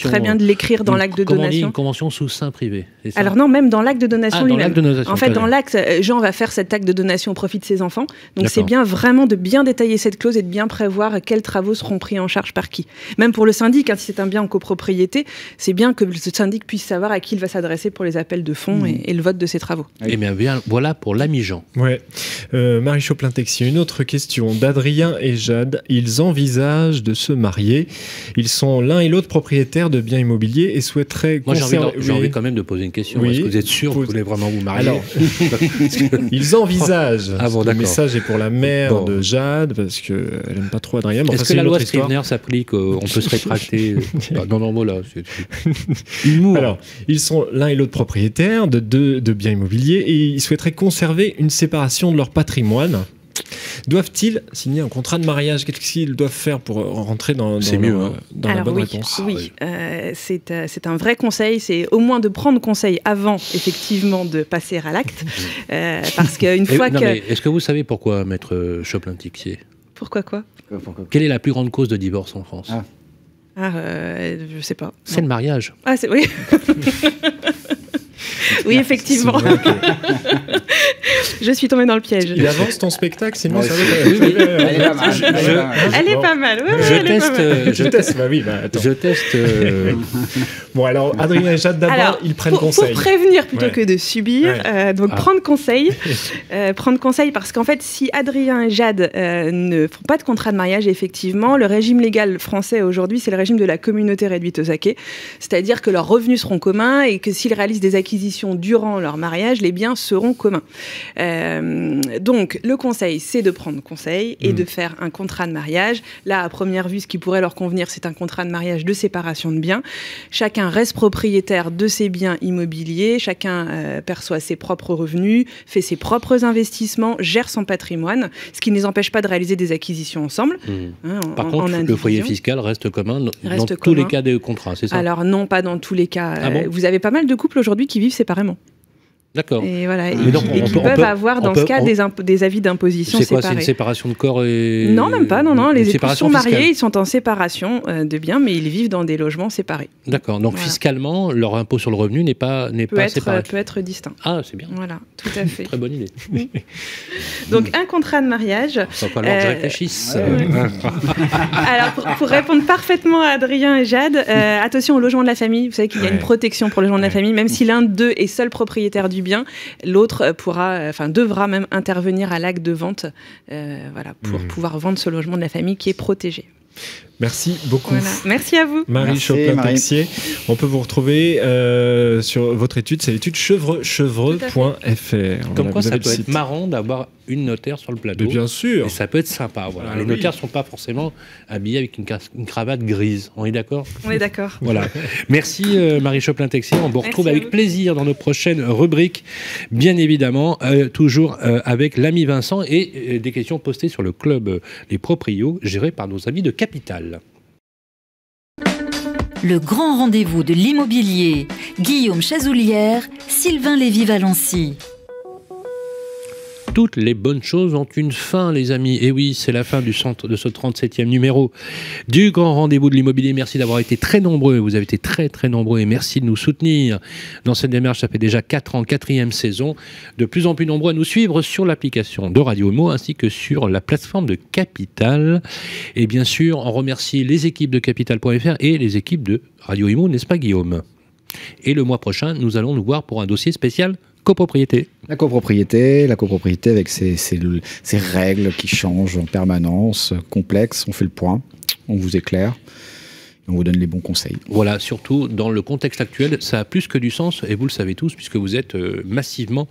très bien de l'écrire dans l'acte de donation.
Comment on dit, une convention sous seing privé?
Alors non, même dans l'acte de donation lui-même.
En
fait, dans l'acte, Jean va faire cet acte de donation au profit de ses enfants. Donc c'est bien vraiment de bien détailler cette clause et de bien prévoir quels travaux seront pris en charge par qui. Même pour le syndic, si c'est un bien en copropriété, c'est bien que le syndic puisse savoir à qui il va s'adresser pour les appels de fonds et le vote de ses travaux.
Eh bien, voilà pour l'ami Jean.
Ouais. Marie Choplin-Texier, une autre question d'Adrien et Jade. Ils envisagent de se marier. Ils sont l'un et l'autre propriétaires de biens immobiliers et souhaiteraient conserver...
J'ai envie quand même de poser une question. Est-ce que vous êtes sûr que vous voulez vraiment vous marier?
Alors, ils envisagent. Le message est pour la mère de Jade, parce qu'elle n'aime pas trop Adrien.
Est-ce que la loi Scrivener s'applique? On peut se rétracter? Non, voilà. Humour.
Alors, ils sont l'un et l'autre propriétaires de biens immobiliers et ils souhaiteraient conserver une séparation de leur patrimoine. Doivent-ils signer un contrat de mariage? Qu'est-ce qu'ils doivent faire pour rentrer dans la bonne réponse?
Oui, c'est un vrai conseil. C'est au moins de prendre conseil avant, effectivement, de passer à l'acte. Parce qu'une fois que...
Est-ce que vous savez pourquoi, maître Choplin-Texier?
Pourquoi quoi?
Quelle est la plus grande cause de divorce en France?
Je sais pas.
C'est le mariage.
Ah, c'est... Oui. Oui, effectivement. Je suis tombée dans le piège.
Il avance ton spectacle, sinon ça va.
Elle est pas mal.
Je teste.
Bon, alors, Adrien et Jade, d'abord, ils prennent conseil.
Pour prévenir plutôt que de subir, donc prendre conseil. Prendre conseil, parce qu'en fait, si Adrien et Jade ne font pas de contrat de mariage, effectivement, le régime légal français aujourd'hui, c'est le régime de la communauté réduite au saké. C'est-à-dire que leurs revenus seront communs et que s'ils réalisent des acquisitions durant leur mariage, les biens seront communs. Donc, le conseil, c'est de prendre conseil et de faire un contrat de mariage. Là, à première vue, ce qui pourrait leur convenir, c'est un contrat de mariage de séparation de biens. Chacun reste propriétaire de ses biens immobiliers, chacun perçoit ses propres revenus, fait ses propres investissements, gère son patrimoine, ce qui ne les empêche pas de réaliser des acquisitions ensemble.
Par contre, le foyer fiscal reste commun dans tous les cas des contrats, c'est ça?
Alors non, pas dans tous les cas.
Ah bon?
Vous avez pas mal de couples aujourd'hui qui vivent séparément.
D'accord.
Et voilà, qui peuvent avoir dans ce cas des avis d'imposition séparés.
C'est quoi, c'est une séparation de corps et...
Non, même pas, non. Les époux sont mariés,
fiscale.
ils sont en séparation de biens, mais ils vivent dans des logements séparés.
D'accord, donc fiscalement, leur impôt sur le revenu n'est pas séparé.
Peut être distinct.
Ah, c'est bien.
Voilà, tout à fait.
Très bonne idée.
Donc, un contrat de mariage...
Il va falloir que je réfléchisse.
Alors, pour répondre parfaitement à Adrien et Jade, attention au logement de la famille. Vous savez qu'il y a une protection pour le logement de la famille, même si l'un d'eux est seul propriétaire du bien, l'autre devra même intervenir à l'acte de vente pour pouvoir vendre ce logement de la famille qui est protégé.
Merci beaucoup.
Voilà. Merci à vous.
Marie Choplin-Texier. On peut vous retrouver sur votre étude, c'est l'étude chevreux.fr.
Comme quoi, ça peut être marrant d'avoir une notaire sur le plateau.
Mais bien sûr.
Et ça peut être sympa. Voilà. Les notaires ne sont pas forcément habillés avec une cravate grise. On est d'accord ?
On est d'accord.
Voilà. Merci Marie Choplin-Texier. On vous retrouve avec plaisir dans nos prochaines rubriques, bien évidemment, toujours avec l'ami Vincent et des questions postées sur le club Les Proprios, géré par nos amis de Capital.
Le grand rendez-vous de l'immobilier. Guillaume Chazoulière, Sylvain Lévy-Valency.
Toutes les bonnes choses ont une fin, les amis. Et oui, c'est la fin de ce 37e numéro du Grand Rendez-vous de l'Immobilier. Merci d'avoir été très nombreux. Vous avez été très, très nombreux et merci de nous soutenir dans cette démarche. Ça fait déjà 4 ans, 4e saison. De plus en plus nombreux à nous suivre sur l'application de Radio Imo ainsi que sur la plateforme de Capital. Et bien sûr, on remercie les équipes de Capital.fr et les équipes de Radio Imo, n'est-ce pas, Guillaume ? Et le mois prochain, nous allons nous voir pour un dossier spécial copropriété.
La copropriété avec ses règles qui changent en permanence, complexes, on fait le point, on vous éclaire, et on vous donne les bons conseils.
Voilà, surtout dans le contexte actuel, ça a plus que du sens, et vous le savez tous, puisque vous êtes massivement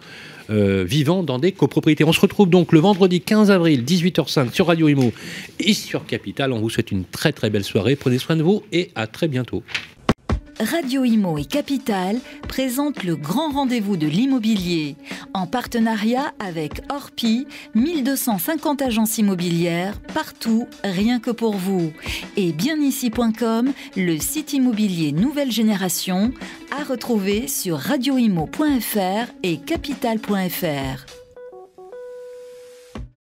vivants dans des copropriétés. On se retrouve donc le vendredi 15 avril, 18h05, sur Radio Imo et sur Capital. On vous souhaite une très très belle soirée, prenez soin de vous, et à très bientôt.
Radio Imo et Capital présentent le grand rendez-vous de l'immobilier en partenariat avec Orpi, 1250 agences immobilières partout, rien que pour vous. Et bienici.com, le site immobilier nouvelle génération, à retrouver sur radioimo.fr et capital.fr.